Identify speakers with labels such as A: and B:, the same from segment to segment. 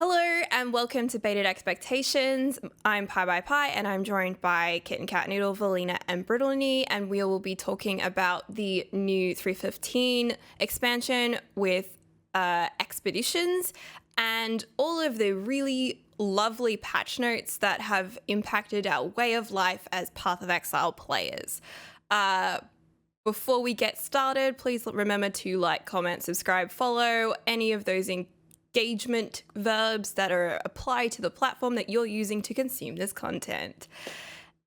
A: Hello and welcome to Baited Expectations. I'm piebypie and I'm joined by KittenCatNoodle Velyna and Brittleknee, and we will be talking about the new 315 expansion with expeditions and all of the really lovely patch notes that have impacted our way of life as Path of Exile players. Before we get started, please remember to like, comment, subscribe, follow, any of those engagement verbs that are applied to the platform that you're using to consume this content.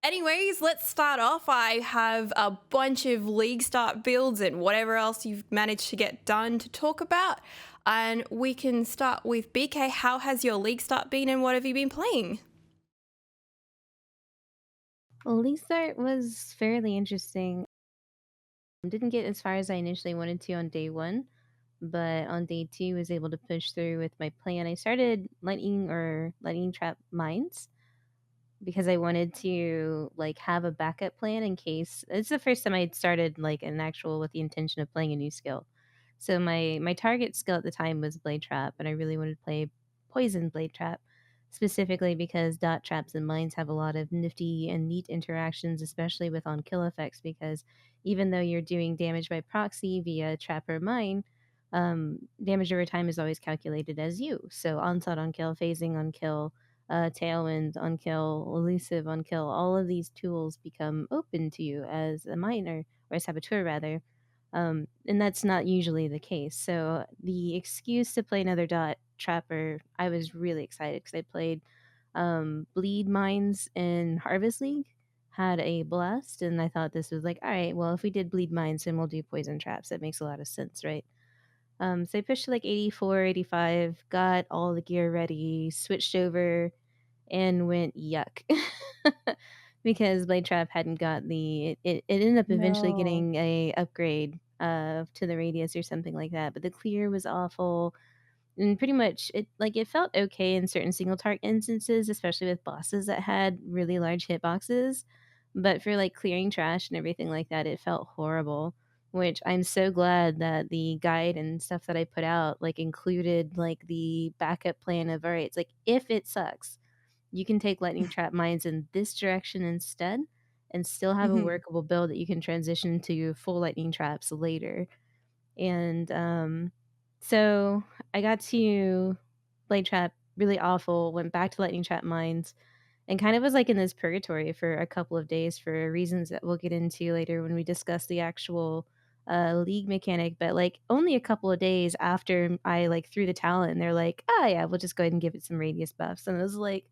A: Anyways, let's start off. I have a bunch of league start builds and whatever else you've managed to get done to talk about. And we can start with BK. How has your league start been and what have you been playing?
B: Well, league start was fairly interesting. Didn't get as far as I initially wanted to on day one, but on day two was able to push through with my plan. I started lightning trap mines because I wanted to have a backup plan in case it's the first time I'd started an actual with the intention of playing a new skill. So my target skill at the time was blade trap, and I really wanted to play poison blade trap specifically because dot traps and mines have a lot of nifty and neat interactions, especially with on kill effects. Because even though you're doing damage by proxy via trap or mine, damage over time is always calculated as you. So onslaught on kill, phasing on kill, tailwind on kill, elusive on kill, all of these tools become open to you as a miner or a saboteur rather. And that's not usually the case. So the excuse to play another dot trapper, I was really excited because I played bleed mines in Harvest League, had a blast, and I thought this was all right, well, if we did bleed mines, then we'll do poison traps. That makes a lot of sense, right? So I pushed to 84, 85, got all the gear ready, switched over, and went yuck. Because Blade Trap hadn't got it ended up eventually
A: No.
B: getting a upgrade to the radius or something like that, but the clear was awful. And pretty much it felt okay in certain single target instances, especially with bosses that had really large hitboxes. But for clearing trash and everything like that, it felt horrible. Which I'm so glad that the guide and stuff that I put out included the backup plan of all right, it's if it sucks, you can take lightning trap mines in this direction instead and still have a workable build that you can transition to full lightning traps later. And so I got to blade trap really awful, went back to lightning trap mines, and kind of was in this purgatory for a couple of days for reasons that we'll get into later when we discuss the actual league mechanic. But only a couple of days after I threw the towel in, they're like, oh yeah, we'll just go ahead and give it some radius buffs. And I was like,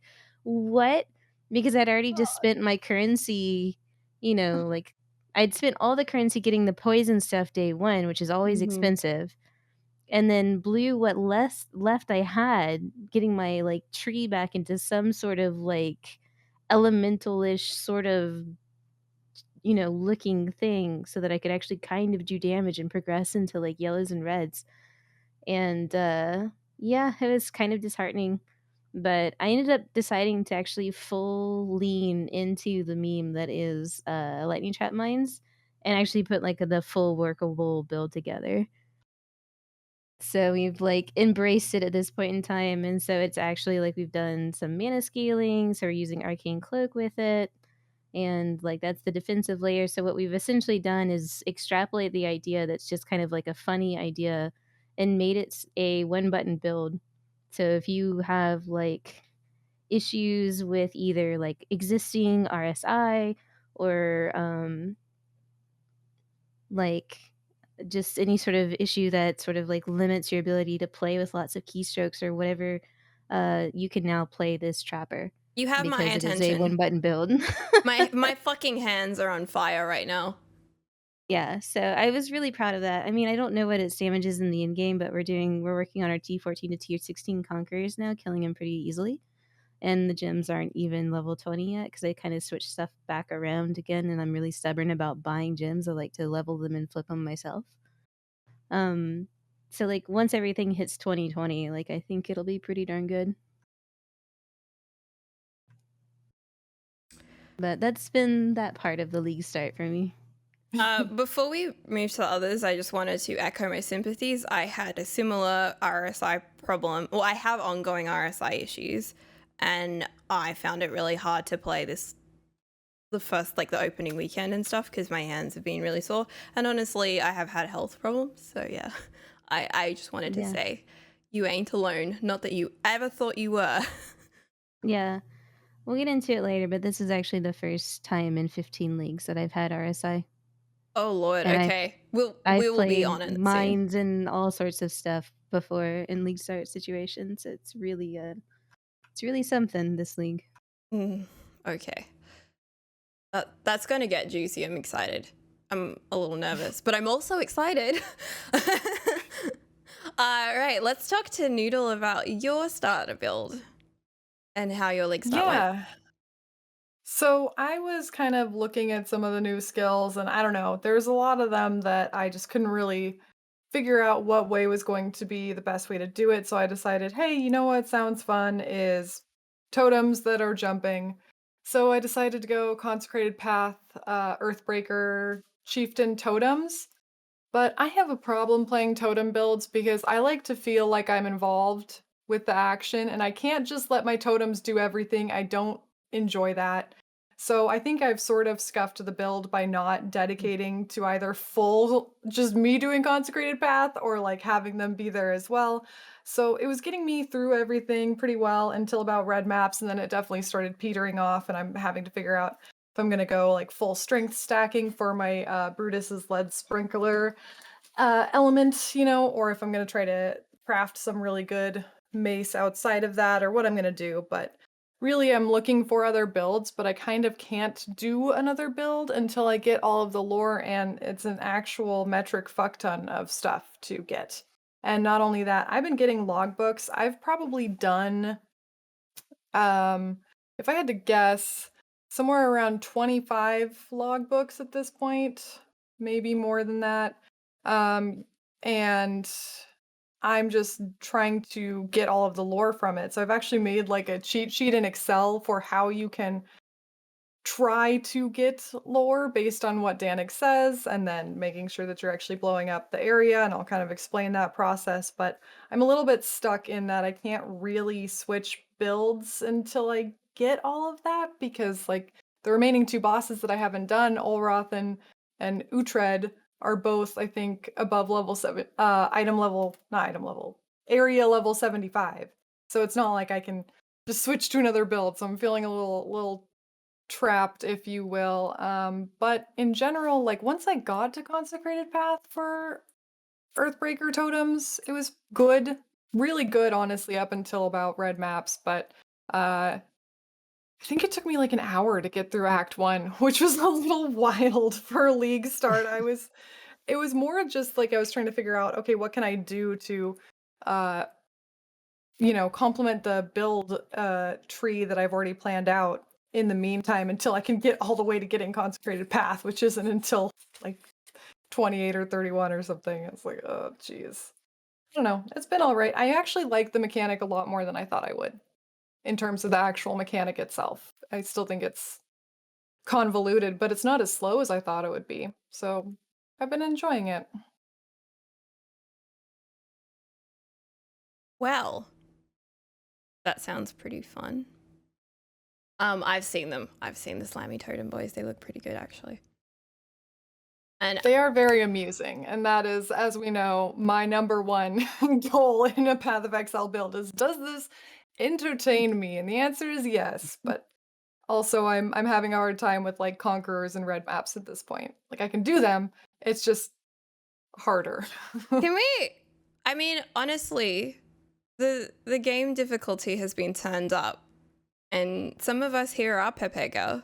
B: what? Because I'd already just spent my currency, you know, like I'd spent all the currency getting the poison stuff day one, which is always
A: Mhm.
B: expensive, and then blew what less left I had, getting my tree back into some sort of elemental-ish sort of looking thing so that I could actually kind of do damage and progress into yellows and reds. And yeah, it was kind of disheartening. But I ended up deciding to actually full lean into the meme that is lightning trap mines and actually put the full workable build together. So we've embraced it at this point in time, and so it's actually we've done some mana scaling, so we're using arcane cloak with it, and that's the defensive layer. So what we've essentially done is extrapolate the idea that's just kind of a funny idea and made it a one button build. So if you have issues with either existing RSI or like just any sort of issue that sort of limits your ability to play with lots of keystrokes or whatever, you can now play this trapper
A: You have my
B: because it is a
A: attention.
B: one button build.
A: My fucking hands are on fire right now.
B: Yeah, so I was really proud of that. I mean, I don't know what its damage is in the end game, but we're working on our T14 to Tier 16 conquerors now, killing them pretty easily. And the gems aren't even level 20 yet because I kind of switched stuff back around again, and I'm really stubborn about buying gems. I like to level them and flip them myself. Um, so once everything hits 2020, I think it'll be pretty darn good. But that's been that part of the league start for me.
A: Before we move to the others, I just wanted to echo my sympathies. I had a similar RSI problem. Well, I have ongoing RSI issues, and I found it really hard to play the first, like, the opening weekend and stuff, because my hands have been really sore. And honestly, I have had health problems. So yeah, I just wanted to
B: Yeah.
A: say you ain't alone. Not that you ever thought you were.
B: Yeah. We'll get into it later, but this is actually the first time in 15 leagues that I've had RSI.
A: Oh Lord.
B: And
A: Okay. We
B: I've
A: will be on
B: played
A: it soon.
B: mines and all sorts of stuff before in league start situations. It's really something, this league.
A: Okay. That's going to get juicy. I'm excited. I'm a little nervous, but I'm also excited. All right, let's talk to Noodle about your starter build and how your league start went.
C: Yeah. So I was kind of looking at some of the new skills, and I don't know, there's a lot of them that I just couldn't really figure out what way was going to be the best way to do it. So I decided, hey, you know what sounds fun is totems that are jumping. So I decided to go Consecrated Path, Earthbreaker, Chieftain totems. But I have a problem playing totem builds because I like to feel like I'm involved with the action and I can't just let my totems do everything. I don't enjoy that. So I think I've sort of scuffed the build by not dedicating to either full just me doing Consecrated Path or like having them be there as well. So it was getting me through everything pretty well until about red maps, and then it definitely started petering off and I'm having to figure out if I'm gonna go like full strength stacking for my Brutus's lead sprinkler element, or if I'm going to try to craft some really good mace outside of that or what I'm going to do. But really, I'm looking for other builds, but I kind of can't do another build until I get all of the lore, and it's an actual metric fuck ton of stuff to get. And not only that, I've been getting logbooks. I've probably done, um, if I had to guess, somewhere around 25 logbooks at this point, maybe more than that. And I'm just trying to get all of the lore from it. So I've actually made like a cheat sheet in Excel for how you can try to get lore based on what Danik says, and then making sure that you're actually blowing up the area, and I'll kind of explain that process. But I'm a little bit stuck in that I can't really switch builds until I get all of that, because like the remaining two bosses that I haven't done, Olroth and Uhtred, are both, I think, above level 7, not item level, area level 75. So it's not like I can just switch to another build. So I'm feeling a little trapped, if you will. But in general, like once I got to Consecrated Path for Earthbreaker totems, it was good, really good, honestly, up until about red maps. But I think it took me like an hour to get through Act 1, which was a little wild for a league start. It was more just like I was trying to figure out, okay, what can I do to uh complement the build tree that I've already planned out in the meantime until I can get all the way to getting Consecrated Path, which isn't until like 28 or 31 or something. It's like, oh geez. I don't know. It's been all right. I actually like the mechanic a lot more than I thought I would in terms of the actual mechanic itself. I still think it's convoluted, but it's not as slow as I thought it would be. So I've been enjoying it.
A: Well, that sounds pretty fun. I've seen them. I've seen the Slammy Totem Boys. They look pretty good, actually. And
C: They are very amusing, and that is, as we know, my number one goal in a Path of Exile build is, does this entertain me? And the answer is yes, but also I'm having a hard time with like Conquerors and red maps at this point. Like I can do them, it's just harder.
A: can we? I mean, honestly, the game difficulty has been turned up, and some of us here are Pepega.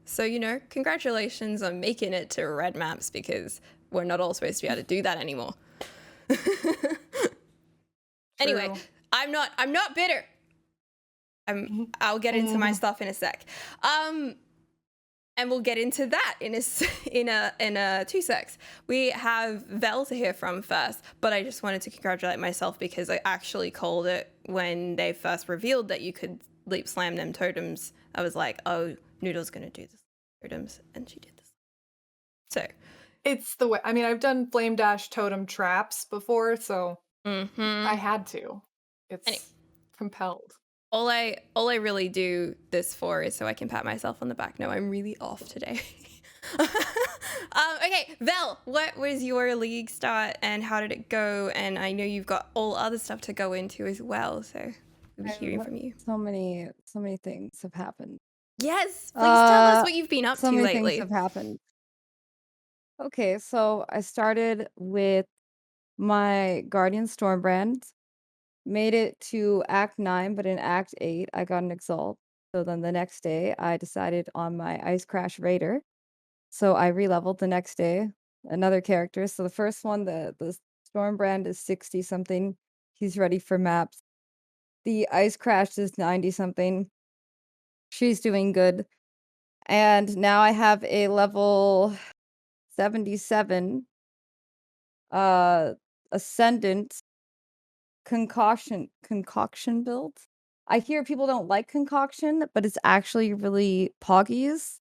A: So congratulations on making it to red maps, because we're not all supposed to be able to do that anymore. Anyway,
C: True.
A: I'm not bitter. I'll get into my stuff in a sec. And we'll get into that in a 2 secs. We have Vel to hear from first, but I just wanted to congratulate myself because I actually called it when they first revealed that you could leap slam them totems. I was like, oh, Noodle's gonna do this totems, and she did this. So,
C: It's the way. I mean, I've done flame dash totem traps before, so I had to.
A: Anyway.
C: It's compelled.
A: All I really do this for is so I can pat myself on the back. No, I'm really off today. Okay, Vel, what was your league start and how did it go? And I know you've got all other stuff to go into as well, so we'll be hearing from you.
D: So many things have happened.
A: Yes, please tell us what you've been up
D: So
A: to
D: many
A: lately.
D: things have happened. Okay, so I started with my Guardian Stormbrand, made it to Act 9, but in Act 8, I got an Exalt. So then the next day, I decided on my Ice Crash Raider. So I re-leveled the next day, another character. So the first one, the Stormbrand is 60-something. He's ready for maps. The Ice Crash is 90-something. She's doing good. And now I have a level 77 Ascendant concoction build. I hear people don't like concoction, but it's actually really poggies.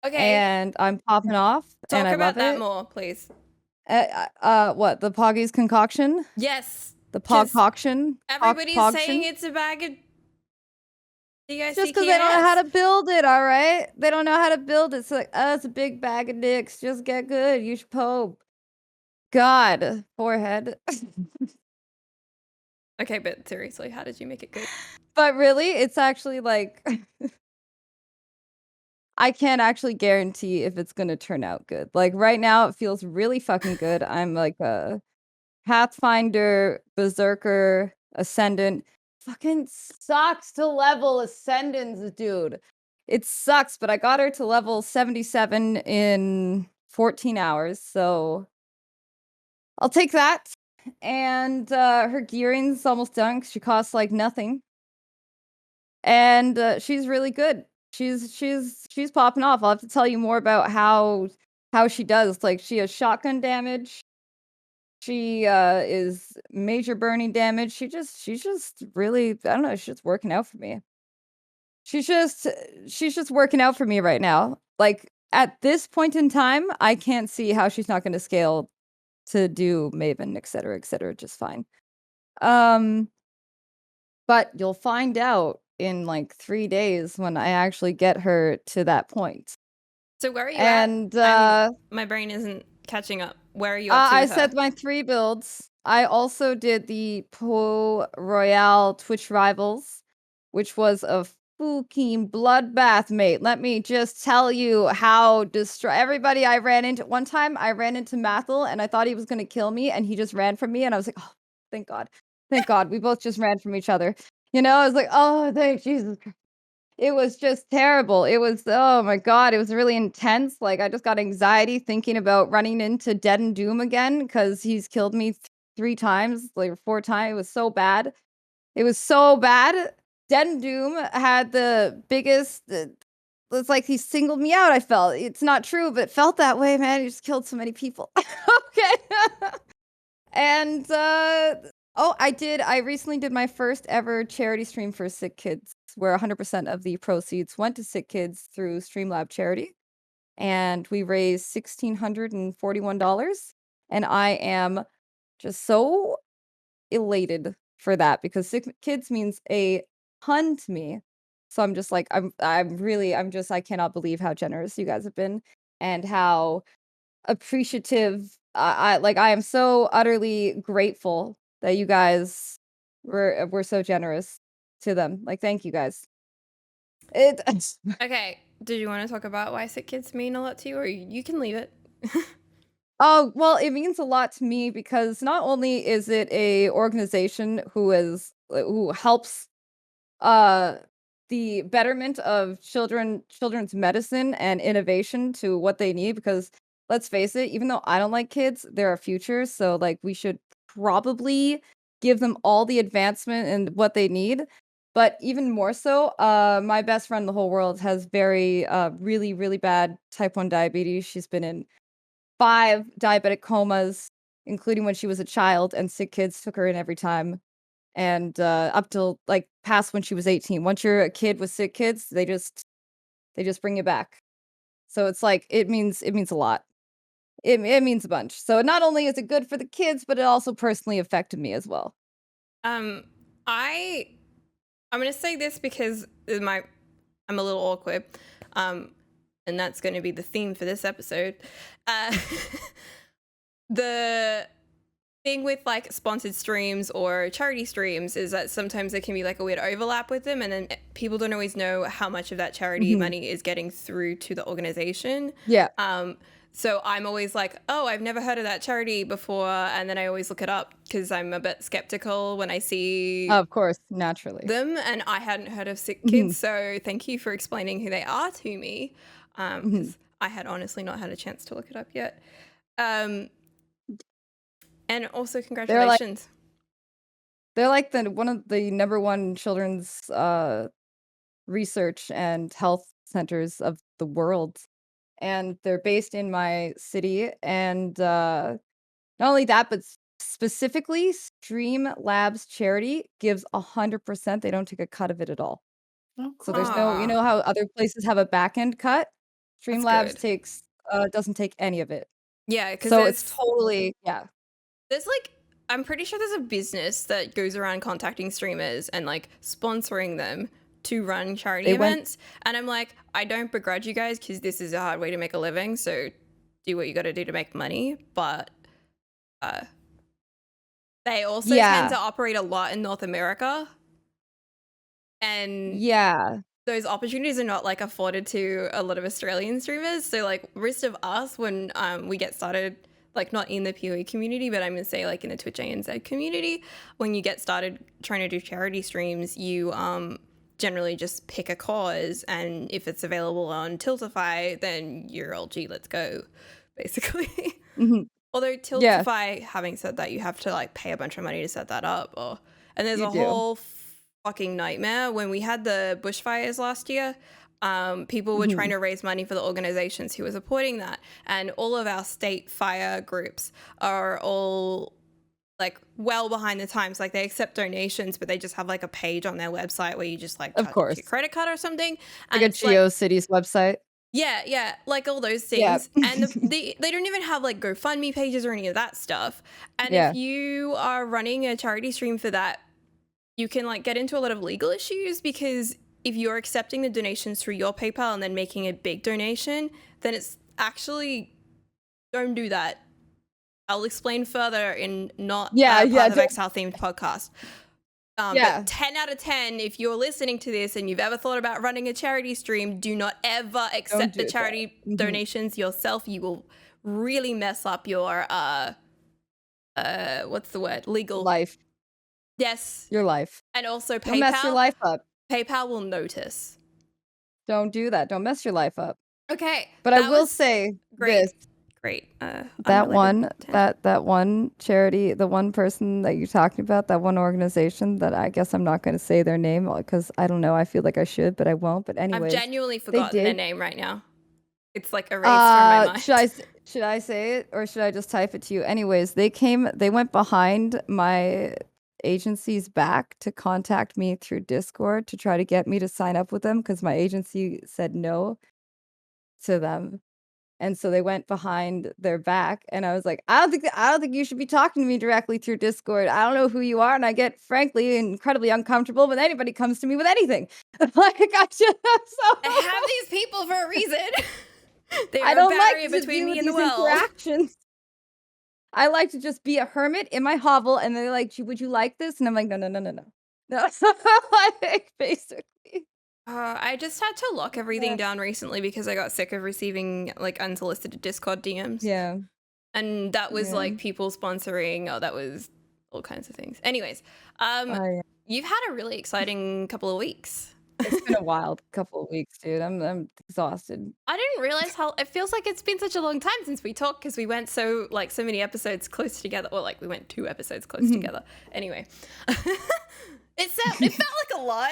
A: Okay,
D: And I'm popping off and
A: talk
D: I
A: about
D: love
A: that
D: it.
A: more, please.
D: What, the poggies concoction?
A: Yes,
D: The
A: 'cause
D: pogcoction?
A: everybody's saying it's a bag of
D: Just because they don't know how
A: DICKIS.
D: to build it, all right? They don't know how to build it. It's like, it's a big bag of dicks. Just get good. You should Pope. God, forehead.
A: Okay, but seriously, how did you make it good?
D: But really, it's actually like I can't actually guarantee if it's gonna turn out good. Like right now, it feels really fucking good. I'm like a Pathfinder, Berserker, Ascendant. Fucking sucks to level Ascendants, dude. It sucks, but I got her to level 77 in 14 hours, so I'll take that. And her gearing's almost done because she costs like nothing. And she's really good. She's popping off. I'll have to tell you more about how she does. Like she has shotgun damage. She is major burning damage. She's just really, I don't know, she's just working out for me. She's just working out for me right now. Like at this point in time, I can't see how she's not going to scale to do Maven, etc., just fine. But you'll find out in like 3 days when I actually get her to that point.
A: So where are you
D: And
A: at? My brain isn't catching up. Where are you up to
D: I
A: with her?
D: said my 3 builds. I also did the Royale Twitch Rivals, which was a fucking bloodbath, mate. Let me just tell you how everybody I ran into. One time I ran into Mathel and I thought he was gonna kill me and he just ran from me and I was like, oh, thank God. Thank God. We both just ran from each other. You know, I was like, oh, thank Jesus Christ. It was just terrible. It was, oh my God, it was really intense. Like, I just got anxiety thinking about running into Dead and Doom again because he's killed me 3 times, like 4 times. It was so bad. It was so bad. Dead and Doom had the biggest. It's like he singled me out. I felt it's not true, but it felt that way, man. He just killed so many people. Okay. And I recently did my first ever charity stream for sick kids, where 100% of the proceeds went to sick kids through Streamlab charity, and we raised $1,641. And I am just so elated for that because sick kids means a ton to me. So I'm just like I cannot believe how generous you guys have been and how appreciative. I am so utterly grateful that you guys were so generous to them. Like, thank you guys. It
A: Okay, did you want to talk about why sick kids mean a lot to you, or you can leave it?
D: Oh, well, it means a lot to me because not only is it a organization who helps the betterment of children's medicine and innovation to what they need, because let's face it, even though I don't like kids, they're our future, so like we should probably give them all the advancement and what they need. But even more so, my best friend in the whole world has very really, really bad type 1 diabetes. She's been in 5 diabetic comas, including when she was a child, and sick kids took her in every time. And up till like past when she was 18. Once you're a kid with sick kids, they just bring you back. So it's like it means a lot. it means a bunch. So not only is it good for the kids, but it also personally affected me as well.
A: I'm gonna say this because I'm a little awkward, and that's going to be the theme for this episode. The thing with like sponsored streams or charity streams is that sometimes there can be like a weird overlap with them, and then people don't always know how much of that charity money is getting through to the organization.
D: Yeah.
A: So I'm always like, oh, I've never heard of that charity before, and then I always look it up because I'm a bit skeptical when I see
D: Of course, naturally.
A: them, and I hadn't heard of Sick
D: Mhm.
A: Kids, so thank you for explaining who they are to me,
D: Mhm.
A: because I had honestly not had a chance to look it up yet. And also congratulations.
D: They're like one of the number one children's research and health centers of the world. And they're based in my city. And not only that, but specifically, Stream Labs charity gives 100%. They don't take a cut of it at all.
C: Oh,
D: So
C: cool.
D: there's no, you know how other places have a back end cut? Stream Labs
A: good.
D: doesn't take any of it.
A: Yeah, because
D: So it's totally, yeah.
A: there's like, I'm pretty sure there's a business that goes around contacting streamers and like sponsoring them to run charity events. And I'm like, I don't begrudge you guys because this is a hard way to make a living. So do what you got to do to make money. But they also tend to operate a lot in North America. And
D: yeah,
A: those opportunities are not like afforded to a lot of Australian streamers. So like most of us, when we get started, like not in the PoE community, but I'm gonna say like in the Twitch ANZ community, when you get started trying to do charity streams, you generally just pick a cause, and if it's available on Tiltify, then you're all gee, let's go, basically. Although Tiltify, having said that, you have to like pay a bunch of money to set that up, and there's whole fucking nightmare. When we had the bushfires last year, people were trying to raise money for the organizations who were supporting that, and all of our state fire groups are all like well behind the times. Like they accept donations, but they just have like a page on their website where you just like
D: of course,
A: your credit card or something,
D: like a GeoCities website.
A: Yeah, like all those things. And they don't even have like GoFundMe pages or any of that stuff. And if you are running a charity stream for that, you can like get into a lot of legal issues, because if you're accepting the donations through your PayPal and then making a big donation, then it's actually, don't do that. I'll explain further in not part of Exile themed podcast. But 10 out of 10, if you're listening to this and you've ever thought about running a charity stream, do not ever accept the charity donations yourself. You will really mess up your what's the word? Legal
D: life.
A: Yes.
D: Your life.
A: And also PayPal.
D: Don't mess your life up.
A: PayPal will notice.
D: Don't do that. Don't mess your life up.
A: Okay.
D: But I will say this.
A: Great.
D: That one charity, the one person that you're talking about, that one organization that I guess I'm not going to say their name because I don't know. I feel like I should, but I won't. But anyway,
A: I've genuinely forgotten their name right now. It's like erased from my mind.
D: Should I say it or should I just type it to you? Anyways, they went behind my agency's back to contact me through Discord to try to get me to sign up with them because my agency said no to them. And so they went behind their back, and I was like, I don't think you should be talking to me directly through Discord. I don't know who you are, and I get frankly incredibly uncomfortable when anybody comes to me with anything. Like I
A: have these people for a reason.
D: I don't like between me and the world. Interactions. I like to just be a hermit in my hovel, and they're like, "Would you like this?" And I'm like, "No." Like basically.
A: I just had to lock everything down recently because I got sick of receiving like unsolicited Discord DMs.
D: Yeah.
A: And that was like people sponsoring, that was all kinds of things. Anyways, you've had a really exciting couple of weeks.
D: It's been a wild couple of weeks, dude. I'm exhausted.
A: I didn't realize how it feels like it's been such a long time since we talked, because we went so many episodes close together, or like we went 2 episodes close together. Anyway, it felt like a lot.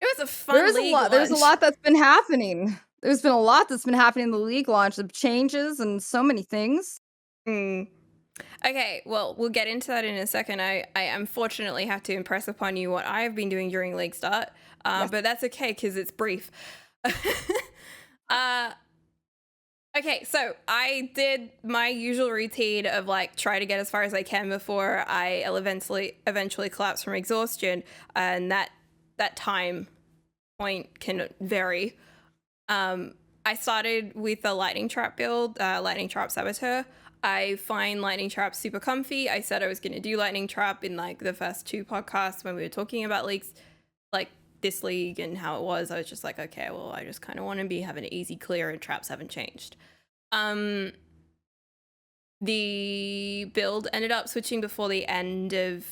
A: It was a fun league launch.
D: There's a lot that's been happening. There's been a lot that's been happening in the league launch of changes and so many things.
A: Okay, well, we'll get into that in a second. I unfortunately have to impress upon you what I've been doing during league start, but that's okay because it's brief. Okay, so I did my usual routine of like try to get as far as I can before I'll eventually collapse from exhaustion, and that time point can vary. I started with a lightning trap build, lightning trap saboteur. I find lightning trap super comfy. I said I was going to do lightning trap in like the first 2 podcasts when we were talking about leagues, like this league and how it was. I was just like, okay, well, I just kind of want to be having an easy clear, and traps haven't changed. The build ended up switching before the end of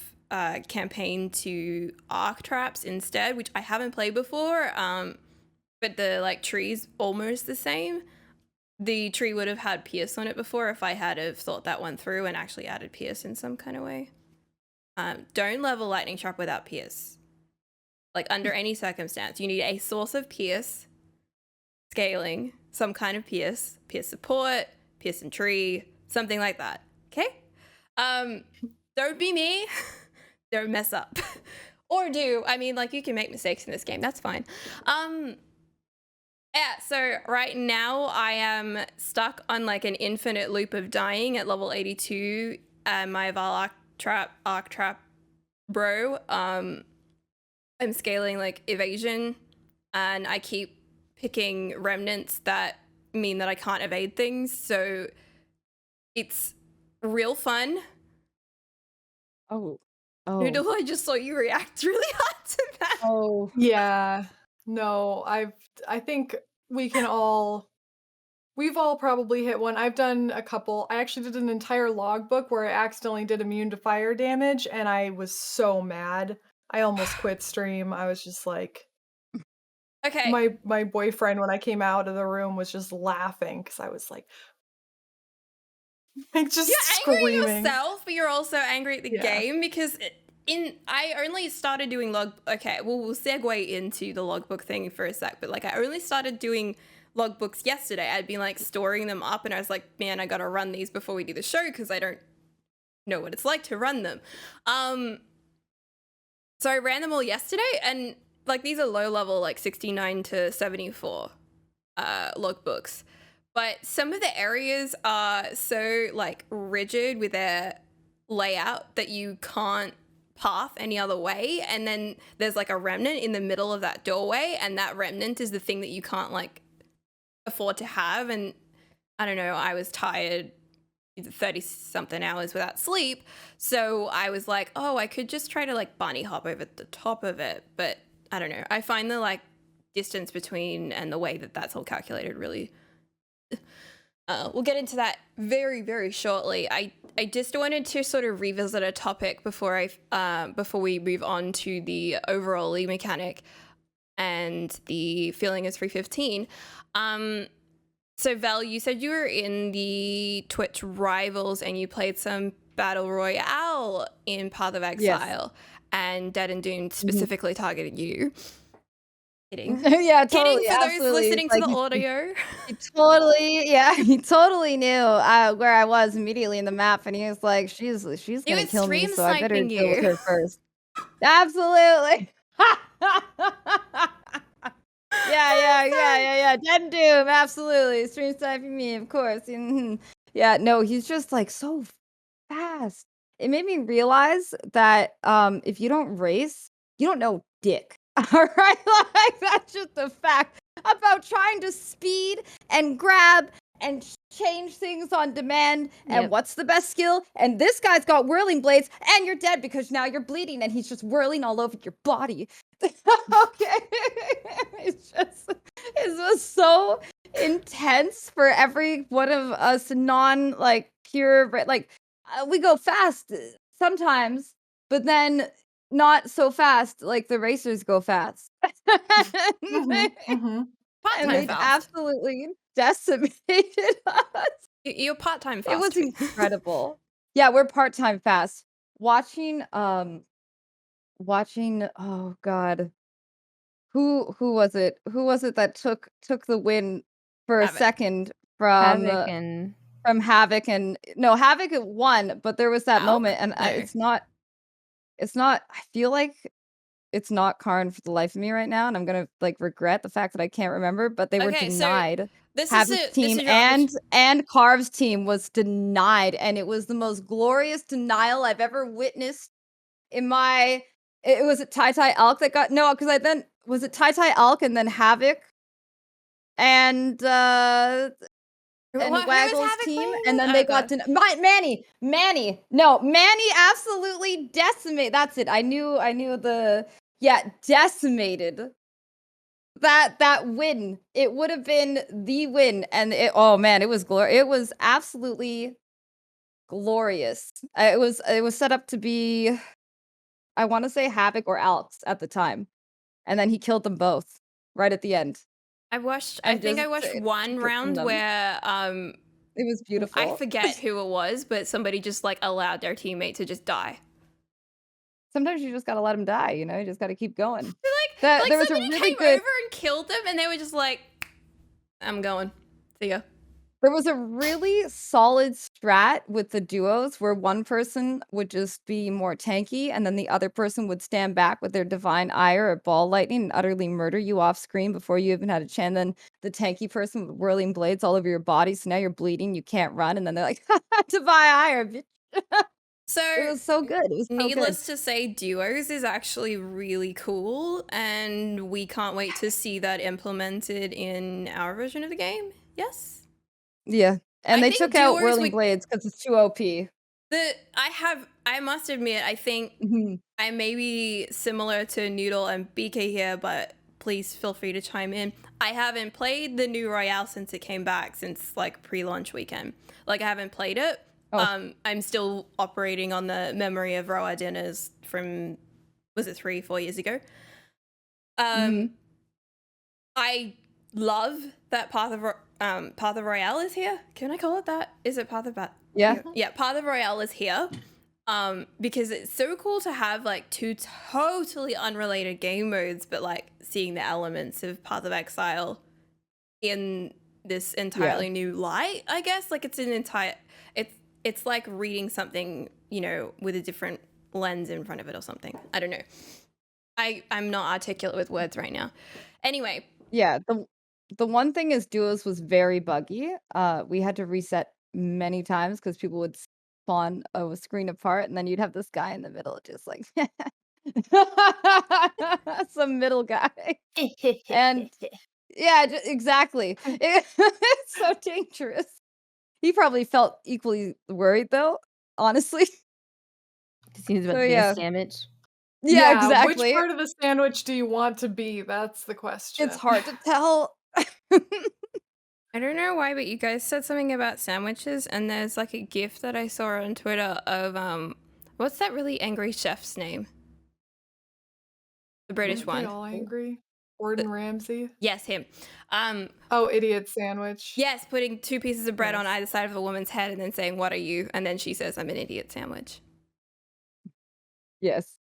A: campaign to arc traps instead, which I haven't played before. But the like tree's almost the same. The tree would have had Pierce on it before if I had have thought that one through and actually added Pierce in some kind of way. Don't level lightning trap without Pierce. Like under any circumstance, you need a source of Pierce, scaling, some kind of Pierce support, Pierce and tree, something like that. Okay? Don't be me. Don't mess up. Or do. I mean, like, you can make mistakes in this game. That's fine. Yeah, so right now I am stuck on like an infinite loop of dying at level 82. My Val arc trap bro. I'm scaling like evasion, and I keep picking remnants that mean that I can't evade things. So it's real fun.
D: Oh.
A: Noodle, I just saw you react really hard to that.
D: Oh.
C: Yeah. No, I think we've all probably hit one. I've done a couple. I actually did an entire logbook where I accidentally did immune to fire damage, and I was so mad. I almost quit stream. I was just like,
A: Okay.
C: my boyfriend, when I came out of the room, was just laughing because I was like just
A: You're angry at
C: screaming.
A: yourself, but you're also angry at the
C: Yeah.
A: game because I only started doing okay, well, we'll segue into the logbook thing for a sec, but like I only started doing logbooks yesterday. I'd been like storing them up, and I was like, man, I gotta run these before we do the show because I don't know what it's like to run them. So I ran them all yesterday, and like these are low level, like 69 to 74 logbooks. But some of the areas are so like rigid with their layout that you can't path any other way. And then there's like a remnant in the middle of that doorway, and that remnant is the thing that you can't like afford to have. And I don't know, I was tired, 30 something hours without sleep. So I was like, oh, I could just try to like bunny hop over the top of it. But I don't know. I find the like distance between and the way that that's all calculated really. We'll get into that very, very shortly. I just wanted to sort of revisit a topic before we move on to the overall league mechanic and the feeling is 315. So Vel, you said you were in the Twitch Rivals and you played some Battle Royale in Path of Exile, and Dead and Doomed specifically targeted you. Kidding.
D: Yeah, totally.
A: Kidding for those
D: Absolutely.
A: listening
D: Like,
A: to the audio.
D: he totally knew where I was immediately in the map, and he was like, she's gonna kill me, so I better deal with her first. Absolutely. Yeah. Dead and Doom, absolutely. Stream sniping me, of course. Yeah, no, he's just like so fast. It made me realize that if you don't race, you don't know dick. All right, like that's just a fact about trying to speed and grab and change things on demand. And what's the best skill? And this guy's got whirling blades, and you're dead because now you're bleeding, and he's just whirling all over your body. Okay, it was so intense for every one of us non like pure like we go fast sometimes, but then not so fast like the racers go fast. And they absolutely decimated us.
A: You're part-time fast.
D: It was incredible. Yeah, we're part-time fast. Watching oh god. Who was it? Who was it that took the win for a second from Havoc? And no, Havoc won, but there was that moment, and it's not. I feel like it's not Karn for the life of me right now, and I'm gonna like regret the fact that I can't remember. But they were denied. Havoc's team and Carve's team was denied, and it was the most glorious denial I've ever witnessed in my. It was it Tai Tai Elk that got no, because I then was it Tai Tai Elk and then Havoc and Waggle's team, and then they got Manny. No, Manny absolutely decimated. That's it. I knew decimated. That win. It would have been the win, and oh man, it was It was absolutely glorious. It was set up to be, I want to say Havoc or Alex at the time, and then he killed them both right at the end.
A: I think I watched one round where
D: it was beautiful.
A: I forget who it was, but somebody just like allowed their teammate to just die.
D: Sometimes you just gotta let them die, you know. You just gotta keep going.
A: Like there was somebody came over and killed them, and they were just like, "I'm going. See ya."
D: There was a really solid strat with the duos where one person would just be more tanky, and then the other person would stand back with their divine ire or ball lightning and utterly murder you off screen before you even had a chance. Then the tanky person with whirling blades all over your body, so now you're bleeding, you can't run, and then they're like, divine ire, bitch.
A: So
D: it was so good. It was so
A: needless to say, duos is actually really cool, and we can't wait to see that implemented in our version of the game. Yes.
D: Yeah, and they took out whirling blades because it's too OP.
A: I must admit, I think I may be similar to Noodle and BK here, but please feel free to chime in. I haven't played the new Royale since it came back, since like pre-launch weekend. Like I haven't played it. Oh. I'm still operating on the memory of Royale dinners from, was it 3-4 years ago? I love that Path of Royale is here. Can I call it that? Is it Path of
D: Yeah.
A: Yeah, Path of Royale is here. Because it's so cool to have like two totally unrelated game modes, but like seeing the elements of Path of Exile in this entirely new light, I guess. Like it's like reading something, you know, with a different lens in front of it or something. I don't know. I'm not articulate with words right now. Anyway.
D: Yeah, the one thing is duos was very buggy. We had to reset many times because people would spawn a screen apart, and then you'd have this guy in the middle, just like some middle guy. And yeah, exactly. It's so dangerous. He probably felt equally worried, though, honestly.
B: Seems about to be a sandwich.
D: Yeah, exactly.
C: Which part of the sandwich do you want to be? That's the question.
D: It's hard to tell.
A: I don't know why, but you guys said something about sandwiches, and there's like a GIF that I saw on Twitter of what's that really angry chef's name? The British one.
C: All angry. Gordon Ramsay.
A: Yes, him.
C: Idiot sandwich.
A: Yes, putting 2 pieces of bread on either side of a woman's head and then saying, "What are you?" And then she says, "I'm an idiot sandwich."
D: Yes.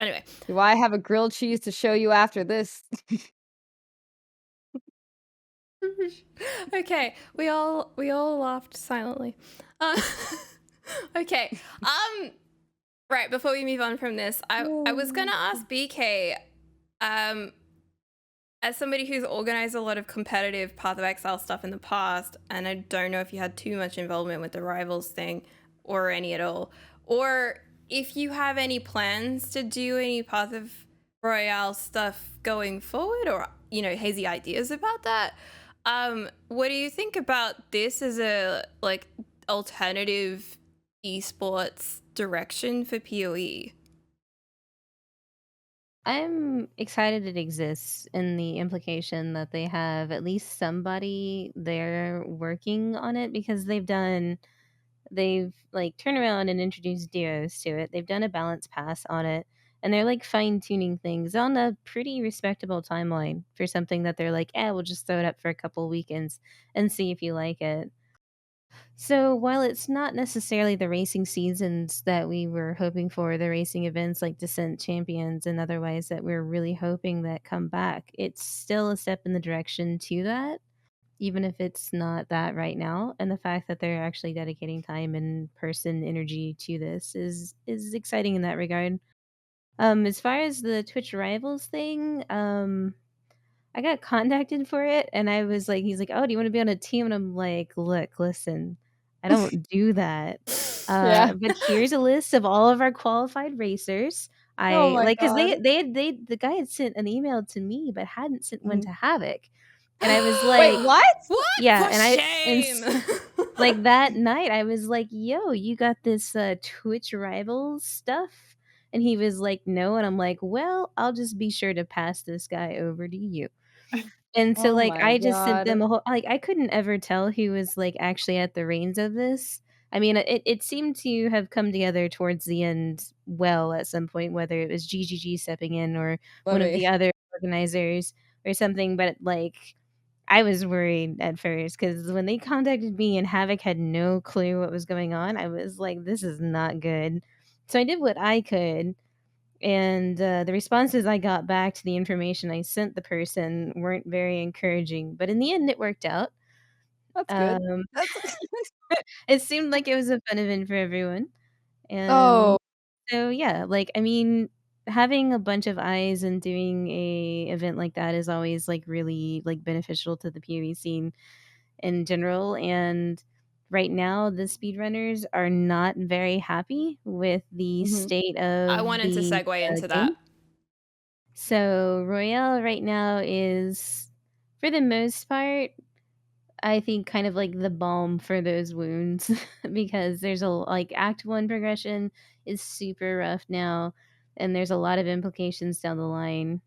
A: Anyway.
D: Do I have a grilled cheese to show you after this?
A: Okay, we all laughed silently. Okay. Right, before we move on from this, I was gonna ask BK, as somebody who's organized a lot of competitive Path of Exile stuff in the past, and I don't know if you had too much involvement with the Rivals thing or any at all, or if you have any plans to do any Path of Royale stuff going forward, or, you know, hazy ideas about that. What do you think about this as a like alternative esports direction for PoE?
B: I'm excited it exists in the implication that they have at least somebody there working on it, because they've like turned around and introduced duos to it. They've done a balance pass on it, and they're like fine-tuning things on a pretty respectable timeline for something that they're like, we'll just throw it up for a couple weekends and see if you like it. So while it's not necessarily the racing seasons that we were hoping for, the racing events like Descent Champions and otherwise that we're really hoping that come back, it's still a step in the direction to that, even if it's not that right now. And the fact that they're actually dedicating time and person energy to this is exciting in that regard. As far as the Twitch Rivals thing, I got contacted for it, and I was like, he's like, "Oh, do you want to be on a team?" And I'm like, "Look, listen, I don't do that.
D: Yeah.
B: But here's a list of all of our qualified racers.
D: Oh
B: I
D: my
B: like because
D: god.
B: they the guy had sent an email to me, but hadn't sent one
D: Mhm.
B: to Havoc, and I was
D: Wait,
B: like,
D: what?
A: What?
B: yeah,
A: For shame.
B: like that night, I was like, "Yo, you got this Twitch rivals stuff?" And he was like, "No," and I'm like, "Well, I'll just be sure to pass this guy over to you." And so,
D: Oh
B: like,
D: my
B: I just sent them
D: god.
B: a whole like, I couldn't ever tell who was, like, actually at the reins of this. I mean, it seemed to have come together towards the end well at some point, whether it was GGG stepping in or
D: Let
B: one of
D: me
B: the other organizers or something, but, like, I was worried at first because when they contacted me and Havoc had no clue what was going on, I was like, "This is not good." So I did what I could, and the responses I got back to the information I sent the person weren't very encouraging, but in the end, it worked out.
D: That's good.
B: Um,
D: That's
B: it seemed like it was a fun event for everyone,
D: Oh,
B: and so yeah, like I mean, having a bunch of eyes and doing a event like that is always like really like beneficial to the PoE scene in general. And right now, the speedrunners are not very happy with the
D: mhm.
B: state
A: I
B: of
A: wanted to
B: the
A: segue into that.
B: game. So Royale right now is, for the most part, I think kind of like the balm for those wounds because there's a like Act 1 progression is super rough now, and there's a lot of implications down the line.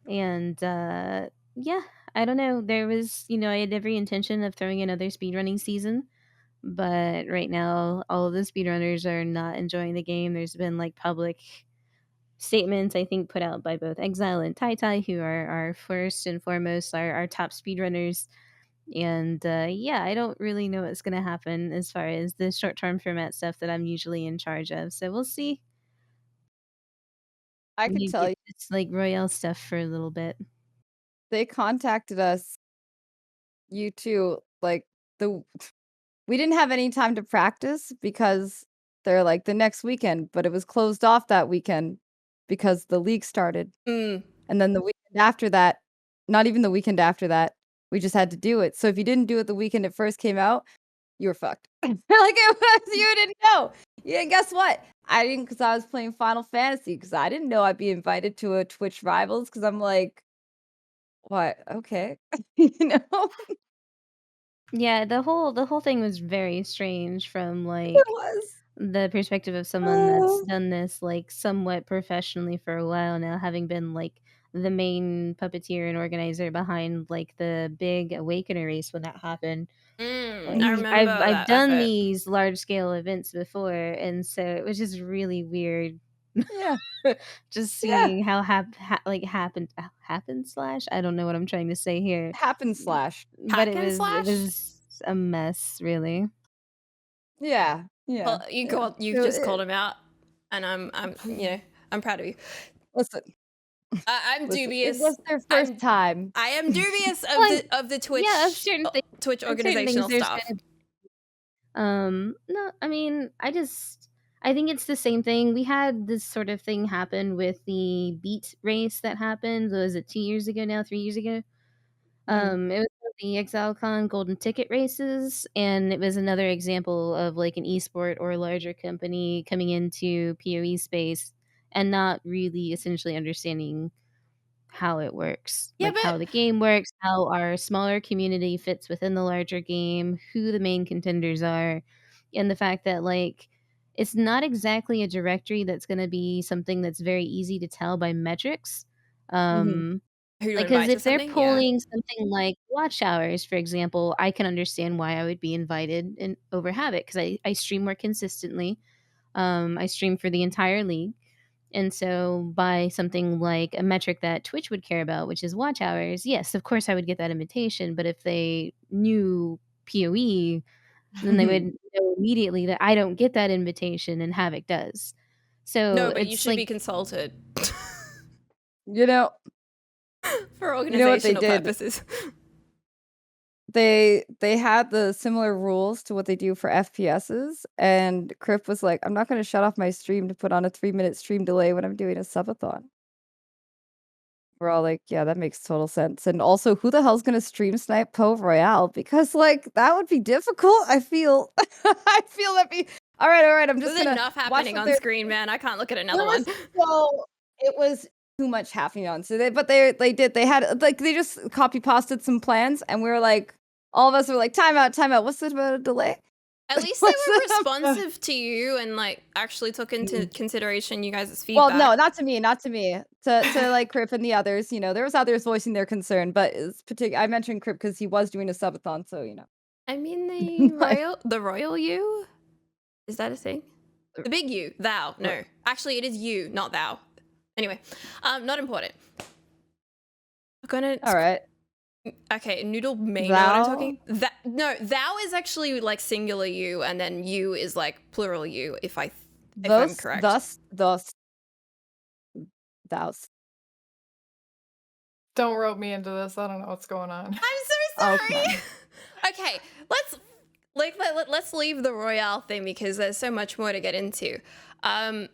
B: And yeah, I don't know. There was, I had every intention of throwing another speedrunning season, but right now all of the speedrunners are not enjoying the game. There's been like public statements I think put out by both Exile and Tai Tai, who are our first and foremost our top speedrunners. And yeah, I don't really know what's gonna happen as far as the short term format stuff that I'm usually in charge of. So we'll see.
D: I could
B: Maybe
D: tell you,
B: it's like Royale stuff for a little bit.
D: they contacted us, you two, like, the we didn't have any time to practice because they're like, "The next weekend," but it was closed off that weekend because the league started,
A: Mm.
D: and then the weekend after that, not even the weekend after that, we just had to do it. So if you didn't do it the weekend it first came out, you were fucked. Like, it was you didn't know. Yeah, and guess what? I didn't, because I was playing Final Fantasy, because I didn't know I'd be invited to a Twitch Rivals, because 'cause I'm like, "What? Okay." You know?
B: Yeah, the whole thing was very strange from
D: It
B: like
D: was.
B: the perspective of someone that's
D: Oh.
B: done this like somewhat professionally for a while now, having been like the main puppeteer and organizer behind like the big Awakener race when that happened. Like
A: I
D: Mhm.
A: remember
B: I've
A: that
B: done
A: effort.
B: these large scale events before, and so it was just really weird
D: Yeah,
B: just
D: yeah.
B: seeing how like happened slash I don't know what I'm trying to say here,
D: Happen slash.
B: but
A: Hack and
B: it
A: slash?
B: was a mess, really.
D: Yeah,
A: Well,
D: yeah,
A: you
D: yeah.
A: called you've just called him out, and I'm proud of you.
D: Listen,
A: I'm
D: listen, it
A: dubious.
D: was their first
A: I'm
D: time.
A: I am dubious of
B: Like,
A: the
B: yeah, of
A: Twitch
B: certain things
A: organizational
B: there's
A: stuff.
B: gonna no, I mean, I think it's the same thing. We had this sort of thing happen with the beat race that happened. Was it 2 years ago now? 3 years ago?
D: Mhm,
B: It was the ExileCon Golden Ticket races, and it was another example of like an esport or a larger company coming into PoE space and not really essentially understanding how it works,
A: Yeah,
B: like how
A: but
B: the game works, how our smaller community fits within the larger game, who the main contenders are, and the fact that like it's not exactly a directory that's going to be something that's very easy to tell by metrics.
D: mhm.
B: Um
A: who to
B: like cuz
A: invite to
B: if they're
A: something? Yeah.
B: pulling something like watch hours for example, I can understand why I would be invited in over Habit cuz I stream more consistently. I stream for the entire league. And so, by something like a metric that Twitch would care about, which is watch hours, yes, of course, I would get that invitation. But if they knew PoE, then they would know immediately that I don't get that invitation and Havoc does. So
A: No, but you
B: it's
A: should
B: like,
A: be consulted
D: You know
A: for
D: you know what they
A: organizational
D: did?
A: purposes.
D: They had the similar rules to what they do for FPSs, and Crip was like, "I'm not gonna shut off my stream to put on a 3-minute stream delay when I'm doing a subathon." we're all like, yeah, that makes total sense. And also, who the hell's gonna stream snipe Po Royale? Because like that would be difficult. I feel I feel that'd be all right. I'm just
A: There's
D: gonna
A: enough
D: watch
A: happening
D: what
A: on
D: they're
A: screen, man. I can't look at
D: there
A: another
D: was
A: one.
D: so it was too much happening on. So they had like they just copy pasted some plans and we were like all of us were like, time out. What's this about a delay?
A: At least
D: What's
A: they were
D: it about-
A: responsive to you and like actually took into consideration you guys'
D: Well,
A: feedback.
D: no, not to me. To like Crip and the others, there was others voicing their concern, but it's I mentioned Crip because he was doing a subathon, so
A: I mean
D: Like-
A: the royal you? Is that a thing? The big you, thou. No. Actually it is you, not thou. Anyway, not important. I'm gonna
D: All right.
A: Okay, Noodle may know what I'm
D: Thou?
A: talking. Thou is actually like singular you, and then you is like plural you. If I'm correct.
D: Thus.
C: Don't rope me into this. I don't know what's going on.
A: I'm so
D: Oh,
A: sorry.
D: come
A: Okay, let's leave the Royale thing because there's so much more to get into. Any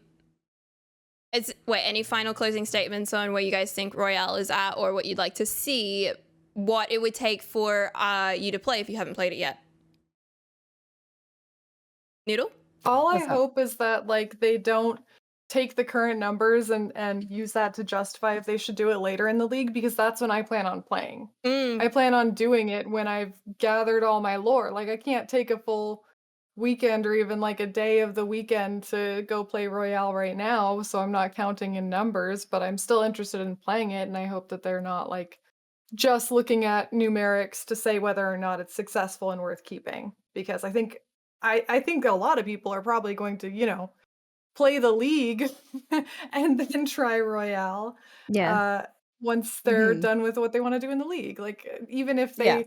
A: final closing statements on where you guys think Royale is at, or what you'd like to see, what it would take for you to play if you haven't played it yet? Noodle?
C: All I
D: What's up?
C: hope is that like they don't take the current numbers and use that to justify if they should do it later in the league, because that's when I plan on playing. I plan on doing it when I've gathered all my lore. Like I can't take a full weekend or even like a day of the weekend to go play Royale right now, so I'm not counting in numbers, but I'm still interested in playing it, and I hope that they're not like just looking at numerics to say whether or not it's successful and worth keeping, because I think a lot of people are probably going to, play the league and then try Royale.
B: Yeah.
C: Once they're
D: Mhm.
C: done with what they want to do in the league. Like even if
D: Yeah.
C: they,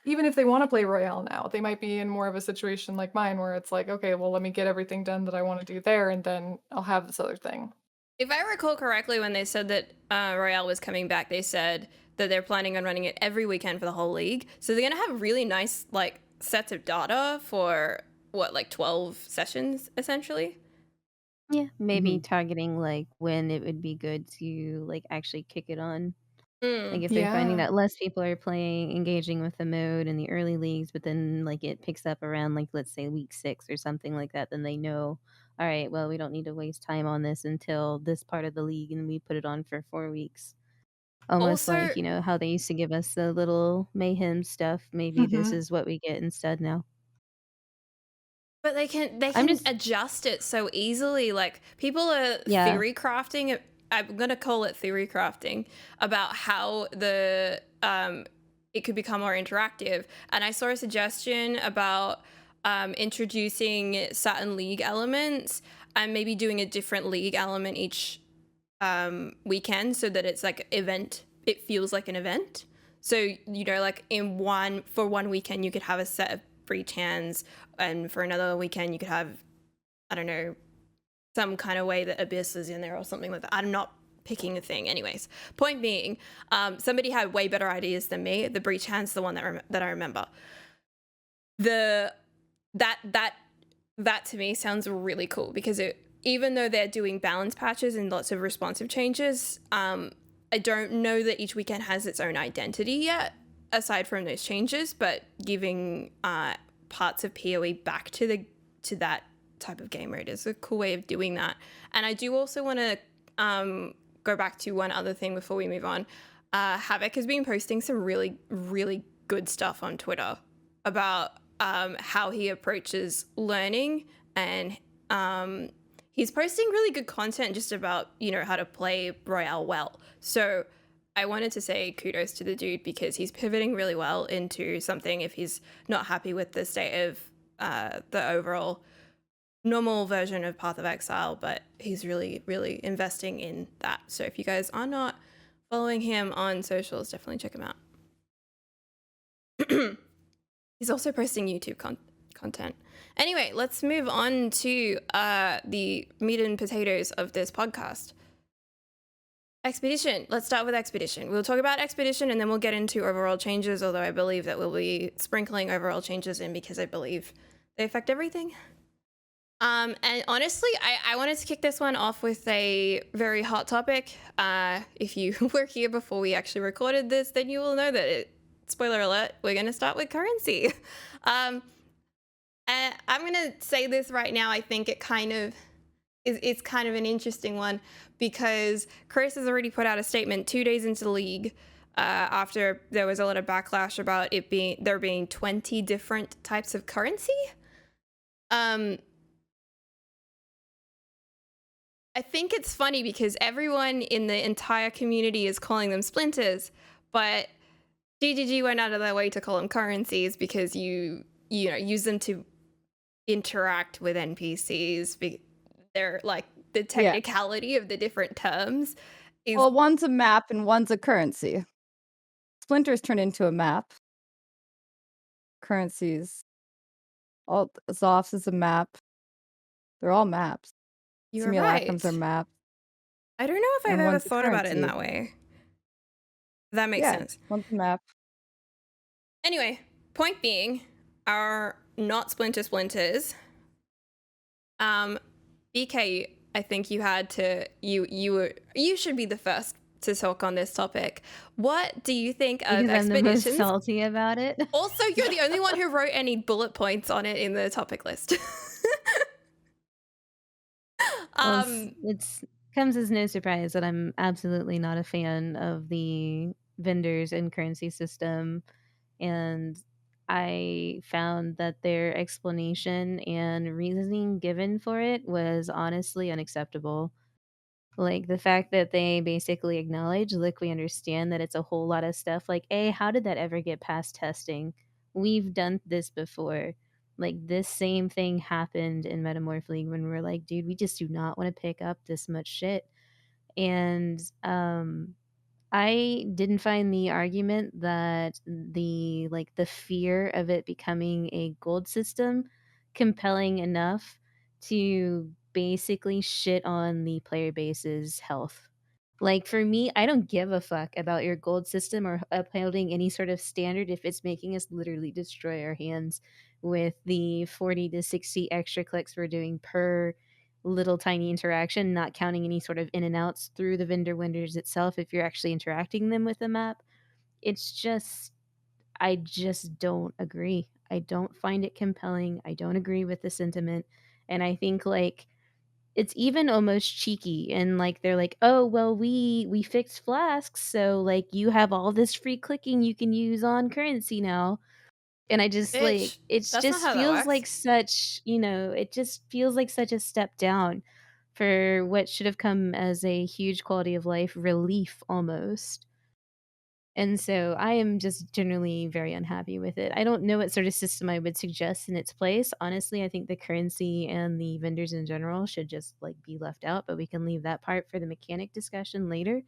C: even if they want to play Royale now, they might be in more of a situation like mine where it's like, okay, well, let me get everything done that I want to do there, and then I'll have this other thing.
A: If I recall correctly, when they said that Royale was coming back, they said that they're planning on running it every weekend for the whole league. So they're gonna have really nice like sets of data for 12 sessions essentially.
B: Yeah. Maybe targeting like when it would be good to like actually kick it on. Like if they're finding
C: Yeah.
B: that less people are engaging with the mode in the early leagues, but then like it picks up around like let's say week 6 or something like that, then they know, all right, well we don't need to waste time on this until this part of the league, and we put it on for 4 weeks. Almost
A: Also,
B: like how they used to give us the little mayhem stuff. Maybe this is what we get instead now.
A: but they can
B: I'm just
A: adjust it so easily. Like people are
B: Yeah.
A: theory crafting it. I'm gonna call it theory crafting about how the it could become more interactive. And I saw a suggestion about introducing certain league elements and maybe doing a different league element each weekend so that it's like it feels like an event. So like for one weekend you could have a set of breach hands, and for another weekend you could have, I don't know, some kind of way that Abyss is in there or something like that. I'm not picking a thing. Anyways, point being, somebody had way better ideas than me. The breach hand's the one that I remember. That to me sounds really cool because even though they're doing balance patches and lots of responsive changes, I don't know that each weekend has its own identity yet, aside from those changes, but giving parts of PoE back to that type of game mode is a cool way of doing that. And I do also want to go back to one other thing before we move on. Havoc has been posting some really, really good stuff on Twitter about how he approaches learning, and he's posting really good content just about, how to play Royale well. So I wanted to say kudos to the dude because he's pivoting really well into something if he's not happy with the state of the overall normal version of Path of Exile, but he's really, really investing in that. So if you guys are not following him on socials, definitely check him out. He's also posting YouTube content. Anyway, let's move on to the meat and potatoes of this podcast. Expedition. Let's start with Expedition. We'll talk about Expedition and then we'll get into overall changes, although I believe that we'll be sprinkling overall changes in because I believe they affect everything. And honestly, I wanted to kick this one off with a very hot topic. If you were here before we actually recorded this, then you will know that spoiler alert, we're going to start with currency. And I'm going to say this right now. I think it kind of it's kind of an interesting one because Chris has already put out a statement 2 days into the league after there was a lot of backlash about there being 20 different types of currency. I think it's funny because everyone in the entire community is calling them splinters, but GGG went out of their way to call them currencies because you use them to interact with NPCs. They're like the technicality of the different terms is
D: Well, one's a map and one's a currency. Splinters turn into a map. Currencies. All Zoffs is a map. They're all maps.
A: you're
D: Simulacrums are
A: right.
D: maps.
A: I don't know if I've
D: And
A: ever
D: one's a
A: thought about it in
D: currency.
A: that way. That makes
D: Yeah,
A: sense.
D: one's a map.
A: Anyway, point being, are not splinters. BK, I think you had to you should be the first to talk on this topic. What do you think of
B: Because I'm the most
A: expeditions?
B: salty about it.
A: Also, you're the only one who wrote any bullet points on it in the topic list.
B: Well, it's comes as no surprise that I'm absolutely not a fan of the vendors and currency system, and I found that their explanation and reasoning given for it was honestly unacceptable. Like the fact that they basically acknowledge, look, we understand that it's a whole lot of stuff. Like, A, how did that ever get past testing? We've done this before. Like this same thing happened in Metamorph League when we're like, dude, we just do not want to pick up this much shit. And I didn't find the argument that the fear of it becoming a gold system compelling enough to basically shit on the player base's health. Like for me, I don't give a fuck about your gold system or upholding any sort of standard if it's making us literally destroy our hands with the 40 to 60 extra clicks we're doing per little tiny interaction, not counting any sort of in and outs through the vendor windows itself if you're actually interacting them with the map. It's just, I just don't agree. I don't find it compelling. I don't agree with the sentiment. And I think like it's even almost cheeky and like they're like, "Oh, well we fixed flasks, so like you have all this free clicking you can use on currency now." And I just like
A: Bitch,
B: it
A: that's not
B: just
A: how that
B: feels
A: works.
B: like such, it just feels like such a step down for what should have come as a huge quality of life relief almost. And so I am just generally very unhappy with it. I don't know what sort of system I would suggest in its place. Honestly, I think the currency and the vendors in general should just like be left out, but we can leave that part for the mechanic discussion later.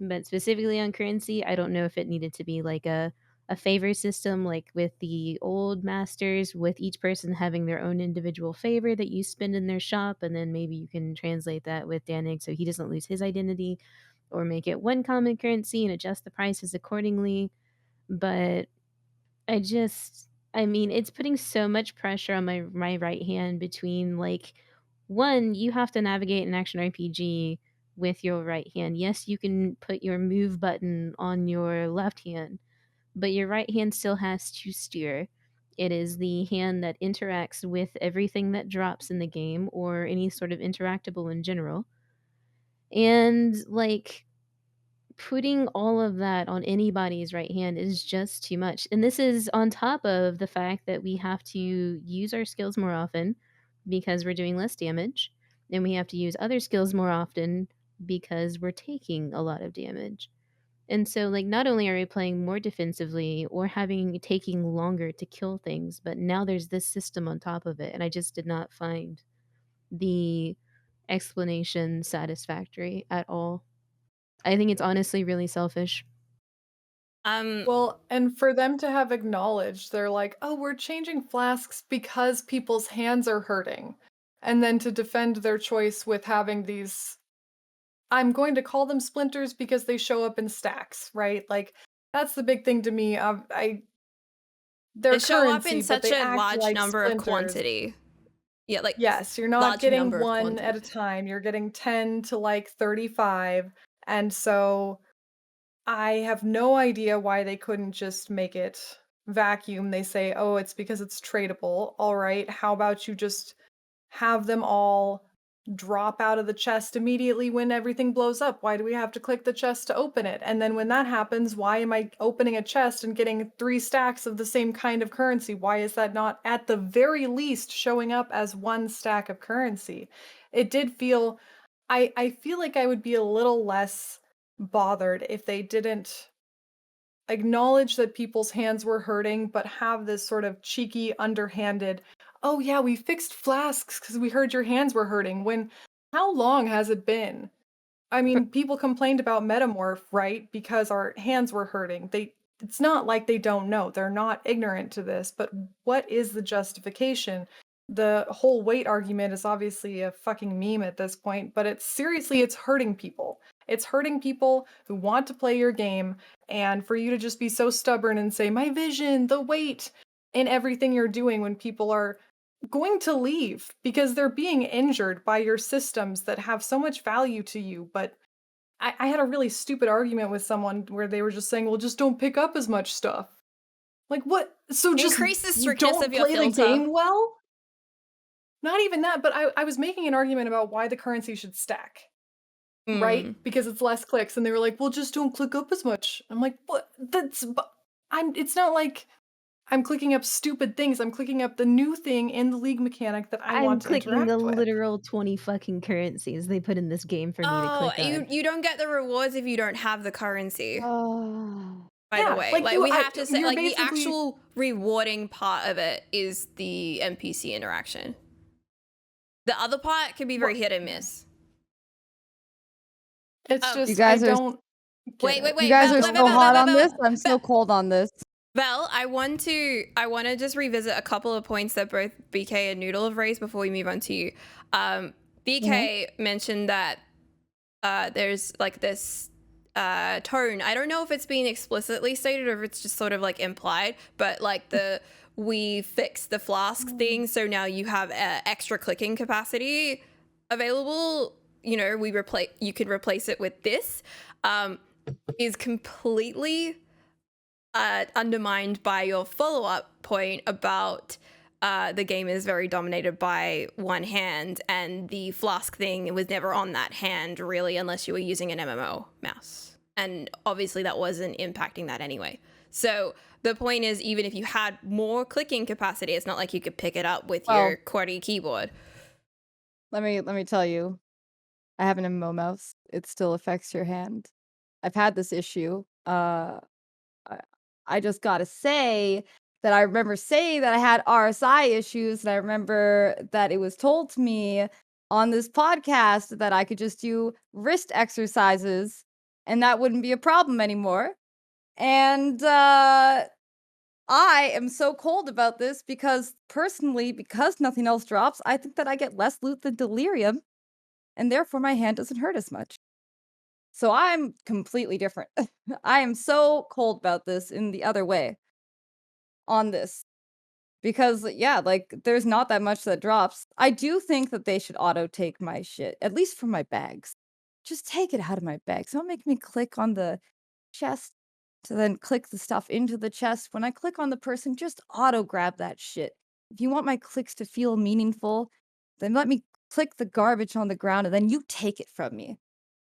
B: But specifically on currency, I don't know if it needed to be like a favor system like with the old masters, with each person having their own individual favor that you spend in their shop, and then maybe you can translate that with Danig so he doesn't lose his identity, or make it one common currency and adjust the prices accordingly. But I mean, it's putting so much pressure on my right hand between like one, you have to navigate an action RPG with your right hand. Yes, you can put your move button on your left hand, but your right hand still has to steer. It is the hand that interacts with everything that drops in the game or any sort of interactable in general. And like putting all of that on anybody's right hand is just too much. And this is on top of the fact that we have to use our skills more often because we're doing less damage. And we have to use other skills more often because we're taking a lot of damage. And so like not only are we playing more defensively or having taking longer to kill things, but now there's this system on top of it. And I just did not find the explanation satisfactory at all. I think it's honestly really selfish.
C: Well, and for them to have acknowledged, they're like, "Oh, we're changing flasks because people's hands are hurting." And then to defend their choice with having these, I'm going to call them splinters because they show up in stacks, right? Like that's the big thing to me. They're
A: They show up in
C: currency, but
A: such
C: they
A: a
C: act
A: large
C: like
A: number of
C: splinters.
A: quantity. Yeah, like
C: Yes, you're not
A: large
C: getting
A: number of
C: one at a
A: quantity.
C: time. You're getting 10 to like 35. And so I have no idea why they couldn't just make it vacuum. They say, oh, it's because it's tradable. All right, how about you just have them all drop out of the chest immediately when everything blows up? Why do we have to click the chest to open it? And then when that happens, why am I opening a chest and getting 3 stacks of the same kind of currency? Why is that not at the very least showing up as 1 stack of currency? It did feel I feel like I would be a little less bothered if they didn't acknowledge that people's hands were hurting, but have this sort of cheeky, underhanded, oh yeah, we fixed flasks because we heard your hands were hurting. When, how long has it been? I mean, people complained about Metamorph, right? Because our hands were hurting. It's not like they don't know. They're not ignorant to this, but what is the justification? The whole weight argument is obviously a fucking meme at this point, but it's hurting people. It's hurting people who want to play your game, and for you to just be so stubborn and say, my vision, the weight, in everything you're doing when people are going to leave because they're being injured by your systems that have so much value to you. But I had a really stupid argument with someone where they were just saying, well, just don't pick up as much stuff. Like, what? So just
A: Increase the strictness
C: don't
A: of your
C: play the
A: filter.
C: game well? Not even that, but I was making an argument about why the currency should stack, right? Because it's less clicks. And they were like, well, just don't click up as much. I'm like, what? It's not like I'm clicking up stupid things. I'm clicking up the new thing in the league mechanic that I
B: I'm
C: want to
B: clicking the
C: interact with.
B: literal 20 fucking currencies they put in this game for me to
A: Oh,
B: click on.
A: you don't get the rewards if you don't have the currency.
D: Oh.
A: By the
C: Yeah,
A: way,
C: like
A: like
C: you-
A: we
C: I-
A: have to say,
C: you're
A: like the
C: basically-
A: actual rewarding part of it is the NPC interaction. The other part can be very hit and miss.
C: It's just
D: You guys
C: I
D: are-
C: don't get
A: Wait,
C: it.
A: wait, wait.
D: You guys
A: Vel,
D: are
A: Vel,
D: so
A: Vel,
D: hot
A: Vel,
D: on
A: Vel,
D: this.
A: Vel.
D: I'm so cold on this.
A: Vel, I want to just revisit a couple of points that both BK and Noodle have raised before we move on to you. BK mentioned that there's like this tone. I don't know if it's being explicitly stated or if it's just sort of like implied, but like we fixed the flask thing, so now you have extra clicking capacity available. You know, you could replace it with this. Is completely undermined by your follow-up point about the game is very dominated by one hand, and the flask thing was never on that hand really unless you were using an MMO mouse, and obviously that wasn't impacting that anyway. So the point is, even if you had more clicking capacity, it's not like you could pick it up with your QWERTY keyboard.
D: Let me tell you, I have an MMO mouse. It still affects your hand. I've had this issue. I just gotta say that I remember saying that I had RSI issues, and I remember that it was told to me on this podcast that I could just do wrist exercises, and that wouldn't be a problem anymore. And I am so cold about this because personally, because nothing else drops, I think that I get less loot than Delirium, and therefore my hand doesn't hurt as much. So I'm completely different. I am so cold about this in the other way on this. Because, yeah, like, there's not that much that drops. I do think that they should auto-take my shit, at least for my bags. Just take it out of my bags. Don't make me click on the chest to then click the stuff into the chest. When I click on the person, just auto-grab that shit. If you want my clicks to feel meaningful, then let me click the garbage on the ground and then you take it from me.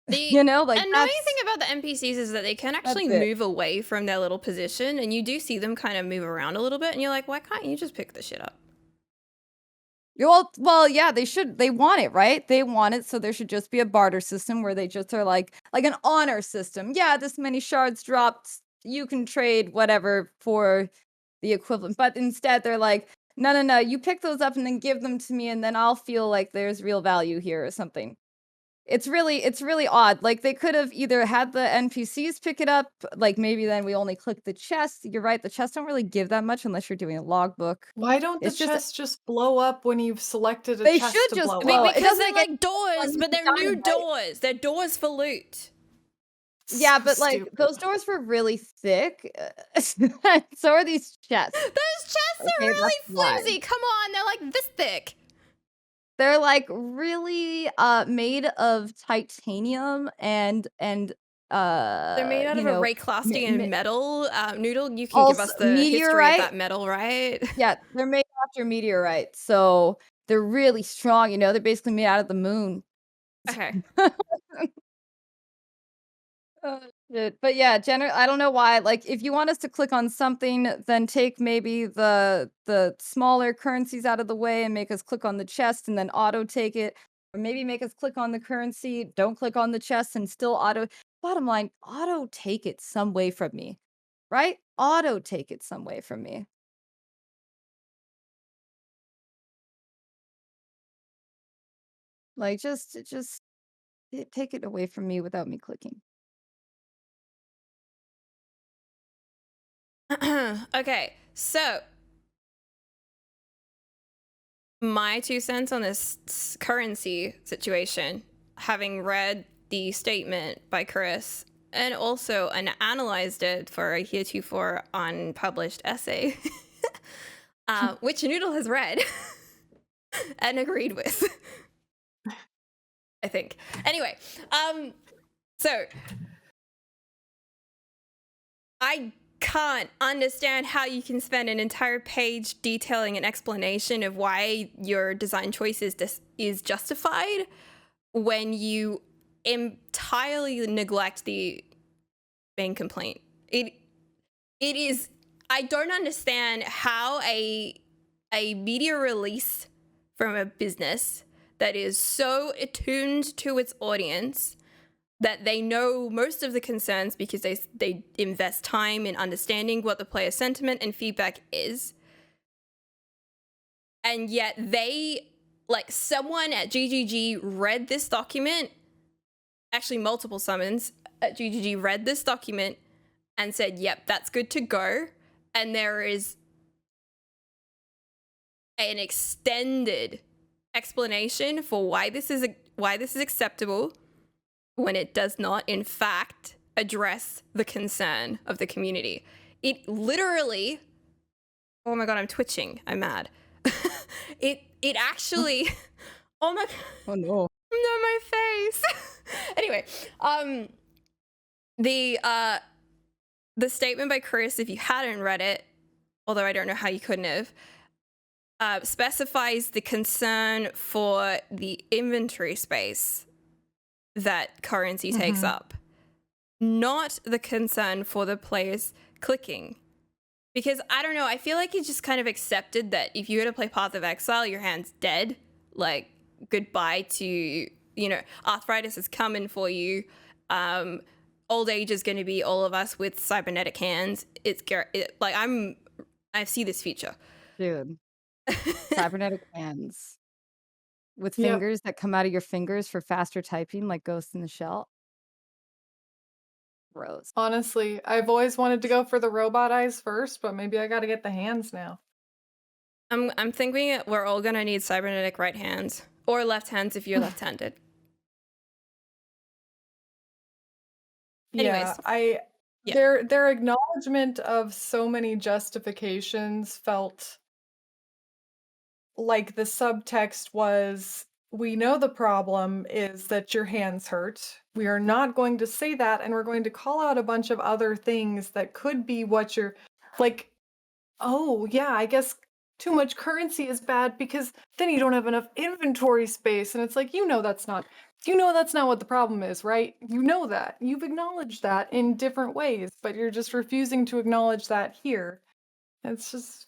D: You know, like
A: annoying thing about the NPCs is that they can actually
D: that's it.
A: move away from their little position, and you do see them kind of move around a little bit, and you're like, why can't you just pick the shit up?
D: Well, yeah, they should. They want it, right? They want it, so there should just be a barter system where they just are like an honor system. Yeah, this many shards dropped. You can trade whatever for the equivalent. But instead, they're like, no. You pick those up and then give them to me, and then I'll feel like there's real value here or something. It's really odd. Like, they could have either had the NPCs pick it up, like, maybe then we only click the chest. You're right, the chests don't really give that much unless you're doing a logbook.
C: Why don't the
D: It's just-
C: chests just blow up when you've selected a
D: They
C: chest
D: should
C: to
D: just
C: blow
D: blow
C: up?
D: it.
A: Because
D: doesn't
A: they're
D: get
A: like doors, but they're new
D: dynamite.
A: doors. They're doors for loot.
D: Yeah, but like
C: Stupid.
D: those doors were really thick. So are these chests.
A: Those chests are
D: Okay,
A: really
D: that's why.
A: flimsy. Come on, they're like this thick.
D: They're like really made of titanium and
A: They're made out
D: you
A: of a
D: know
A: Rayclastian metal. Noodle, you can give
D: also
A: us the history of
D: meteorite.
A: that metal, right?
D: Yeah, they're made after meteorite, so they're really strong. They're basically made out of the moon.
A: Okay.
D: Oh, shit. But yeah, I don't know why. Like, if you want us to click on something, then take maybe the smaller currencies out of the way and make us click on the chest and then auto take it. Or maybe make us click on the currency, don't click on the chest and still auto. Bottom line, auto take it some way from me. Right? Auto take it some way from me. Like just take it away from me without me clicking.
A: Okay, so my 2 cents on this currency situation, having read the statement by Chris and also analyzed it for a heretofore unpublished essay, which Noodle has read and agreed with, I think. Anyway, so I can't understand how you can spend an entire page detailing an explanation of why your design choice is justified when you entirely neglect the main complaint. It is, I don't understand how a media release from a business that is so attuned to its audience that they know most of the concerns because they invest time in understanding what the player sentiment and feedback is. And yet someone at GGG read this document, actually multiple summons at GGG read this document and said, yep, that's good to go. And there is an extended explanation for why this is acceptable when it does not, in fact, address the concern of the community. It literally, oh my god, I'm twitching. I'm mad. it actually, oh my god.
D: Oh no.
A: No, my face. Anyway, the statement by Chris, if you hadn't read it, although I don't know how you couldn't have, specifies the concern for the inventory space that currency takes up, not the concern for the players clicking. Because I don't know, I feel like he just kind of accepted that if you were to play Path of Exile, your hand's dead. Like, goodbye to, arthritis is coming for you. Old age is going to be all of us with cybernetic hands. I see this future.
D: Dude. Cybernetic hands. With
C: Yep.
D: fingers that come out of your fingers for faster typing, like Ghost in the Shell. Gross.
C: Honestly, I've always wanted to go for the robot eyes first, but maybe I gotta get the hands now.
A: I'm thinking we're all gonna need cybernetic right hands or left hands if you're left-handed. Anyways,
C: their acknowledgement of so many justifications felt like the subtext was, we know the problem is that your hands hurt. We are not going to say that, and we're going to call out a bunch of other things that could be what you're like. Oh, yeah, I guess too much currency is bad because then you don't have enough inventory space. And it's like, that's not what the problem is, right? You know that. You've acknowledged that in different ways, but you're just refusing to acknowledge that here. It's just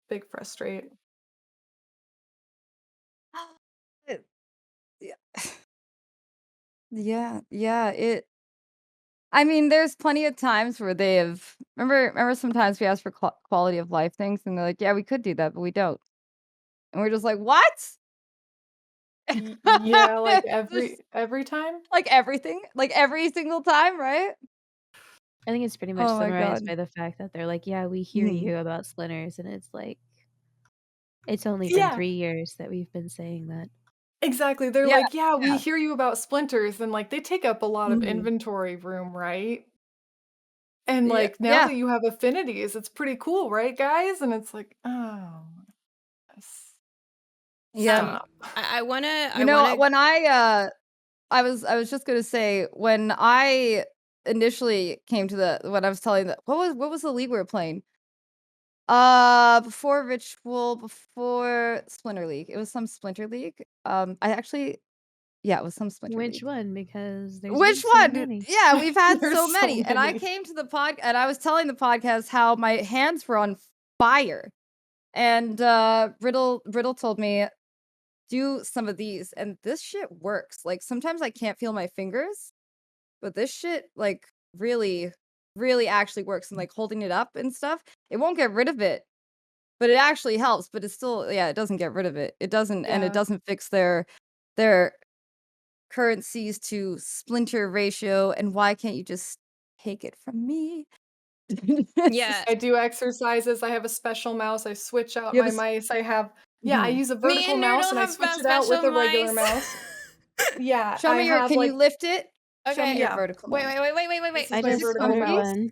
C: big frustrate.
D: Yeah. I mean, there's plenty of times where they have. Remember, sometimes we ask for quality of life things, and they're like, "Yeah, we could do that, but we don't." And we're just like, "What?"
C: Yeah, like
D: Just
C: every time.
D: like everything, like every single time, right?
B: I think it's pretty much
D: Oh my
B: summarized
D: god.
B: by the fact that they're like, yeah, we hear
D: Mhm.
B: you about splinters, and it's like, it's only been
C: Yeah,
B: 3 years that we've been saying that.
C: exactly. They're
D: Yeah,
C: like, yeah, we
D: yeah.
C: hear you about splinters, and like they take up a lot of
D: Mhm.
C: inventory room, right? And
D: Yeah,
C: like now
D: yeah.
C: that you have affinities, it's pretty cool, right, guys? And it's like, oh, yes.
D: Yeah.
A: I wanna.
D: You know, when I was just gonna say, when I initially came to when I was telling what was the league we were playing? Before Ritual, before Splinter League. It was some Splinter League. Yeah, it was some Splinter
B: Which
D: League.
B: one? Because there's been
D: Which
B: so
D: one?
B: many.
D: Yeah, we've had
C: There's
D: so
C: so
D: many. And I
C: many.
D: came to the and I was telling the podcast how my hands were on fire. And Brittle told me, do some of these, and this shit works. Like sometimes I can't feel my fingers, but this shit like really, really actually works. And like holding it up and stuff, it won't get rid of it, but it actually helps. But it's still, yeah, it doesn't get rid of it. It doesn't, and it
C: Yeah.
D: doesn't fix their currencies to splinter ratio. And why can't you just take it from me?
A: Yeah.
C: I do exercises. I have a special mouse. I switch out
D: You have
C: my mice. I have I
D: Mhm.
C: use a
A: Me
C: vertical
A: and
C: mouse
A: Noodle
C: and I
A: have
C: switch
A: a
C: it out with a
A: special
C: regular
A: mice.
C: mouse. Yeah,
D: Show
C: I
D: me your.
C: have
D: Can you
C: like
D: lift it? Show me
A: Okay.
D: your
C: Yeah.
D: vertical.
A: Wait.
D: mouse.
A: Wait.
C: This
B: I
C: is my
B: just
C: vertical
B: ordered
C: mouse.
B: one.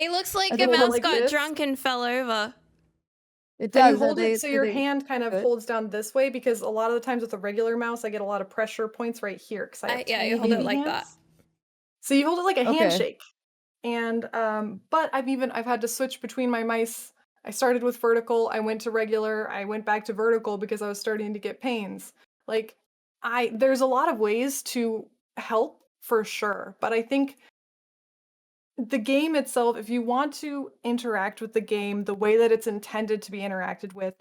A: It looks like
C: I
A: a
C: hold it
A: mouse
C: like
A: got
C: this.
A: drunk and fell over.
D: It
C: And you
D: does.
C: hold it so your
D: they
C: hand kind of
D: good.
C: holds down this way, because a lot of the times with a regular mouse, I get a lot of pressure points right here because I have
A: Yeah,
C: tiny
A: you hold it
C: baby
A: like
C: hands.
A: that.
C: So you hold it like a
D: Okay.
C: handshake. And but I've had to switch between my mice. I started with vertical, I went to regular, I went back to vertical because I was starting to get pains. Like there's a lot of ways to help for sure, but I think the game itself, if you want to interact with the game the way that it's intended to be interacted with,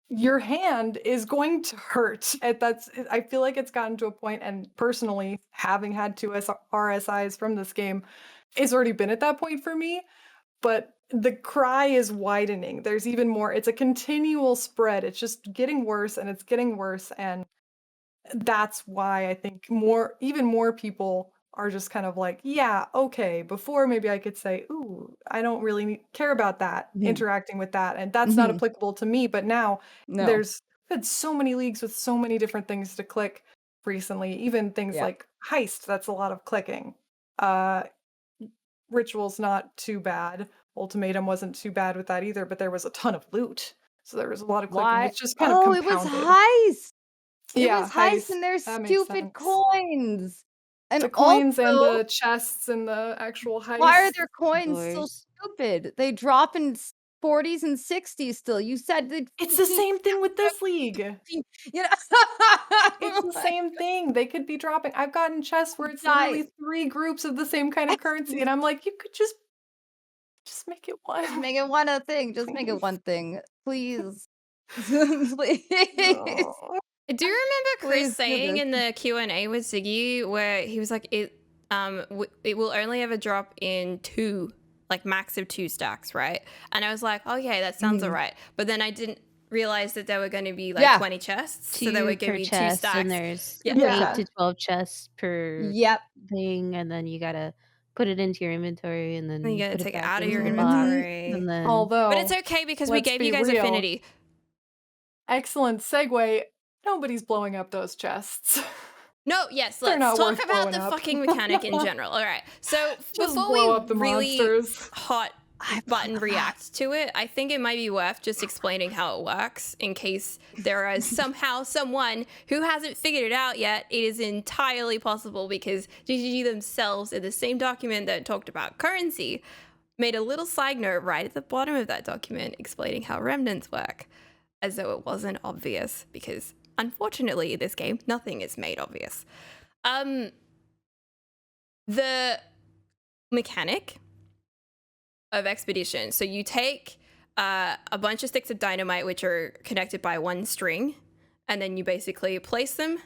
C: your hand is going to hurt. I feel like it's gotten to a point, and personally, having had two RSIs from this game, it's already been at that point for me. But the cry is widening. There's even more. It's a continual spread. It's just getting worse and it's getting worse. And that's why I think even more people are just kind of like, yeah, okay. Before maybe I could say, ooh, I don't really care about that,
D: Mhm.
C: interacting with that, and that's not
D: Mhm.
C: applicable to me. But now
D: No.
C: there's been so many leagues with so many different things to click recently, even things
D: Yeah.
C: like Heist, that's a lot of clicking. Ritual's not too bad. Ultimatum wasn't too bad with that either, but there was a ton of loot. So there was a lot of clicking.
D: Why?
C: It's just kind of
D: Oh, it was
C: compounded.
D: heist. It
C: Yeah,
D: was heist and
C: Heist.
D: their
C: That makes
D: stupid
C: sense.
D: coins. And
C: The coins and
D: also,
C: the chests and the actual
D: why are
C: heist.
D: their coins so
B: Doors.
D: stupid? They drop in 40s and 60s still. You said they
C: It's the same thing with this league.
D: you know.
C: It's the same thing. They could be dropping. I've gotten chests where it's literally 3 groups of the same kind of currency, and I'm like, you could just make it one.
D: Just make it one thing. Just make it one thing. Please. Please.
C: Oh.
A: I do remember Chris
D: Please do
A: saying
D: this.
A: in the Q&A with Ziggy where he was like, it will only ever drop in 2, like max of 2 stacks, right? And I was like, okay, that sounds
D: Mhm.
A: alright. But then I didn't realize that there were going to be like
D: Yeah.
A: 20 chests, so
B: Two
A: they would give
B: per
A: me 2
B: chest,
A: stacks.
B: and there's
C: Yeah.
B: 8 to 12 chests per
D: Yep.
B: thing, and then you gotta put it into your inventory and then
A: And you gotta
B: put it
A: take it
B: back
A: out of your
B: into the box.
A: inventory.
B: And then
C: Although,
A: But it's okay because we
C: let's
A: gave
C: be
A: you guys
C: real.
A: affinity.
C: Excellent segue. Nobody's blowing up those chests.
A: No, yes,
C: They're
A: let's
C: not
A: talk
C: worth
A: about
C: blowing
A: the
C: up.
A: fucking mechanic in general. All right. So
C: Just
A: before
C: blow
A: we
C: up the
A: really
C: monsters.
A: hot
D: I
A: button
D: forgot.
A: react to it, I think it might be worth just explaining how it works in case there is somehow someone who hasn't figured it out yet. It is entirely possible because GGG themselves in the same document that talked about currency made a little side note right at the bottom of that document explaining how remnants work, as though it wasn't obvious, because unfortunately in this game nothing is made obvious. The mechanic of expedition. So you take a bunch of sticks of dynamite, which are connected by one string, and then you basically place them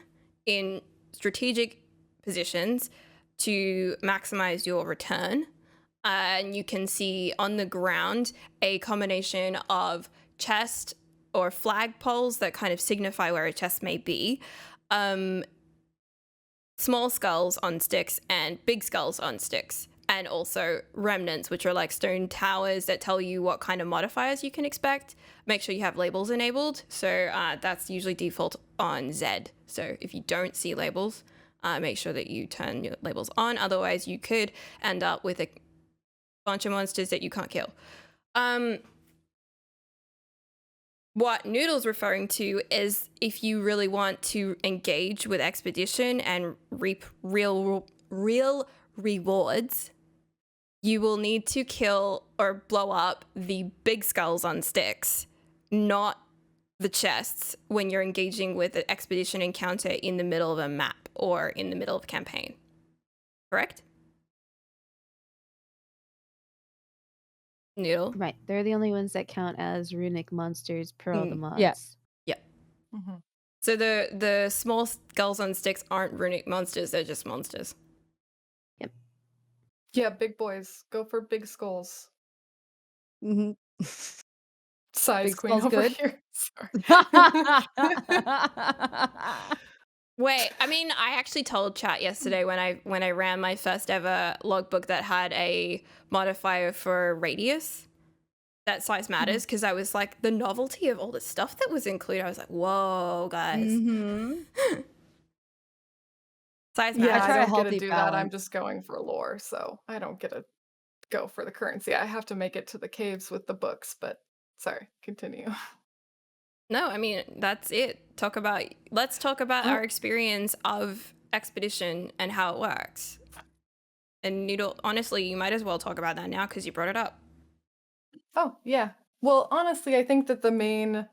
A: in strategic positions to maximize your return. And you can see on the ground a combination of chest or flag poles that kind of signify where a chest may be. Small skulls on sticks and big skulls on sticks, and also remnants, which are like stone towers that tell you what kind of modifiers you can expect. Make sure you have labels enabled. So that's usually default on Z. So if you don't see labels, make sure that you turn your labels on. Otherwise, you could end up with a bunch of monsters that you can't kill. What Noodle's referring to is if you really want to engage with expedition and reap real rewards, you will need to kill or blow up the big skulls on sticks, not the chests when you're engaging with an expedition encounter in the middle of a map or in the middle of a campaign. Correct? Noodle?
B: Right. They're the only ones that count as runic monsters per all the mods.
D: yeah.
A: Yeah.
C: Mhm.
A: So the small skulls on sticks aren't runic monsters, they're just monsters.
C: Yeah, big boys. Go for big skulls.
D: Mm-hmm.
C: Size
D: Big
C: queen
D: skulls
C: over
D: good?
C: here. Sorry.
A: Wait, I mean, I actually told chat yesterday when I ran my first ever logbook that had a modifier for radius. That size matters because I was like, the novelty of all the stuff that was included. I was like, whoa, guys.
D: Mm-hmm.
A: Size
C: Yeah,
A: matters.
C: I
D: try a
C: don't get to
D: healthy
C: do that. I'm
D: balance.
C: just going for lore, so I don't get to go for the currency. I have to make it to the caves with the books, but sorry, continue.
A: No, I mean, that's it. Let's talk about our experience of expedition and how it works. And Noodle, honestly, you might as well talk about that now because you brought it up.
C: Oh, yeah. Well, honestly, I think that the main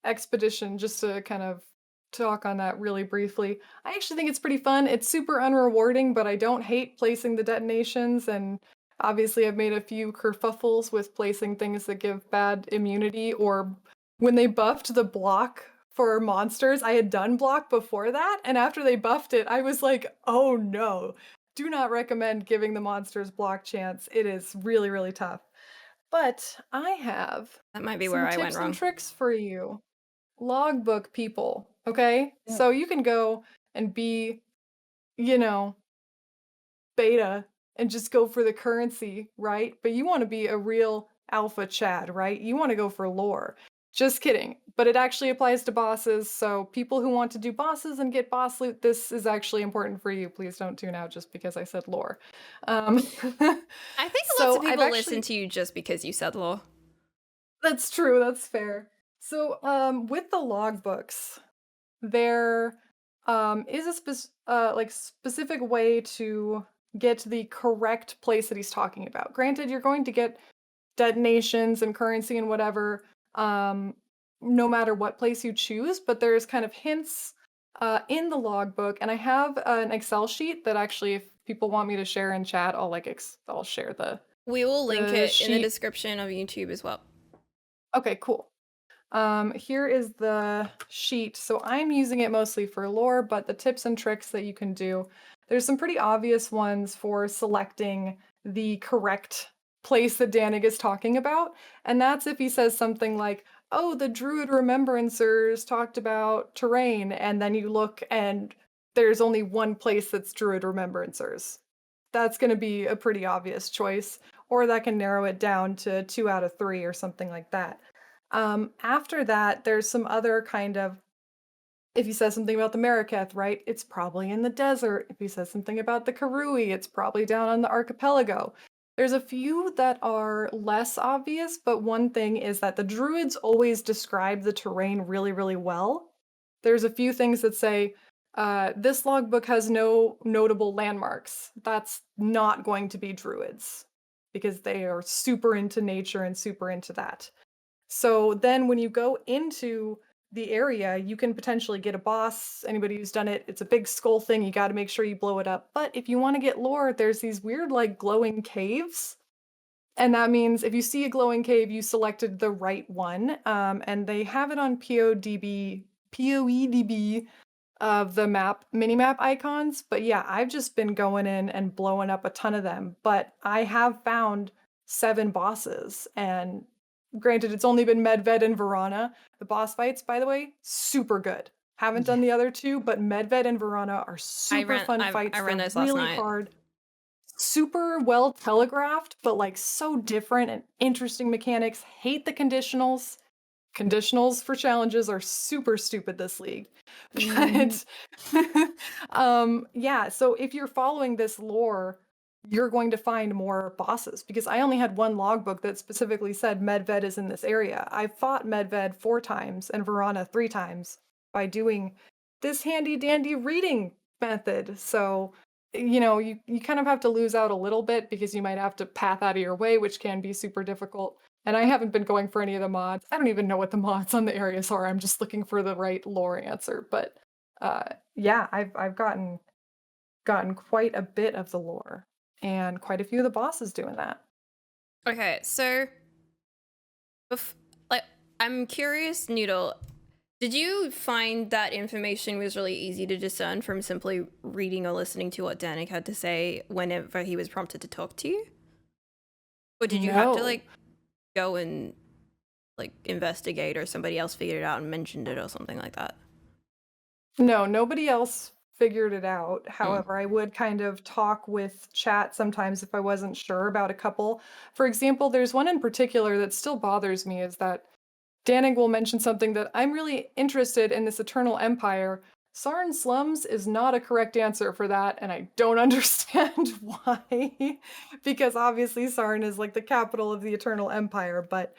C: expedition, just to kind of talk on that really briefly, I actually think it's pretty fun. It's super unrewarding, but I don't hate placing the detonations. And obviously, I've made a few kerfuffles with placing things that give bad immunity, or when they buffed the block for monsters, I had done block before that. And after they buffed it, I was like, oh no, do not recommend giving the monsters block chance. It is really, really tough. But I have
A: That might be
C: some
A: where I went
C: tips
A: wrong.
C: and tricks for you. Logbook people, okay?
D: Yeah.
C: So you can go and be, you know, beta and just go for the currency, right? But you want to be a real alpha Chad, right? You want to go for lore. Just kidding. But it actually applies to bosses, so people who want to do bosses and get boss loot, this is actually important for you. Please don't tune out just because I said lore.
A: I think lots
C: So
A: of
C: I've
A: people
C: actually
A: listen to you just because you said law.
C: That's true, that's fair. So, with the logbooks, there is a specific way to get the correct place that he's talking about. Granted, you're going to get detonations and currency and whatever, no matter what place you choose, but there's kind of hints in the logbook, and I have an Excel sheet that actually, if people want me to share in chat, I'll share the
A: We will link
C: the
A: it in the
C: sheet.
A: description of YouTube as well.
C: Okay, cool. Here is the sheet. So I'm using it mostly for lore, but the tips and tricks that you can do, there's some pretty obvious ones for selecting the correct place that Danig is talking about. And that's if he says something like, oh, the Druid Remembrancers talked about terrain, and then you look and there's only one place that's Druid Remembrancers. That's going to be a pretty obvious choice, or that can narrow it down to 2 out of 3 or something like that. After that, there's some other kind of, if he says something about the Marraketh, right, it's probably in the desert. If he says something about the Karui, it's probably down on the archipelago. There's a few that are less obvious, but one thing is that the Druids always describe the terrain really, really well. There's a few things that say, this logbook has no notable landmarks. That's not going to be Druids, because they are super into nature and super into that. So then when you go into the area, you can potentially get a boss. Anybody who's done it, it's a big skull thing. You got to make sure you blow it up. But if you want to get lore, there's these weird, like, glowing caves. And that means if you see a glowing cave, you selected the right one. And they have it on POEDB of the map, minimap icons. But yeah, I've just been going in and blowing up a ton of them. But I have found 7 bosses, and granted, it's only been Medved and Verana. The boss fights, by the way, super good. Haven't done the other 2, but Medved and Verana are super fun fights.
A: I ran
C: They're
A: those last
C: really
A: night.
C: hard. Super well telegraphed, but like so different and interesting mechanics. Hate the conditionals. Conditionals for challenges are super stupid this league. But yeah, so if you're following this lore, you're going to find more bosses, because I only had one logbook that specifically said Medved is in this area. I fought Medved 4 times and Verana 3 times by doing this handy dandy reading method. So, you kind of have to lose out a little bit because you might have to path out of your way, which can be super difficult. And I haven't been going for any of the mods. I don't even know what the mods on the areas are. I'm just looking for the right lore answer. But yeah, I've gotten quite a bit of the lore and quite a few of the bosses doing that.
A: Okay, so like, I'm curious, Noodle, did you find that information was really easy to discern from simply reading or listening to what Danik had to say whenever he was prompted to talk to you? Or did you have to,
C: No.
A: like, go and, like, investigate, or somebody else figured it out and mentioned it or something like that?
C: No, nobody else figured it out. However, I would kind of talk with chat sometimes if I wasn't sure about a couple. For example, there's one in particular that still bothers me, is that Danig will mention something that I'm really interested in, this Eternal Empire. Sarn Slums is not a correct answer for that, and I don't understand why. Because obviously Sarn is like the capital of the Eternal Empire, but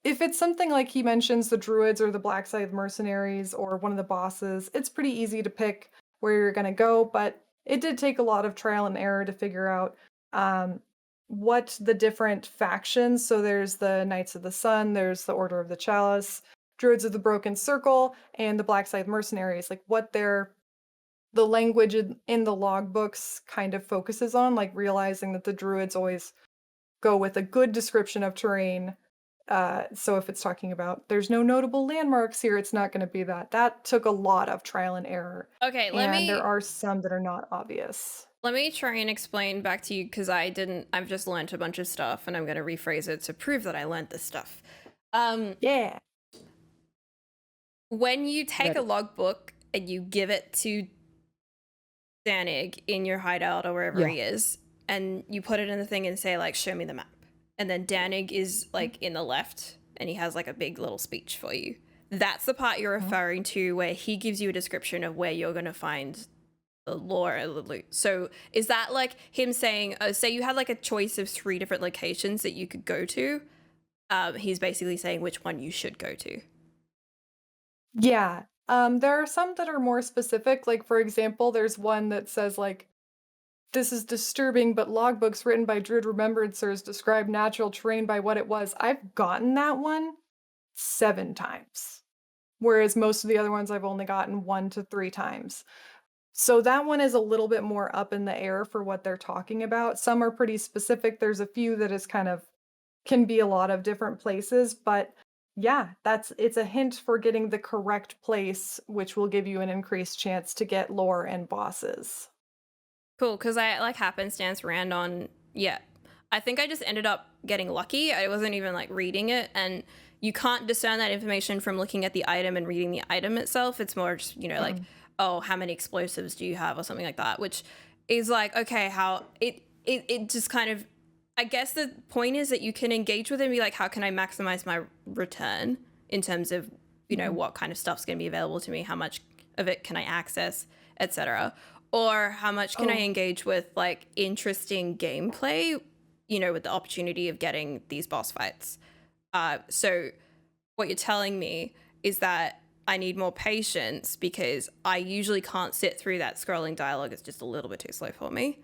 C: if it's something like he mentions the Druids or the Black Scythe Mercenaries or one of the bosses, it's pretty easy to pick where you're gonna go, but it did take a lot of trial and error to figure out what the different factions, so there's the Knights of the Sun, there's the Order of the Chalice, Druids of the Broken Circle, and the Black Scythe Mercenaries, like what the language in the logbooks kind of focuses on, like realizing that the Druids always go with a good description of terrain. So if it's talking about there's no notable landmarks here, it's not going to be that. That took a lot of trial and error.
A: Okay,
C: And there are some that are not obvious.
A: Let me try and explain back to you, because I've just learned a bunch of stuff, and I'm going to rephrase it to prove that I learned this stuff.
C: Yeah.
A: When you take
D: Ready.
A: a logbook and you give it to Danig in your hideout or wherever he is, and you put it in the thing and say, like, show me the map. And then Danig is, like, in the left, and he has, like, a big little speech for you. That's the part you're referring to, where he gives you a description of where you're going to find the lore and the loot. So is that, like, him saying, say you had, like, a choice of 3 different locations that you could go to? He's basically saying which one you should go to.
C: Yeah. There are some that are more specific. Like, for example, there's one that says, like, this is disturbing, but logbooks written by Druid Remembrancers describe natural terrain by what it was. I've gotten that one 7 times, whereas most of the other ones I've only gotten 1 to 3 times. So that one is a little bit more up in the air for what they're talking about. Some are pretty specific. There's a few that is kind of can be a lot of different places, but yeah, it's a hint for getting the correct place, which will give you an increased chance to get lore and bosses.
A: Cool, because I, like, happenstance ran on, I think I just ended up getting lucky. I wasn't even, like, reading it, and you can't discern that information from looking at the item and reading the item itself. It's more just, like, oh, how many explosives do you have or something like that, which is like, okay, how it just kind of, I guess the point is that you can engage with it and be like, how can I maximize my return in terms of, what kind of stuff's going to be available to me, how much of it can I access, etc. Or how much can I engage with, like, interesting gameplay, with the opportunity of getting these boss fights. So what you're telling me is that I need more patience, because I usually can't sit through that scrolling dialogue. It's just a little bit too slow for me.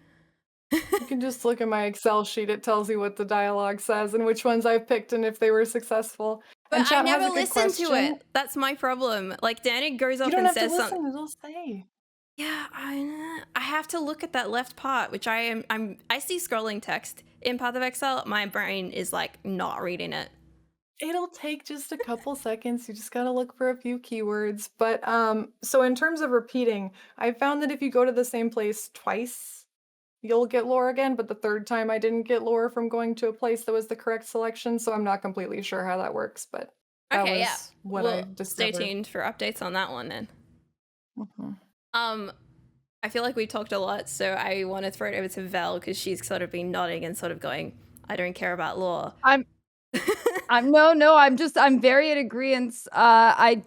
C: You can just look at my Excel sheet. It tells you what the dialogue says and which ones I've picked and if they were successful.
A: But
C: And
A: I
C: chat has
A: never
C: a good
A: listen to
C: question.
A: it. That's my problem. Like, Danik goes
C: You
A: up
C: don't
A: and
C: have to
A: says
C: listen,
A: something.
C: it'll say.
A: Yeah, I have to look at that left part, which I see scrolling text in Path of Exile. My brain is, like, not reading it.
C: It'll take just a couple seconds. You just gotta look for a few keywords. But so in terms of repeating, I found that if you go to the same place twice, you'll get lore again. But the 3rd time I didn't get lore from going to a place that was the correct selection, so I'm not completely sure how that works, but that
A: Okay,
C: was what I discovered.
A: Stay tuned for updates on that one then.
C: Mhm.
A: I feel like we talked a lot, so I want to throw it over to Vel, because she's sort of been nodding and sort of going, I don't care about lore.
D: I'm very in agreement. I'm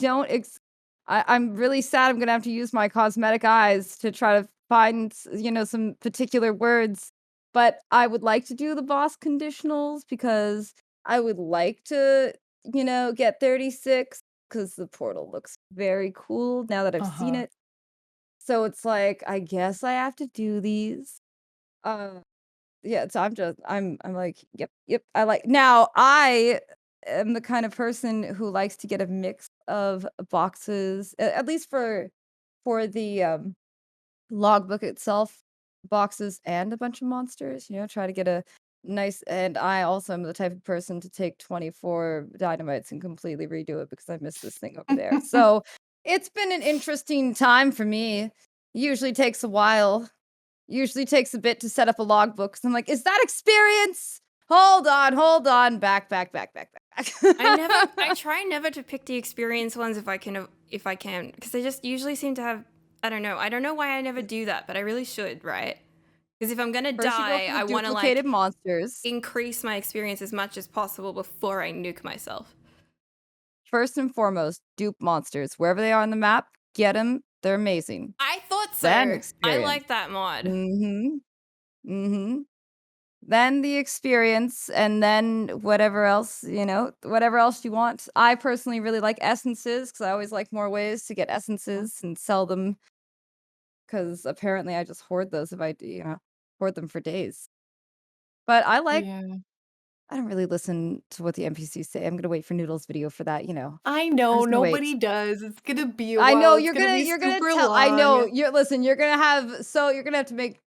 D: really sad I'm gonna have to use my cosmetic eyes to try to find, some particular words But I would like to do the boss conditionals because I would like to, get 36 because the portal looks very cool now that I've seen
C: Uh-huh.
D: it. So it's like, I guess I have to do these. Yeah, so I'm like, yep. I am the kind of person who likes to get a mix of boxes, at least for the logbook itself, boxes and a bunch of monsters, try to get a nice, and I also am the type of person to take 24 dynamites and completely redo it because I missed this thing over there. So it's been an interesting time for me. Usually takes a while. Usually takes a bit to set up a logbook. So I'm like, is that experience? Hold on. Back.
A: I try never to pick the experience ones if I can, because they just usually seem to have, I don't know why I never do that, but I really should, right? Because if I'm gonna
D: First, you go
A: die,
D: for
A: I
D: the
A: want to
D: duplicated monsters.
A: increase my experience as much as possible before I nuke myself.
D: First and foremost, dupe monsters. Wherever they are on the map, get them. They're amazing.
A: I thought so.
D: Then
A: I
D: experience.
A: like that mod.
D: Mm-hmm. Then the experience, and then whatever else you want. I personally really like essences because I always like more ways to get essences and sell them. Because apparently I just hoard those if I do, hoard them for days. But
C: Yeah.
D: I don't really listen to what the NPCs say. I'm gonna wait for Noodle's video for that.
C: I
D: I'm
C: know,
D: just gonna wait.
C: nobody does. It's gonna be a
D: I
C: while.
D: know
C: It's gonna be
D: you're gonna
C: super
D: tell. I know
C: long.
D: you're gonna have to make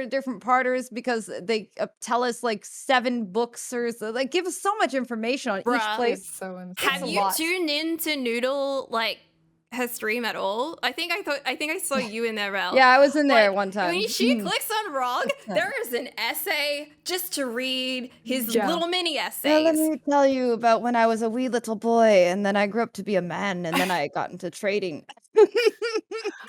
D: different parters because they tell us like 7 books or so. Like give us so much information on each
A: Bruh.
D: place.
C: It's so
D: It's
A: Have
D: a
C: insane.
A: you
D: lot.
A: tuned in to Noodle, like, her stream at all? I think I saw you in there, Rel.
D: Yeah, I was in there
A: Like,
D: one time.
A: when she clicks on Rog,
D: Yeah.
A: there is an essay just to read his
C: Yeah.
A: little mini
D: Now
A: essays.
D: let me tell you about when I was a wee little boy, and then I grew up to be a man, and then I got into trading.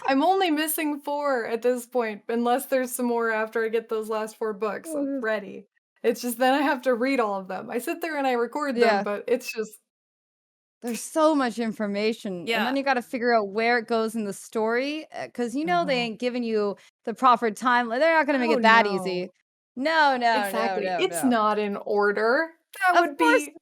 C: I'm only missing 4 at this point, unless there's some more after I get those last 4 books. I'm ready. It's just then I have to read all of them. I sit there and I record them,
D: Yeah.
C: but it's just
D: There's so much information, and
A: Yeah.
D: then you gotta figure out where it goes in the story, because they ain't giving you the proper time. They're not gonna make
C: Oh,
D: it that
C: no.
D: easy. No.
C: Exactly. It's not in order. That
D: Of
C: would
D: course
C: be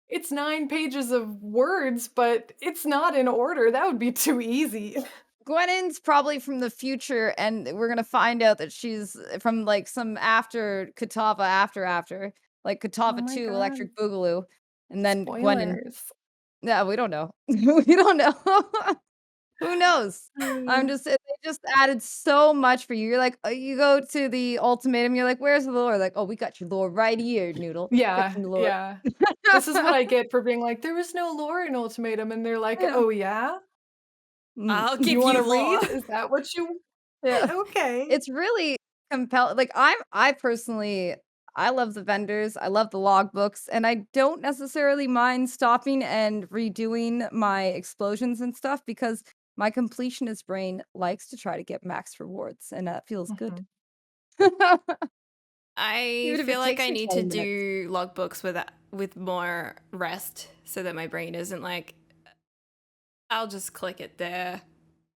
C: it's 9 pages of words, but it's not in order. That would be too easy.
D: Gwennon's probably from the future, and we're gonna find out that she's from, like, some after Katava after. Like,
C: Oh
D: Katava
C: my
D: 2,
C: god.
D: Electric Boogaloo, and then Gwennon.
C: Spoilers.
D: Yeah, we don't know. We don't know. Who knows? They just added so much for you. You're like, you go to the ultimatum, you're like, "Where's the lore?" Like, "Oh, we got your lore right here, Noodle. Got
C: Yeah,
D: your lore."
C: yeah. This is what I get for being like, "There was no lore in Ultimatum," and they're like,
D: Yeah.
C: "Oh, yeah?
D: Mm,
A: I'll
C: You
A: give
C: wanna
A: you lore.
C: read? Is that what you
D: yeah.
C: Okay."
D: It's really compelling. Like, I personally I love the vendors, I love the logbooks, and I don't necessarily mind stopping and redoing my explosions and stuff because my completionist brain likes to try to get max rewards, and that feels good.
C: Mhm.
A: I
D: Even if
A: feel
D: it
A: like
D: takes
A: I
D: me
A: need
D: 20
A: to
D: minutes.
A: do logbooks with more rest so that my brain isn't like, I'll just click it there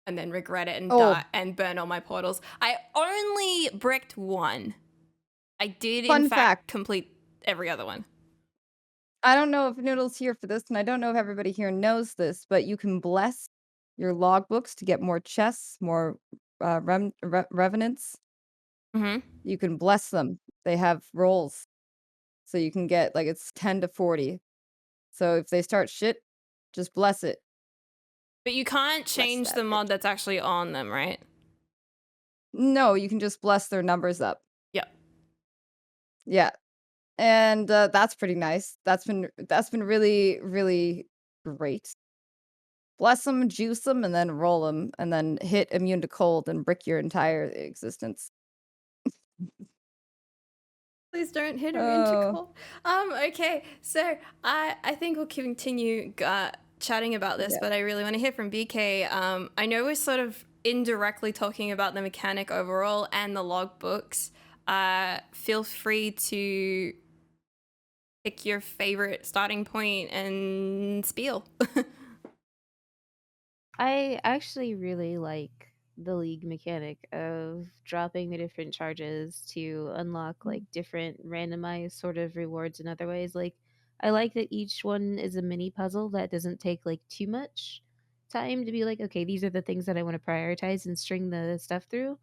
A: and then regret it and
D: Oh,
A: die and burn all my portals. I only bricked 1. I did, in
D: fun
A: fact,
D: fact.
A: complete every other one.
D: I don't know if Noodle's here for this, and I don't know if everybody here knows this, but you can bless your logbooks to get more chests, more revenants.
A: Mm-hmm.
D: You can bless them. They have rolls. So you can get, like, it's 10 to 40. So if they start shit, just bless it.
A: But you can't
D: Bless
A: change
D: that
A: the
D: bitch.
A: mod that's actually on them, right?
D: No, you can just bless their numbers up.
A: Yep.
D: Yeah. And that's pretty nice. That's been really, really great. Bless them, juice them, and then roll them, and then hit immune to cold and brick your entire existence.
A: Please don't hit her into
D: Oh,
A: call. Okay, so I think we'll continue chatting about this,
D: yeah.
A: but I really want to hear from BK. I know we're sort of indirectly talking about the mechanic overall and the logbooks. Feel free to pick your favorite starting point and spiel.
B: I actually really like the League mechanic of dropping the different charges to unlock like different randomized sort of rewards in other ways. Like I like that each one is a mini puzzle that doesn't take like too much time to be like, okay, these are the things that I want to prioritize and string the stuff through.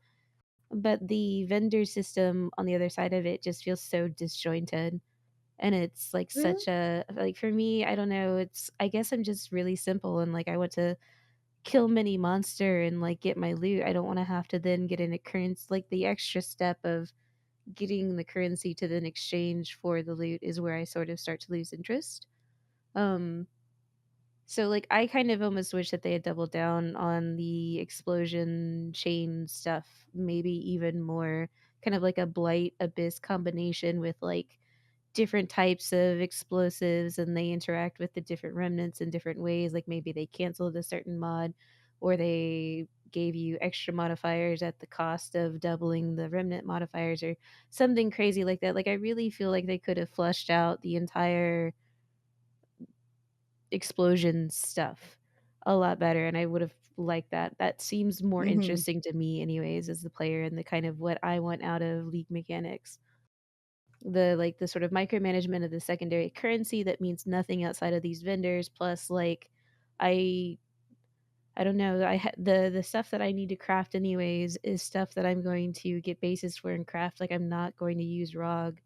B: But the vendor system on the other side of it just feels so disjointed. And it's like
D: Really?
B: such a like for me, I don't know, it's I guess I'm just really simple and like I want to kill many monster and like get my loot. I don't want to have to then get an occurrence like the extra step of getting the currency to then exchange for the loot is where I sort of start to lose interest. Um so like I kind of almost wish that they had doubled down on the explosion chain stuff, maybe even more kind of like a blight abyss combination with like different types of explosives and they interact with the different remnants in different ways. Like maybe they canceled a certain mod or they gave you extra modifiers at the cost of doubling the remnant modifiers or something crazy like that. Like I really feel like they could have fleshed out the entire explosion stuff a lot better and I would have liked that. That seems more
D: Mhm.
B: interesting to me anyways as the player and the kind of what I want out of league mechanics. The like the sort of micromanagement of the secondary currency that means nothing outside of these vendors plus like I I don't know, the stuff that I need to craft anyways is stuff that I'm going to get bases for and craft. Like I'm not going to use ROG.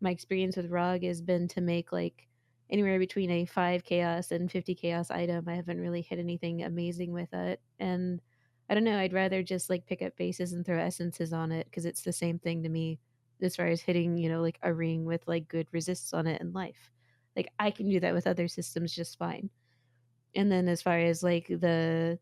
B: My experience with ROG has been to make like anywhere between a 5 chaos and 50 chaos item. I haven't really hit anything amazing with it. And I don't know, I'd rather just like pick up bases and throw essences on it because it's the same thing to me as far as hitting, you know, like a ring with like good resists on it in life. Like I can do that with other systems just fine. And then as far as like the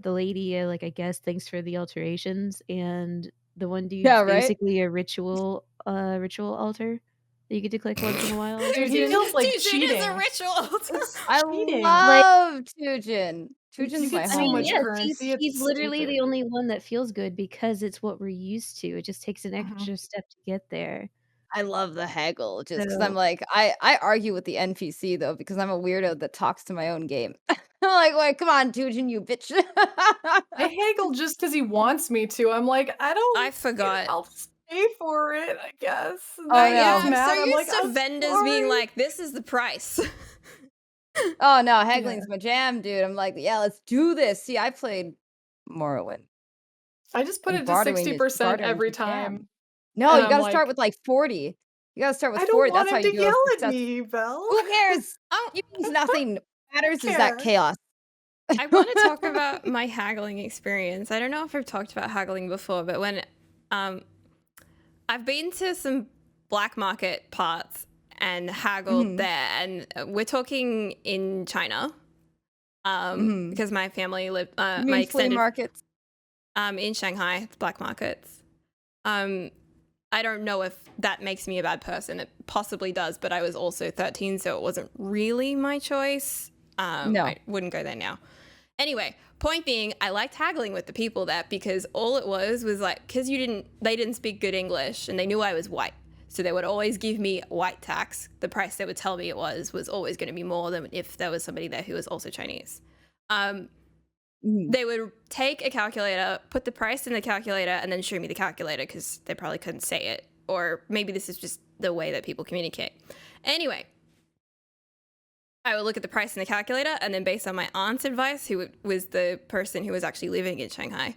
B: lady, like I guess thanks for the alterations and the one
D: Yeah,
B: dude's
D: right?
B: basically a ritual altar that you get to collect once in a while or
C: Dude, he
B: something.
C: feels like
A: Tujin is a
C: cheating.
A: ritual.
C: It's
D: I
C: cheating.
B: Like
D: love Tujin.
C: You
D: Tujin's
C: get
D: my
B: I
C: so
B: mean,
C: much
D: homie.
B: yes,
C: currency,
B: he's
C: it's
B: literally
C: stupid.
B: the only one that feels good because it's what we're used to. It just takes an
C: Mhm.
B: extra step to get there.
D: I love the haggle just because 'cause I'm
B: So
D: like, I argue with the NPC though because I'm a weirdo that talks to my own game. I'm like, "Wait, come on, Tujin, you bitch."
C: I haggle just because he wants me to. I'm like, I
A: I
C: don't
A: forgot.
C: I'll just pay for it, I guess. And
D: Oh,
C: then he
A: Yeah,
C: gets
D: no.
A: I'm so
C: mad. I'm like,
A: used to
C: I'm
A: vendors being
C: sorry.
A: like, this is the price.
D: Oh, no,
C: Yeah.
D: haggling's my jam, dude. I'm like, "Yeah, let's do this." See, I played Morrowind,
C: I just put
D: and
C: it to
D: bartering
C: 60%
D: bartering's
C: every
D: my jam.
C: time.
D: No,
C: And
D: you
C: I'm
D: gotta start
C: like,
D: with, like, 40. You gotta start with
C: I don't
D: 40,
C: want
D: that's how
C: him
D: you
C: to
D: do a
C: yell at
D: success.
C: me, Belle.
D: Who cares?
A: Oh,
D: It means nothing. What
C: I
D: matters is that
C: care.
D: chaos.
A: I want to talk about my haggling experience. I don't know if I've talked about haggling before, but when um, I've been to some black market parts and haggled
D: Mhm,
A: there, and we're talking in China,
D: mhm.
A: because my family lived,
D: You
A: my
D: mean flea
A: extended,
D: markets?
A: in Shanghai, it's black markets. Um, I don't know if that makes me a bad person. It possibly does, but I was also 13, so it wasn't really my choice.
D: No.
A: I wouldn't go there now. Anyway, point being, I liked haggling with the people there because all it was like, because they didn't speak good English and they knew I was white. So they would always give me white tax. The price they would tell me it was always going to be more than if there was somebody there who was also Chinese.
D: Mhm.
A: They would take a calculator, put the price in the calculator, and then show me the calculator because they probably couldn't say it. Or maybe this is just the way that people communicate. Anyway, I would look at the price in the calculator, and then based on my aunt's advice, who was the person who was actually living in Shanghai,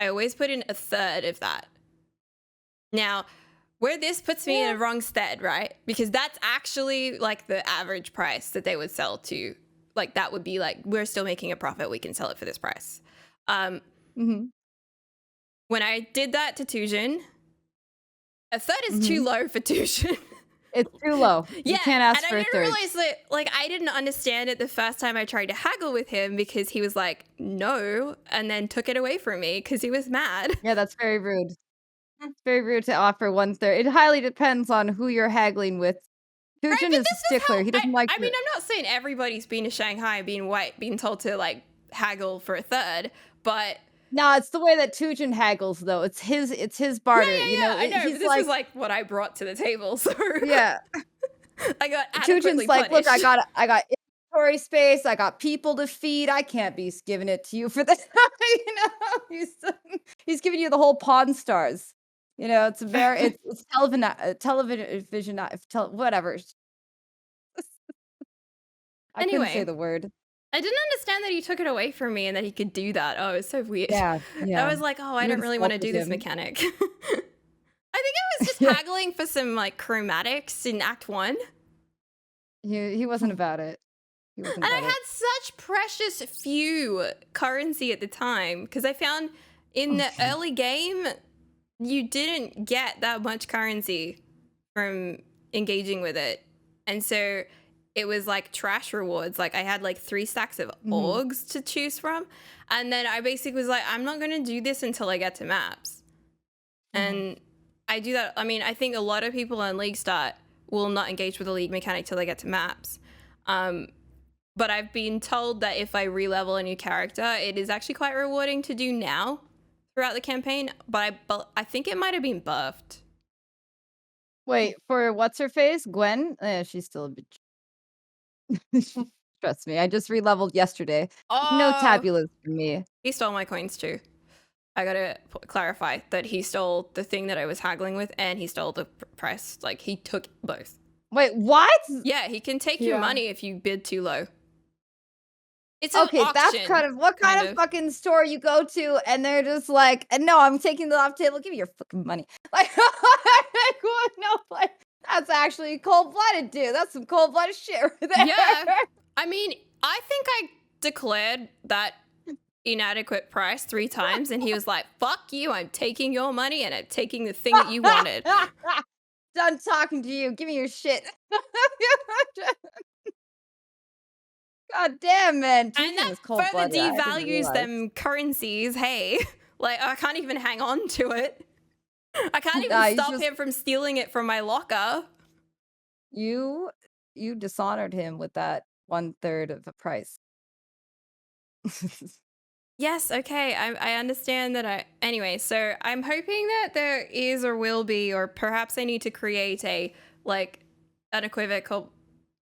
A: I always put in a third of that. Now, where this puts me in a wrong stead, right? Because that's actually like the average price that they would sell to. Like that would be like, we're still making a profit. We can sell it for this price.
D: Mhm,
A: When I did that to Tujin, a third is too
D: mhm.
A: low for Tujin.
D: It's too low. You
A: Yeah,
D: can't
A: and
D: ask
A: I
D: for a
A: didn't
D: third.
A: realize that, like, I didn't understand it the first time I tried to haggle with him because he was like, no, and then took it away from me because he was mad.
D: Yeah, that's very rude. It's very rude to offer 1/3. It highly depends on who you're haggling with.
A: Right,
D: Fujin
A: but
D: is a
A: this is how
D: stickler. He doesn't like
A: I mean,
D: the
A: I'm not saying everybody's been to Shanghai being white, being told to, like, haggle for a third, but
D: No, it's the way that Tujin haggles, though. It's his
A: yeah,
D: barter,
A: yeah,
D: you
A: yeah,
D: know?
A: I know, but
D: He's
A: this was,
D: like
A: like, what I brought to the table, so
D: yeah.
A: I got
D: Tujin's
A: adequately
D: like, "Look, I
A: punished.
D: got inventory space. I got people to feed. I can't be giving it to you for that. He's giving you the whole Pawn Stars. It's television, whatever. I couldn't say
A: Anyway,
D: the word.
A: I didn't understand that he took it away from me and that he could do that. Oh, it's so weird.
D: Yeah,
A: I
D: yeah.
A: was like, oh, I
D: You
A: don't really want to
D: insulted
A: do this
D: him.
A: mechanic. I think it was just
D: Yeah.
A: haggling for some like chromatics in Act 1.
D: He wasn't about it. He wasn't
A: And I
D: about it.
A: had such precious few currency at the time because I found in the early game, you didn't get that much currency from engaging with it. And so it was like trash rewards. Like I had like 3 stacks of orgs to choose from. And then I basically was like, I'm not going to do this until I get to maps. And I do that. I mean, I think a lot of people on League Start will not engage with the League mechanic till they get to maps. But I've been told that if I re-level a new character, it is actually quite rewarding to do now throughout the campaign. But I think it might have been buffed.
D: Wait, for what's her face? Gwen? She's still a bitch. Trust me, I just re-leveled yesterday. No
A: Oh,
D: tabulas for me.
A: he stole my coins too. I gotta clarify that he stole the thing that I was haggling with, and he stole the price. Like he took both.
D: Wait, what?
A: Yeah, he can take your
C: Yeah.
A: money if you bid too low. It's an
D: Okay, that's
A: auction,
D: kind of what kind of fucking store you go to, and they're just like, and no, I'm taking the off table. Give me your fucking money. Like, no, like that's actually cold-blooded, dude. That's some cold-blooded shit right there.
A: Yeah. I mean, I think I declared that inadequate price 3 times, and he was like, fuck you, I'm taking your money and I'm taking the thing that you wanted.
D: Done talking to you. Give me your shit. God damn, man.
A: And
D: Tucson
A: that
D: is
A: further
D: cold-blooded. I didn't
A: devalues
D: realize.
A: them currencies. Hey, like I can't even hang on to it. I can't even
D: Nah, you
A: stop
D: just-
A: him from stealing it from my locker.
D: You dishonored him with that 1/3 of the price.
A: Yes, okay, I understand that. Anyway, so I'm hoping that there is or will be, or perhaps I need to create a like unequivocal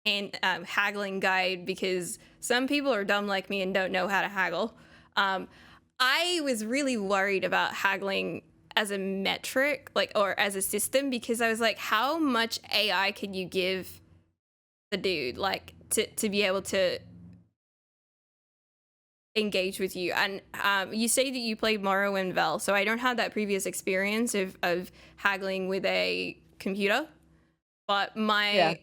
A: and haggling guide, because some people are dumb like me and don't know how to haggle. I was really worried about haggling as a metric, like, or as a system, because I was like, how much AI can you give the dude, like, to be able to engage with you? And you say that you played Morrowind Vel, so I don't have that previous experience of haggling with a computer, but my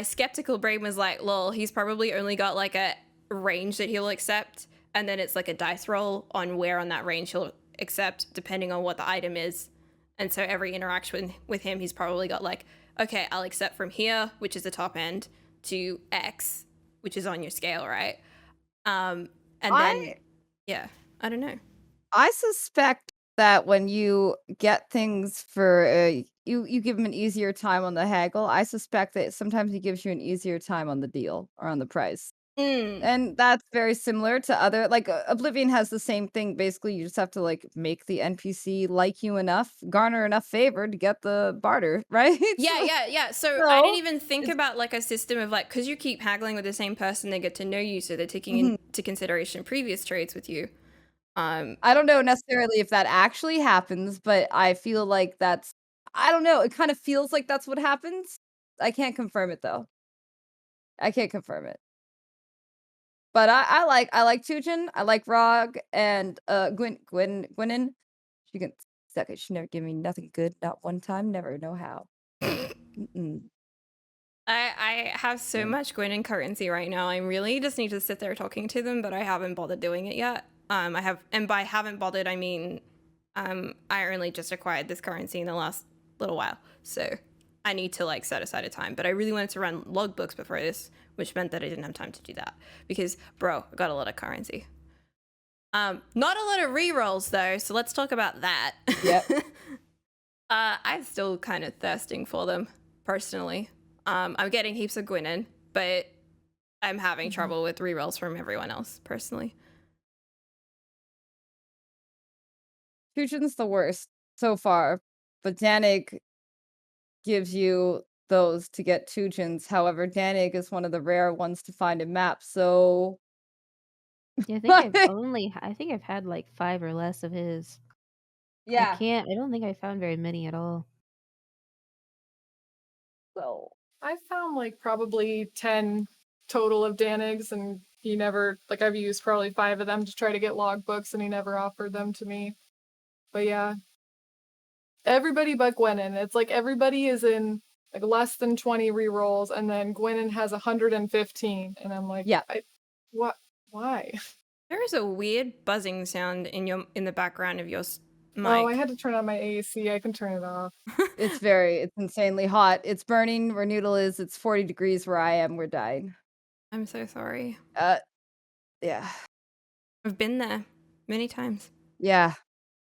A: skeptical brain was like, lol, he's probably only got like a range that he'll accept, and then it's like a dice roll on where on that range he'll accept depending on what the item is. And so every interaction with him, he's probably got like, okay, I'll accept from here, which is the top end, to X, which is on your scale, right? And then, yeah, I don't know.
D: I suspect that when you get things for you give him an easier time on the haggle. I suspect that sometimes he gives you an easier time on the deal or on the price. And that's very similar to other, like Oblivion has the same thing. Basically, you just have to like make the NPC like you enough, garner enough favor to get the barter, right?
A: Yeah. So I didn't even think about like a system of like, because you keep haggling with the same person, they get to know you, so they're taking into consideration previous trades with you.
D: I don't know necessarily if that actually happens, but I feel like that's, I don't know, it kind of feels like that's what happens. I can't confirm it though. I can't confirm it. But I like Tujin, I like Rog, and Gwenin. She can suck it. She never give me nothing good, not one time, never know how.
A: I have so much Gwyn currency right now. I really just need to sit there talking to them, but I haven't bothered doing it yet. And by haven't bothered, I mean, I only just acquired this currency in the last little while, so I need to like set aside a time. But I really wanted to run logbooks before this, which meant that I didn't have time to do that because, bro, I got a lot of currency. Not a lot of rerolls though, so let's talk about that.
D: Yep.
A: I'm still kind of thirsting for them personally. I'm getting heaps of Gwyn, but I'm having trouble with rerolls from everyone else personally.
D: Tujin's the worst so far, but Danik gives you those to get Tujins. However, Danig is one of the rare ones to find in maps, so
B: Yeah, I think I've had like 5 or less of his.
D: yeah.
B: I don't think I found very many at all.
D: So
C: I found like probably 10 total of Danigs, and he never, like, I've used probably 5 of them to try to get logbooks, and he never offered them to me. But yeah, everybody but Gwenin. It's like everybody is in like less than 20 rerolls, and then Gwenin has 115, and I'm like,
D: yeah.
C: what? Why?
A: There is a weird buzzing sound in the background of your mic.
C: Oh, I had to turn on my AC. I can turn it off.
D: It's insanely hot. It's burning where Noodle is. It's 40 degrees where I am. We're dying.
A: I'm so sorry.
D: Yeah.
A: I've been there many times.
D: Yeah.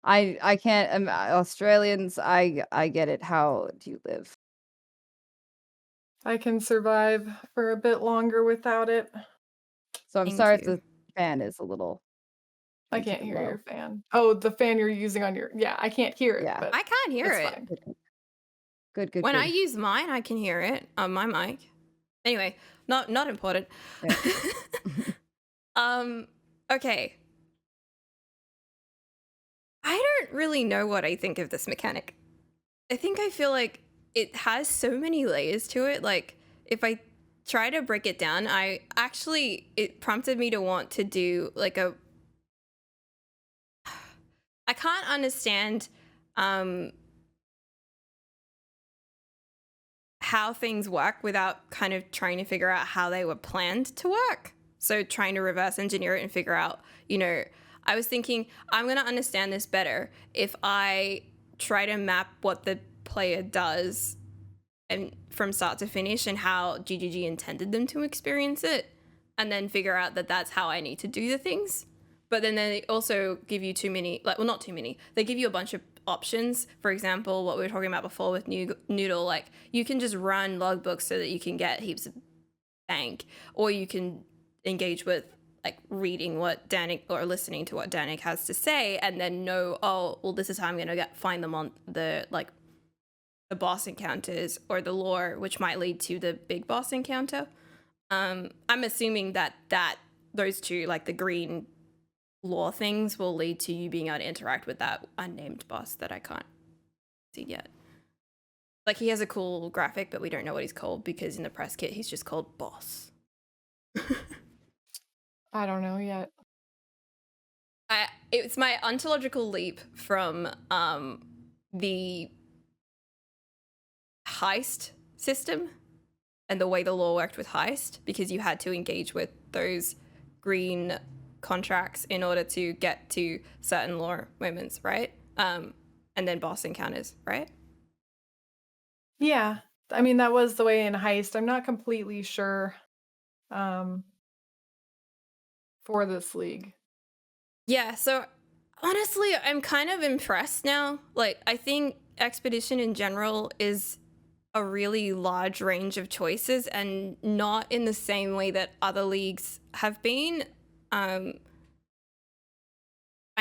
D: I can't Australians, I get it. How do you live?
C: I can survive for a bit longer without it.
D: So I'm
A: Thank
D: sorry if
A: you.
D: the fan is a little
C: I
D: makes it
C: can't hear
D: low.
C: your fan. Oh, the fan you're using on your, yeah, I can't hear it,
D: Yeah.
C: but
A: I can't hear
C: it's
A: it.
C: fine.
D: Good.
A: When I use mine, I can hear it on my mic. Anyway, not important.
D: Yeah.
A: Okay. I don't really know what I think of this mechanic. I feel like it has so many layers to it. Like, if I try to break it down, it prompted me to want to do like I can't understand how things work without kind of trying to figure out how they were planned to work. So trying to reverse engineer it and figure out, I was thinking I'm going to understand this better if I try to map what the player does and from start to finish and how GGG intended them to experience it, and then figure out that that's how I need to do the things. But then they also give you not too many. They give you a bunch of options. For example, what we were talking about before with Noodle, like you can just run logbooks so that you can get heaps of bank, or you can engage with like reading what Danik or listening to what Danik has to say, and then know, oh, well, this is how I'm gonna find them on the boss encounters or the lore, which might lead to the big boss encounter. I'm assuming that those two, like the green lore things, will lead to you being able to interact with that unnamed boss that I can't see yet. Like, he has a cool graphic, but we don't know what he's called because in the press kit he's just called boss.
C: I don't know yet.
A: It's my ontological leap from the heist system and the way the law worked with heist, because you had to engage with those green contracts in order to get to certain lore moments, right? And then boss encounters, right?
C: Yeah, I mean, that was the way in Heist. I'm not completely sure for this league.
A: Yeah, so honestly, I'm kind of impressed now. Like, I think Expedition in general is a really large range of choices and not in the same way that other leagues have been. I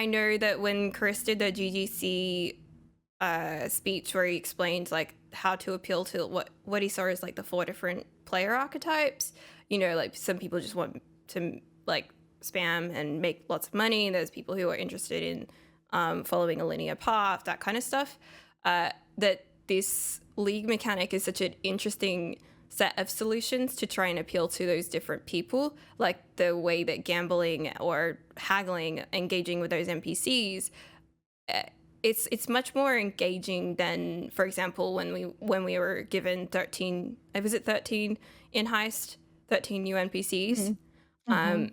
A: know that when Chris did the GGC speech where he explained like how to appeal to what he saw as like the 4 different player archetypes, like some people just want to like spam and make lots of money. There's people who are interested in following a linear path, that kind of stuff. That this league mechanic is such an interesting set of solutions to try and appeal to those different people, like the way that gambling or haggling, engaging with those NPCs, it's much more engaging than, for example, when we were given 13, was it 13 in Heist, 13 new NPCs.
C: Mm-hmm.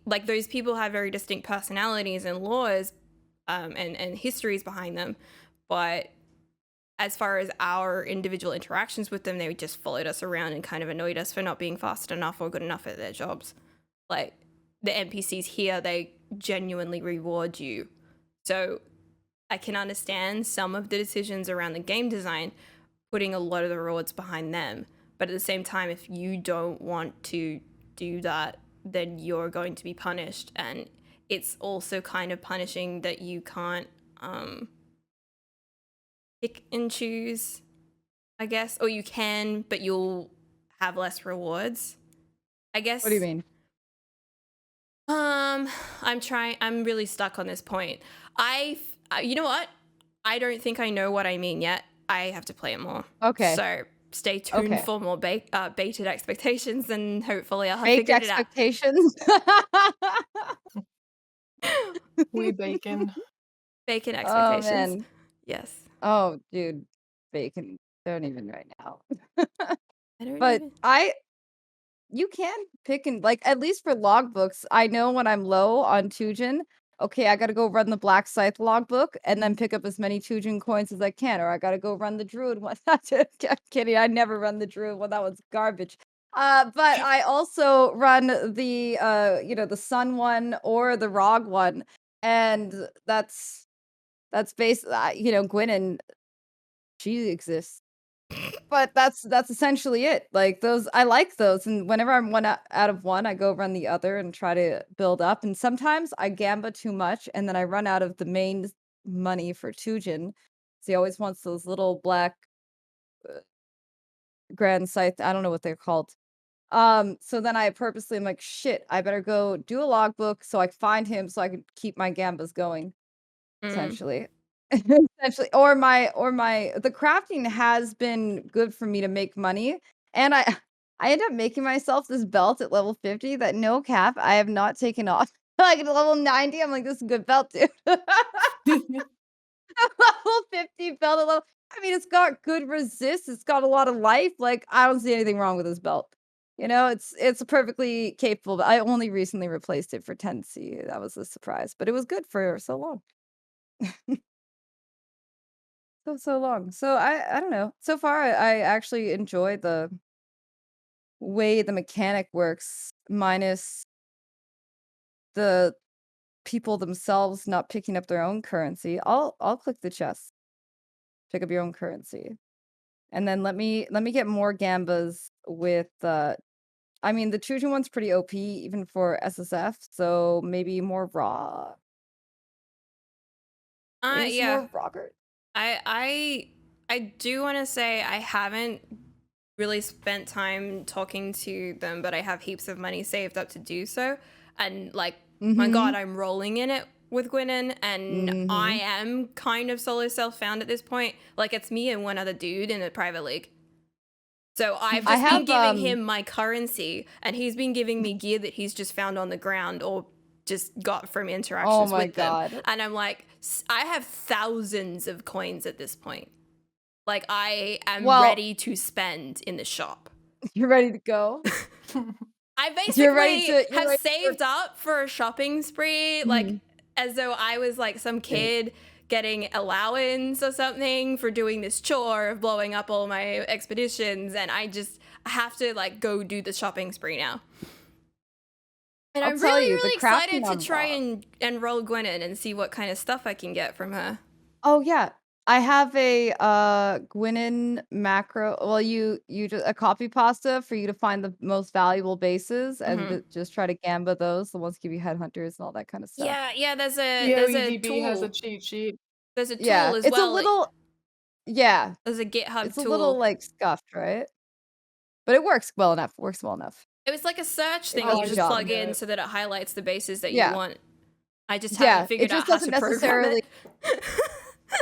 A: Like those people have very distinct personalities and laws and histories behind them, but as far as our individual interactions with them, they just followed us around and kind of annoyed us for not being fast enough or good enough at their jobs. Like, the NPCs here, they genuinely reward you. So I can understand some of the decisions around the game design, putting a lot of the rewards behind them. But at the same time, if you don't want to do that, then you're going to be punished. And it's also kind of punishing that you can't pick and choose I guess. Or you can, but you'll have less rewards. I guess.
D: What do you mean?
A: I'm really stuck on this point. You know what? I don't think I know what I mean yet. I have to play it more.
D: Okay.
A: So stay tuned
D: Okay.
A: for more baited expectations, and hopefully I'll have
D: Baked
A: figured it out.
D: expectations.
C: We bacon.
A: Bacon
D: Oh
A: expectations.
D: man.
A: Yes.
D: Oh dude, bacon. Don't even right now.
A: I don't
D: But
A: even.
D: you can pick and like at least for logbooks, I know when I'm low on Tujin, okay, I gotta go run the Black Scythe logbook and then pick up as many Tujin coins as I can, or I gotta go run the Druid one. I'm kidding, I never run the Druid one, that was garbage. But I also run the the Sun one or the Rog one, and that's based Gwynn, she exists. But that's essentially it. Like those, I like those, and whenever I'm out of one, I go run the other and try to build up. And sometimes I gamba too much, and then I run out of the main money for Tujin. So he always wants those little black grand scythe. I don't know what they're called. So then I purposely am like, shit, I better go do a logbook so I can find him so I can keep my gambas going. Essentially. Essentially, or the crafting has been good for me to make money, and I I end up making myself this belt at level 50 that no cap, I have not taken off. Like at level 90, I'm like, this is a good belt, dude. Level 50 belt at level. I mean, it's got good resist, it's got a lot of life. Like, I don't see anything wrong with this belt. It's perfectly capable. I only recently replaced it for 10C. That was a surprise, but it was good for so long. So long. So I don't know. So far, I actually enjoy the way the mechanic works, minus the people themselves not picking up their own currency. I'll click the chest, pick up your own currency, and then let me get more gambas with I mean, the Trojan one's pretty OP even for SSF, so maybe more raw. Maybe some
A: Yeah.
D: more Robert.
A: I do want to say I haven't really spent time talking to them, but I have heaps of money saved up to do so. And like, my God, I'm rolling in it with Gwynn, and I am kind of solo self-found at this point. Like, it's me and one other dude in a private league. So I've just been giving him my currency, and he's been giving me gear that he's just found on the ground or just got from interactions with them. And I'm like, I have thousands of coins at this point. Like, I am ready to spend in the shop.
D: You're ready to go?
A: I basically have saved up for a shopping spree, like, as though I was like some kid getting allowance or something for doing this chore of blowing up all my expeditions, and I have to like go do the shopping spree now. And I'm really excited to try and roll Gwynn and see what kind of stuff I can get from her.
D: Oh yeah, I have a Gwynn macro. Well, you just a copy pasta for you to find the most valuable bases and just try to gamba those. The ones give you headhunters and all that kind of stuff.
A: Yeah. There's a tool.
C: has a cheat sheet.
A: There's a tool as well.
D: It's a little. Yeah,
A: there's a GitHub
D: it's
A: tool.
D: a little like scuffed, right? But it works well enough. It
A: was like a search thing that you just plug in so that it highlights the bases that you want. I just haven't figured out how to program it.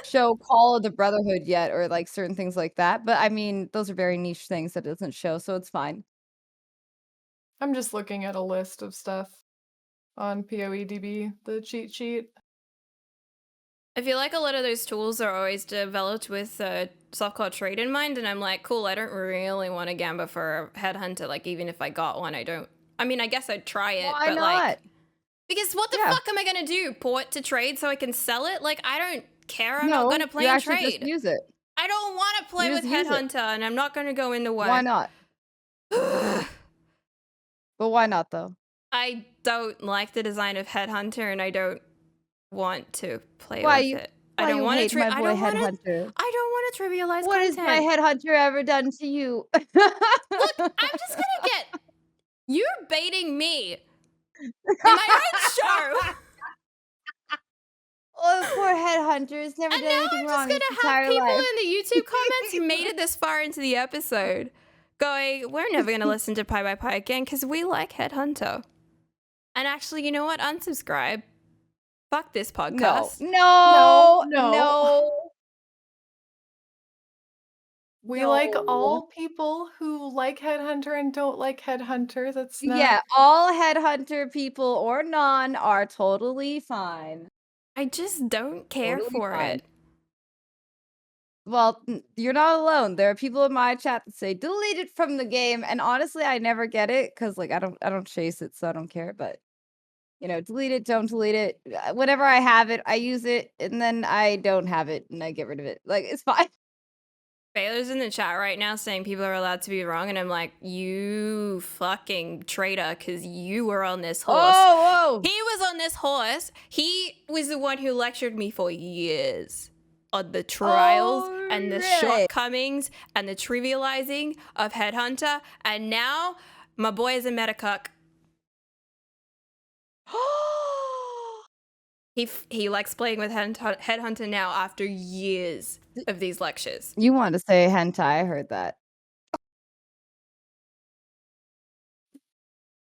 D: Show Call of the Brotherhood yet, or like certain things like that. But I mean, those are very niche things that it doesn't show, so it's fine.
C: I'm just looking at a list of stuff on PoEDB, the cheat sheet.
A: I feel like a lot of those tools are always developed with softcore trade in mind, and I'm like, cool, I don't really want a gamba for a headhunter. Like, even if I got one, I don't. I mean, I guess I'd try it.
D: Why
A: but
D: not?
A: Like, because what the fuck am I gonna do? Port to trade so I can sell it? Like, I don't care. I'm not gonna play and trade.
D: Just use it.
A: I don't want to play with headhunter, and I'm not gonna go into one.
D: Why not? But why not though?
A: I don't like the design of headhunter, and I don't want to play with it.
D: I don't want to. I don't want
A: to trivialize.
D: What has my headhunter ever done to you?
A: Look, I'm just gonna get. You're baiting me in my own show.
D: Oh, poor headhunters. Never
A: And
D: done
A: now
D: anything
A: I'm just
D: wrong
A: gonna
D: its
A: have
D: entire
A: people
D: life.
A: in the YouTube comments who made it this far into the episode going, we're never gonna listen to Pie by Pie again because we like Headhunter. And actually, you know what? Unsubscribe. Fuck this
D: No,
A: podcast.
D: no,
C: No.
D: no.
C: We like
D: No.
C: all people who like Headhunter and don't like Headhunter. That's not.
D: Yeah, all headhunter people or non are totally fine.
A: I just don't care
D: Totally
A: for
D: fine.
A: it.
D: Well, you're not alone. There are people in my chat that say delete it from the game, and honestly, I never get it because like I don't chase it, so I don't care. But you know, delete it, don't delete it. Whenever I have it, I use it, and then I don't have it, and I get rid of it. Like it's fine.
A: Baylor's in the chat right now saying people are allowed to be wrong, and I'm like, you fucking traitor, because you were on this horse.
D: Oh,
A: He was on this horse. He was the one who lectured me for years on the trials and the
D: really?
A: shortcomings and the trivializing of Headhunter, and now my boy is a metacuck. He likes playing with Headhunter now after years of these lectures.
D: You want to say hentai? I heard that.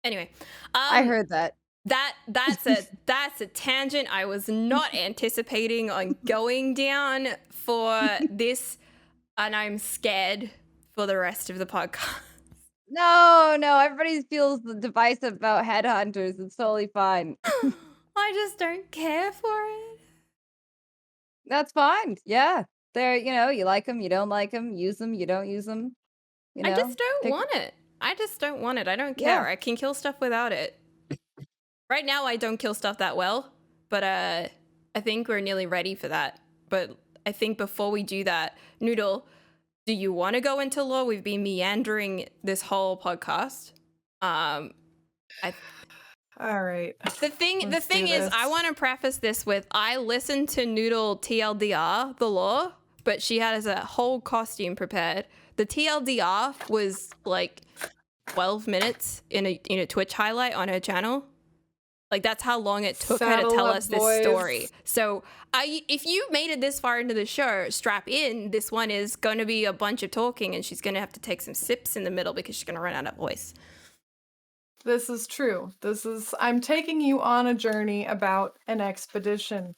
A: Anyway,
D: I heard that.
A: That's a tangent I was not anticipating on going down for this, and I'm scared for the rest of the podcast.
D: No, everybody feels divisive about headhunters. It's totally fine.
A: I just don't care for it.
D: That's fine. Yeah. They're, you like them, you don't like them, use them, you don't use them.
A: I just don't want it. I just don't want it. I don't care.
D: Yeah.
A: I can kill stuff without it. Right now, I don't kill stuff that well, but I think we're nearly ready for that. But I think before we do that, Noodle, do you want to go into lore? We've been meandering this whole podcast.
C: All right.
A: The thing is, I want to preface this with I listened to Noodle TLDR the lore, but she has a whole costume prepared. The TLDR was like 12 minutes in a Twitch highlight on her channel. Like that's how long it took her to tell us this story. So if you made it this far into the show, strap in. This one is going to be a bunch of talking, and she's going to have to take some sips in the middle because she's going to run out of voice.
C: This is true. I'm taking you on a journey about an expedition.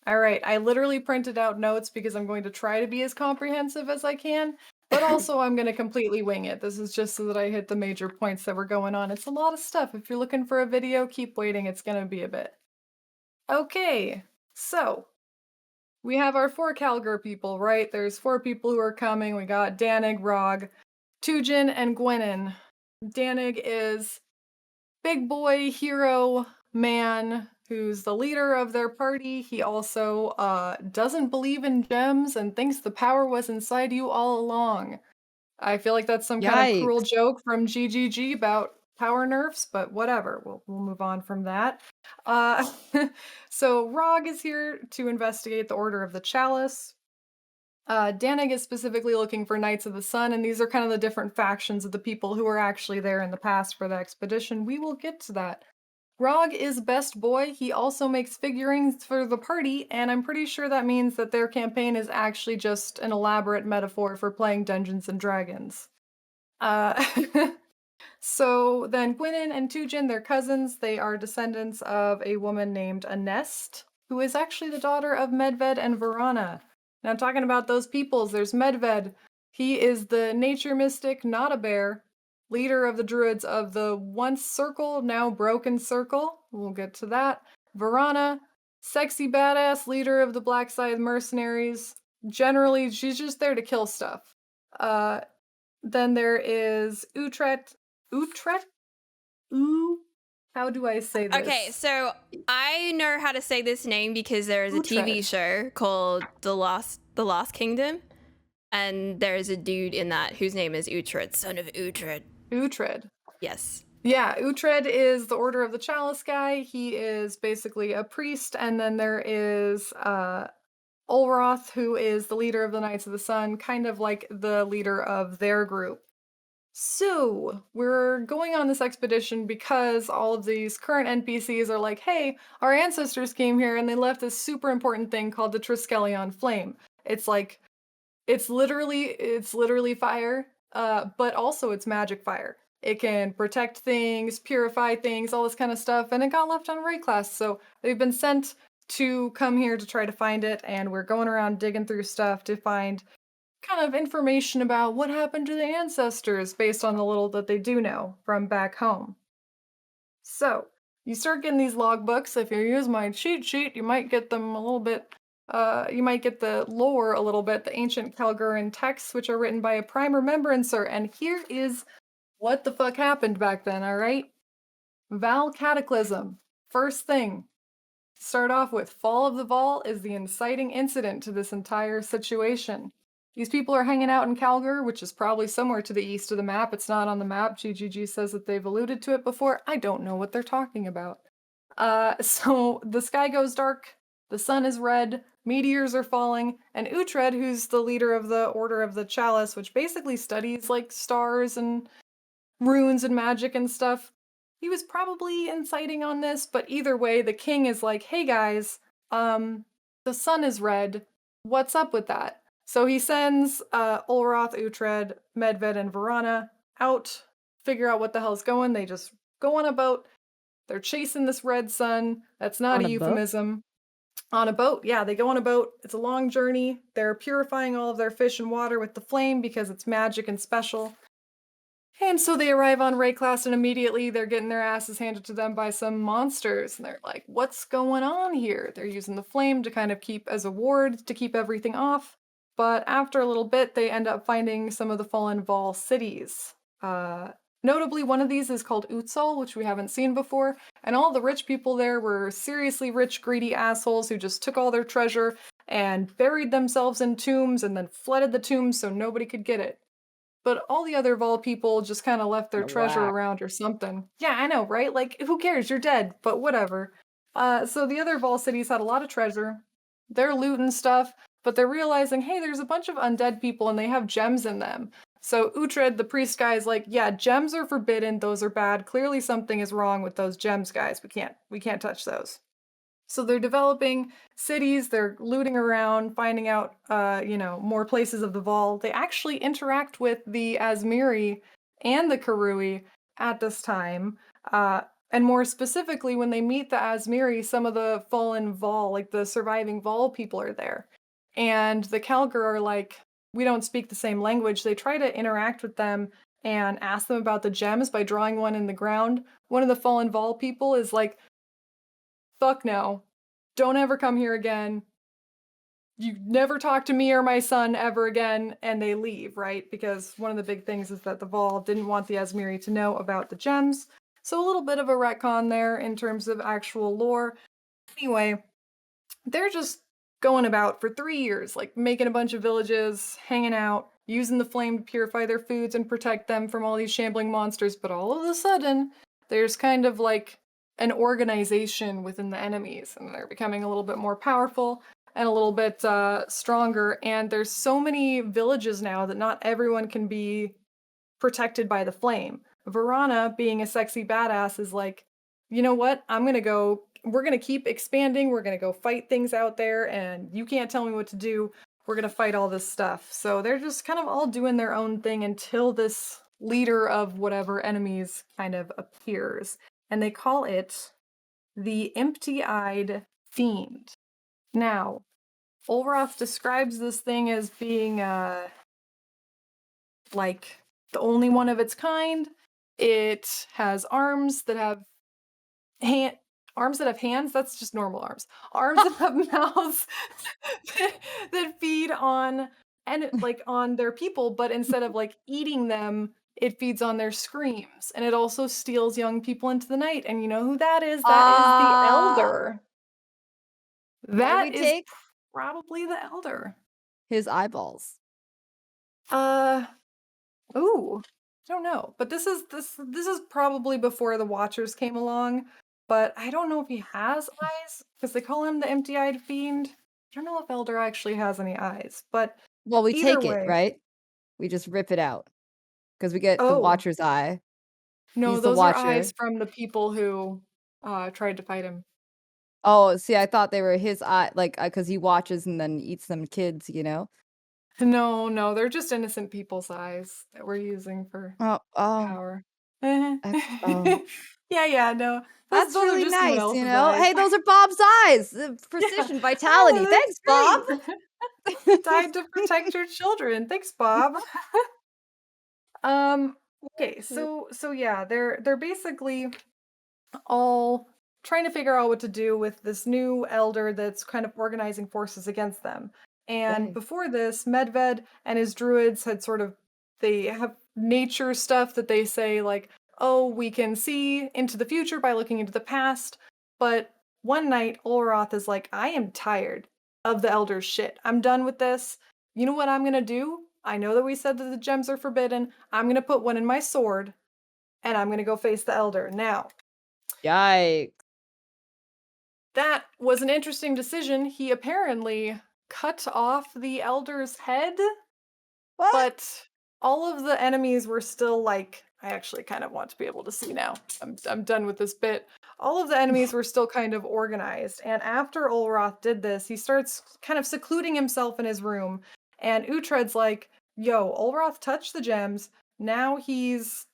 C: All right, I literally printed out notes because I'm going to try to be as comprehensive as I can, but also I'm going to completely wing it. This is just so that I hit the major points that were going on. It's a lot of stuff. If you're looking for a video, keep waiting. It's going to be a bit. Okay, so we have our 4 Calgar people, right? There's 4 people who are coming. We got Danig, Rog, Tujin, and Gwenin. Danig is big boy hero man who's the leader of their party. He also doesn't believe in gems and thinks the power was inside you all along. I feel like that's some kind of cruel joke from GGG about power nerfs, but whatever. We'll move on from that. So Rog is here to investigate the Order of the Chalice. Danig is specifically looking for Knights of the Sun, and these are kind of the different factions of the people who were actually there in the past for the expedition. We will get to that. Rog is best boy. He also makes figurines for the party, and I'm pretty sure that means that their campaign is actually just an elaborate metaphor for playing Dungeons and Dragons. So then Gwynin and Tujin, they're cousins. They are descendants of a woman named Anest, who is actually the daughter of Medved and Varana. Now, talking about those peoples, there's Medved. He is the nature mystic, not a bear, leader of the druids of the once circle, now broken circle. We'll get to that. Varana, sexy badass leader of the Black Scythe mercenaries. Generally, she's just there to kill stuff. Then there is Utret. How do I say this?
A: Okay, so I know how to say this name because there is a TV show called The Lost Kingdom, and there is a dude in that whose name is Uhtred, son of Uhtred.
C: Uhtred.
A: Yes.
C: Yeah, Uhtred is the Order of the Chalice guy. He is basically a priest, and then there is Olroth, who is the leader of the Knights of the Sun, kind of like the leader of their group. So, we're going on this expedition because all of these current NPCs are like, hey, our ancestors came here and they left this super important thing called the Triskelion Flame. It's like, it's literally fire, but also it's magic fire. It can protect things, purify things, all this kind of stuff, and it got left on Rayclass, so they've been sent to come here to try to find it, and we're going around digging through stuff to find kind of information about what happened to the ancestors based on the little that they do know from back home. So, you start getting these logbooks. If you use my cheat sheet, you might get them a little bit, you might get the lore a little bit, the ancient Calgarian texts, which are written by a prime remembrancer. And here is what the fuck happened back then, alright? Val Cataclysm. First thing, start off with Fall of the Vol is the inciting incident to this entire situation. These people are hanging out in Calgary, which is probably somewhere to the east of the map. It's not on the map. GGG says that they've alluded to it before. I don't know what they're talking about. So the sky goes dark, the sun is red, meteors are falling, and Uhtred, who's the leader of the Order of the Chalice, which basically studies like stars and runes and magic and stuff, he was probably inciting on this, but either way, the king is like, hey guys, the sun is red. What's up with that? So he sends Ulroth, Uhtred, Medved, and Varana out, figure out what the hell's going. They just go on a boat. They're chasing this red sun. That's not
D: On
C: a
D: a boat?
C: euphemism. On a boat, yeah, they go on a boat. It's a long journey. They're purifying all of their fish and water with the flame because it's magic and special. And so they arrive on Rayclass, and immediately they're getting their asses handed to them by some monsters. And they're like, what's going on here? They're using the flame to kind of keep as a ward to keep everything off. But after a little bit, they end up finding some of the fallen Vol cities. Notably, one of these is called Utsal, which we haven't seen before. And all the rich people there were seriously rich, greedy assholes who just took all their treasure and buried themselves in tombs and then flooded the tombs so nobody could get it. But all the other Vol people just kind of left their treasure
D: Whack.
C: around or something. Yeah, I know, right? Like, who cares? You're dead, but whatever. So the other Vol cities had a lot of treasure. They're looting stuff, but they're realizing, hey, there's a bunch of undead people and they have gems in them. So Uhtred, the priest guy, is like, yeah, gems are forbidden. Those are bad. Clearly something is wrong with those gems, guys. We can't touch those. So they're developing cities, they're looting around, finding out, more places of the Vol. They actually interact with the Asmiri and the Karui at this time. And more specifically, when they meet the Asmiri, some of the fallen Vol, like the surviving Vol people are there. And the Kalgar are like, we don't speak the same language. They try to interact with them and ask them about the gems by drawing one in the ground. One of the fallen Vol people is like, fuck no. Don't ever come here again. You never talk to me or my son ever again. And they leave, right? Because one of the big things is that the Vol didn't want the Asmiri to know about the gems. So a little bit of a retcon there in terms of actual lore. Anyway, they're just going about for 3 years, like making a bunch of villages, hanging out, using the flame to purify their foods and protect them from all these shambling monsters. But all of a sudden, there's kind of like an organization within the enemies, and they're becoming a little bit more powerful and a little bit stronger. And there's so many villages now that not everyone can be protected by the flame. Varana, being a sexy badass, is like, you know what? We're gonna keep expanding. We're gonna go fight things out there, and you can't tell me what to do. We're gonna fight all this stuff. So they're just kind of all doing their own thing until this leader of whatever enemies kind of appears. And they call it the Empty-Eyed Fiend. Now, Ulroth describes this thing as being like the only one of its kind. It has arms that have hands. That's just normal arms. Arms that have mouths that feed on on their people, but instead of like eating them, it feeds on their screams, and it also steals young people into the night. And you know who that is? That is the Elder.
D: What do we
C: That is
D: take?
C: probably the Elder.
D: His eyeballs.
C: Ooh, I don't know. But this is probably before the Watchers came along. But I don't know if he has eyes, because they call him the Empty-Eyed Fiend. I don't know if Elder actually has any eyes, but
D: Well, we
C: either
D: take it,
C: way.
D: right? We just rip it out. because we get the
C: Oh,
D: Watcher's eye.
C: no,
D: He's the
C: those are eyes
D: Watcher.
C: from the people who tried to fight him.
D: Oh, see, I thought they were his eye, like, because he watches and then eats them kids, you know?
C: No, they're just innocent people's eyes that we're using for
D: Oh,
C: power.
D: oh.
C: Yeah, no. Those
D: That's
C: are
D: really
C: just someone
D: nice, you
C: else's
D: know?
C: eyes.
D: Hey, those are Bob's eyes!
C: Yeah.
D: Precision,
C: Oh,
D: vitality.
C: that's
D: Thanks, Bob!
C: great. Died to protect your children. Thanks, Bob. Um, okay, so yeah, they're basically all trying to figure out what to do with this new elder that's kind of organizing forces against them. And
D: Dang.
C: before this, Medved and his druids had they have nature stuff that they say, like, oh, we can see into the future by looking into the past. But one night, Olroth is like, I am tired of the elder's shit. I'm done with this. You know what I'm gonna do? I know that we said that the gems are forbidden. I'm gonna put one in my sword, and I'm gonna go face the elder. Now,
D: Yikes.
C: that was an interesting decision. He apparently cut off the elder's head,
D: What?
C: but all of the enemies were still like, I actually kind of want to be able to see now. I'm done with this bit. All of the enemies were still kind of organized, and after Olroth did this, he starts kind of secluding himself in his room, and Uhtred's like, yo, Olroth touched the gems, now he's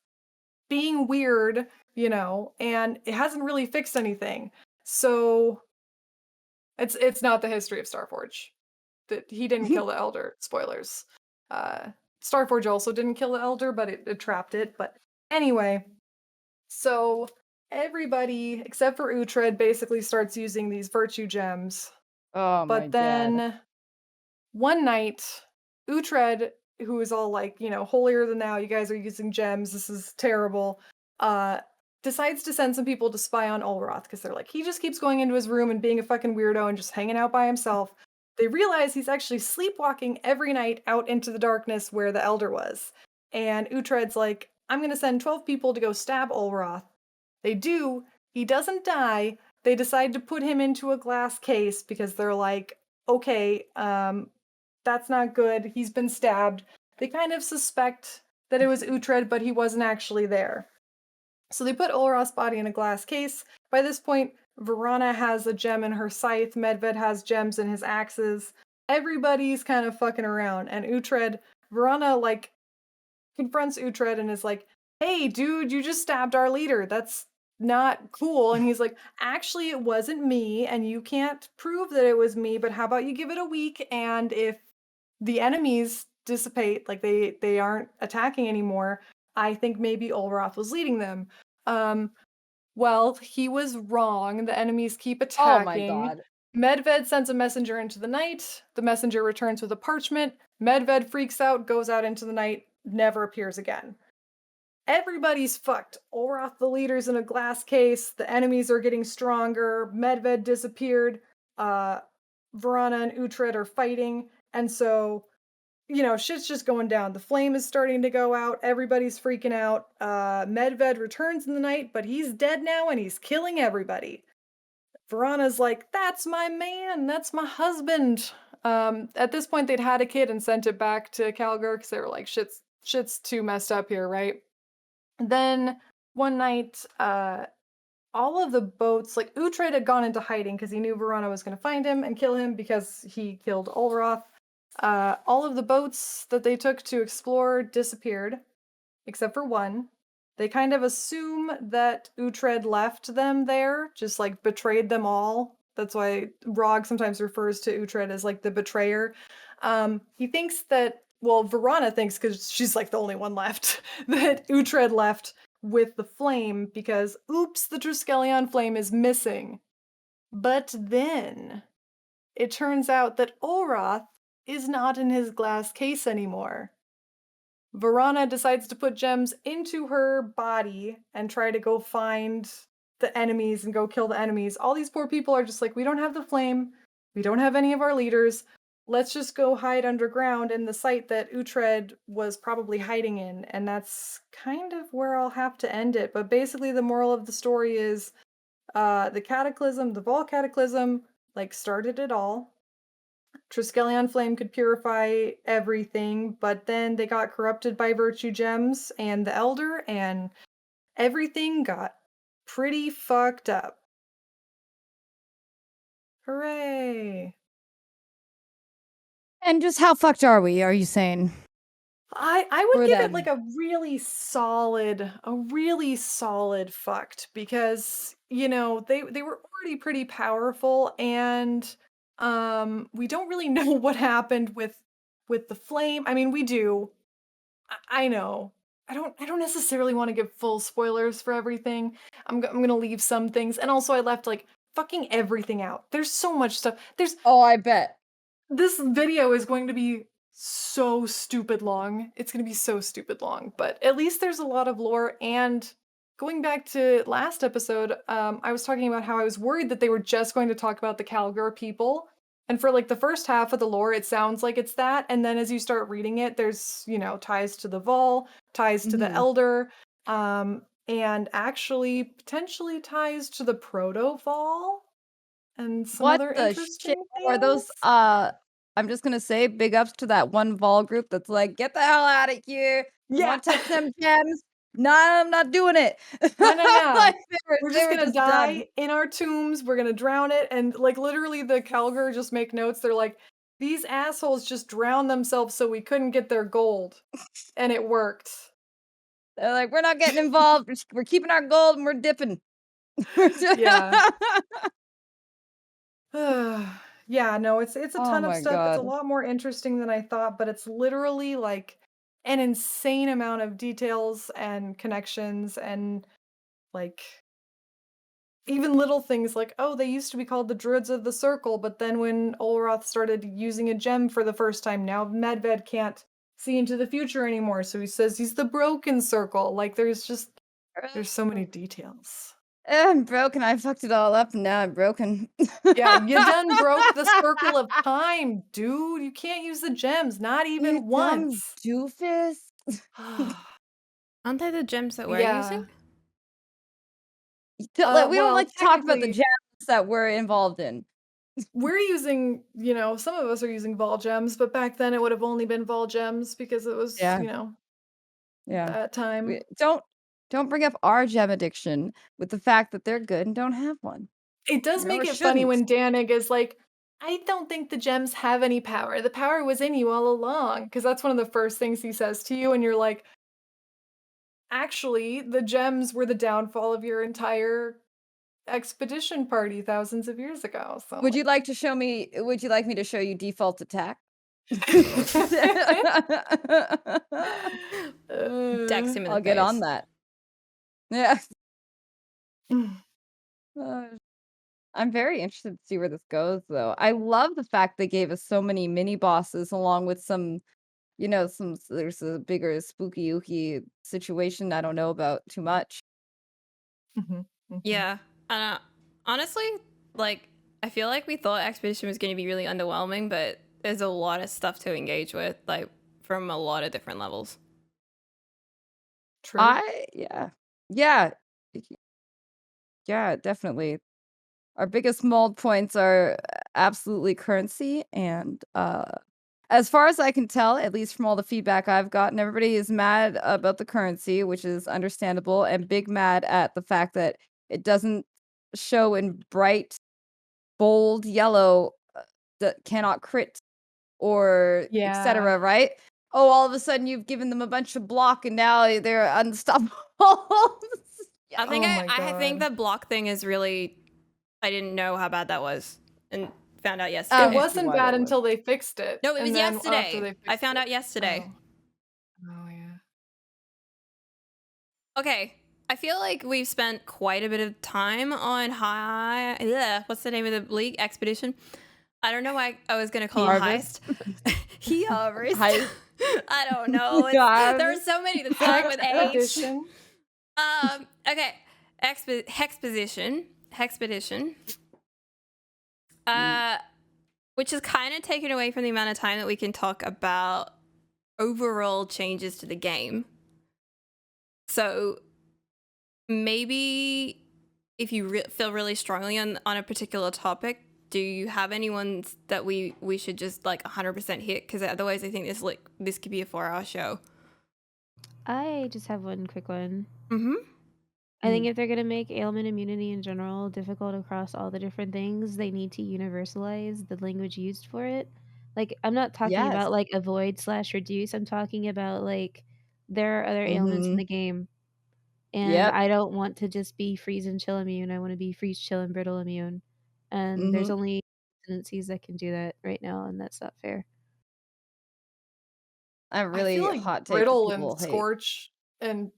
C: being weird, and it hasn't really fixed anything. So it's not the history of Starforge. That he didn't kill the Elder. Spoilers. Starforge also didn't kill the Elder, but it trapped it. But anyway, so everybody except for Uhtred basically starts using these virtue gems.
D: Oh my
C: But
D: god.
C: then one night, Uhtred, who is all like, holier than thou, you guys are using gems, this is terrible, uh, decides to send some people to spy on Olroth because they're like, he just keeps going into his room and being a fucking weirdo and just hanging out by himself. They realize he's actually sleepwalking every night out into the darkness where the Elder was. And Uhtred's like, I'm going to send 12 people to go stab Olroth. They do. He doesn't die. They decide to put him into a glass case because they're like, okay, that's not good. He's been stabbed. They kind of suspect that it was Uhtred, but he wasn't actually there. So they put Olroth's body in a glass case. By this point, Verana has a gem in her scythe. Medved has gems in his axes. Everybody's kind of fucking around. And Verana, like, confronts Uhtred and is like, hey, dude, you just stabbed our leader. That's not cool. And he's like, actually, it wasn't me, and you can't prove that it was me, but how about you give it a week, and if the enemies dissipate, like they aren't attacking anymore, I think maybe Olroth was leading them. Well, he was wrong. The enemies keep
D: Oh my
C: attacking.
D: god.
C: Medved sends a messenger into the night. The messenger returns with a parchment. Medved freaks out, goes out into the night, never appears again. Everybody's fucked. Olroth, the leader's in a glass case. The enemies are getting stronger. Medved disappeared. Verana and Uhtred are fighting. And so, shit's just going down. The flame is starting to go out. Everybody's freaking out. Medved returns in the night, but he's dead now and he's killing everybody. Verana's like, that's my man. That's my husband. At this point, they'd had a kid and sent it back to Calgar because they were like, shit's too messed up here, right? Then one night, all of the boats, like Uhtred had gone into hiding because he knew Verana was going to find him and kill him because he killed Olroth. All of the boats that they took to explore disappeared, except for one. They kind of assume that Uhtred left them there, just like betrayed them all. That's why Rog sometimes refers to Uhtred as like the betrayer. He thinks that, well, Verana thinks, because she's like the only one left, that Uhtred left with the flame because, oops, the Triskelion flame is missing. But then it turns out that Olroth is not in his glass case anymore. Verana decides to put gems into her body and try to go find the enemies and go kill the enemies. All these poor people are just like, we don't have the flame. We don't have any of our leaders. Let's just go hide underground in the site that Uhtred was probably hiding in. And that's kind of where I'll have to end it. But basically the moral of the story is the cataclysm, the Vol cataclysm, like started it all. Triskelion Flame could purify everything, but then they got corrupted by Virtue Gems and the Elder, and everything got pretty fucked up. Hooray!
D: And just how fucked are we, are you saying?
C: I would
D: For
C: give it
D: them.
C: like a really solid fucked, because they were already pretty powerful, and we don't really know what happened with the flame. I mean, we do. I know. I don't necessarily want to give full spoilers for everything. I'm gonna leave some things, and also I left like fucking everything out. There's so much stuff.
D: Oh, I bet.
C: This video is going to be so stupid long. It's going to be so stupid long, but at least there's a lot of lore. And going back to last episode, I was talking about how I was worried that they were just going to talk about the Calgar people. And for like the first half of the lore, it sounds like it's that. And then as you start reading it, there's, ties to the Vol, ties to the
D: Mhm.
C: Elder, and actually potentially ties to the Proto Vol and some
D: What
C: other
D: the shit
C: interesting
D: are those?
C: things.
D: I'm just gonna say big ups to that one Vol group that's like, get the hell out of here. You
C: Yeah.
D: want to touch them gems? No, I'm not doing it.
C: No.
D: Like,
C: We're
D: they
C: just
D: were
C: gonna
D: just done.
C: die in our tombs. We're gonna drown it. And like literally the Calgar just make notes. They're like, these assholes just drowned themselves so we couldn't get their gold. And it worked.
D: They're like, we're not getting involved. We're keeping our gold and we're dipping.
C: Yeah. Yeah, no, it's a
D: Oh
C: ton of
D: my
C: stuff. It's a
D: god.
C: lot more interesting than I thought, but it's literally like an insane amount of details and connections, and like even little things like, oh, they used to be called the Druids of the Circle, but then when Olroth started using a gem for the first time, now Medved can't see into the future anymore, so he says he's the Broken Circle. Like, there's so many details.
D: I'm broken. I fucked it all up and now I'm broken.
C: Yeah, you done broke the circle of time, dude. You can't use the gems, not
D: You
C: even
D: dumb
C: once.
D: doofus.
A: Aren't they the gems that we're
C: Yeah.
A: using?
D: We don't
C: Well,
D: like to talk about the
C: technically,
D: gems that we're involved in.
C: we're using, some of us are using Vol Gems, but back then it would have only been Vol Gems because it was,
D: Yeah. Yeah.
C: that time.
D: Don't bring up our gem addiction with the fact that they're good and don't have one.
C: It does
D: You know,
C: make
D: or
C: it funny
D: shouldn't.
C: when Danig is like, I don't think the gems have any power. The power was in you all along. Because that's one of the first things he says to you, and you're like, actually, the gems were the downfall of your entire expedition party thousands of years ago. So
D: Would you like to show me would you like me to show you default attack?
A: Decks him in the
D: I'll get on
A: face.
D: that. Yeah.
C: mm,
D: Uh, I'm very interested to see where this goes, though. I love the fact they gave us so many mini bosses along with some, there's a bigger spooky ooky situation I don't know about too much.
C: mhm, mhm.
A: Yeah. Honestly, like, I feel like we thought Expedition was going to be really underwhelming, but there's a lot of stuff to engage with, like, from a lot of different levels.
C: True.
D: Yeah. Yeah. Yeah, definitely. Our biggest mold points are absolutely currency and as far as I can tell, at least from all the feedback I've gotten, everybody is mad about the currency, which is understandable, and big mad at the fact that it doesn't show in bright, bold yellow that cannot crit or
C: Yeah.
D: etc. Right? Oh, all of a sudden you've given them a bunch of block and now they're unstoppable. Yeah.
C: Oh my
A: I think
C: god.
A: the block thing is really, I didn't know how bad that was and found out
C: It
A: yesterday.
D: Ask me
C: wasn't
D: why
C: bad
D: that was.
C: until they fixed it.
A: No, it was
C: And then after
A: yesterday.
C: they
A: I
C: fixed
A: found
C: it.
A: out yesterday.
C: Oh. Oh yeah.
A: Okay. I feel like we've spent quite a bit of time on what's the name of the league? Expedition. I don't know why I was gonna call it
D: Harvest.
A: heist. Harvest.
D: Heist.
A: I don't know. There are so many that start with H.
C: Expedition.
A: Okay. Hexpedition. Which is kind of taken away from the amount of time that we can talk about overall changes to the game. So maybe if you feel really strongly on a particular topic, do you have anyone that we should just like 100% hit? Because otherwise, I think this could be a 4-hour show.
B: I just have one quick one.
A: Mm-hmm.
B: I think if they're going to make ailment immunity in general difficult across all the different things, they need to universalize the language used for it. Like, I'm not talking
D: Yes.
B: about like avoid/reduce. I'm talking about like there are other ailments in the game. And I don't want to just be freeze and chill immune. I want to be freeze, chill, and brittle immune. And there's only tendencies that can do that right now, and that's not fair.
D: I
C: I feel
D: really
C: like
D: hot take that
C: Brittle and
D: people hate.
C: Scorch and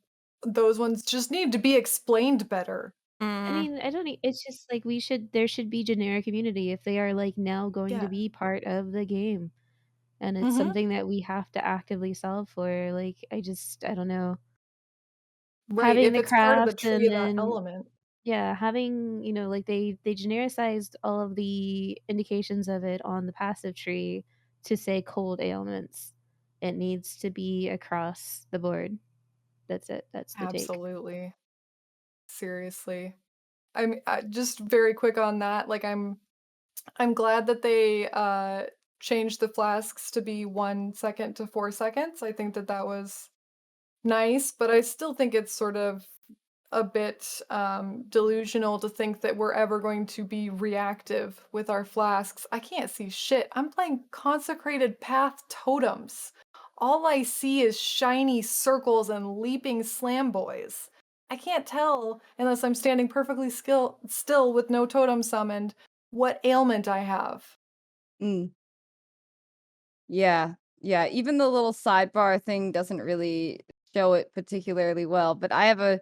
C: those ones just need to be explained better.
B: I mean, I don't need, it's just like there should be generic immunity if they are like now going to
C: Yeah.
B: be part of the game. And it's something that we have to actively solve for. Like, I don't know.
C: Right,
B: Having
C: if
B: the
C: it's part of the
B: craft
C: tree
B: and
C: of that
B: then
C: element.
B: yeah, having, like they genericized all of the indications of it on the passive tree to say cold ailments. It needs to be across the board. That's it. That's the take.
C: Absolutely. Seriously. I mean, just very quick on that, like I'm glad that they changed the flasks to be 1 second to 4 seconds. I think that was nice, but I still think it's sort of a bit delusional to think that we're ever going to be reactive with our flasks. I can't see shit. I'm playing Consecrated Path Totems. All I see is shiny circles and leaping slam boys. I can't tell, unless I'm standing perfectly still with no totem summoned, what ailment I have.
D: Yeah, even the little sidebar thing doesn't really show it particularly well, but I have a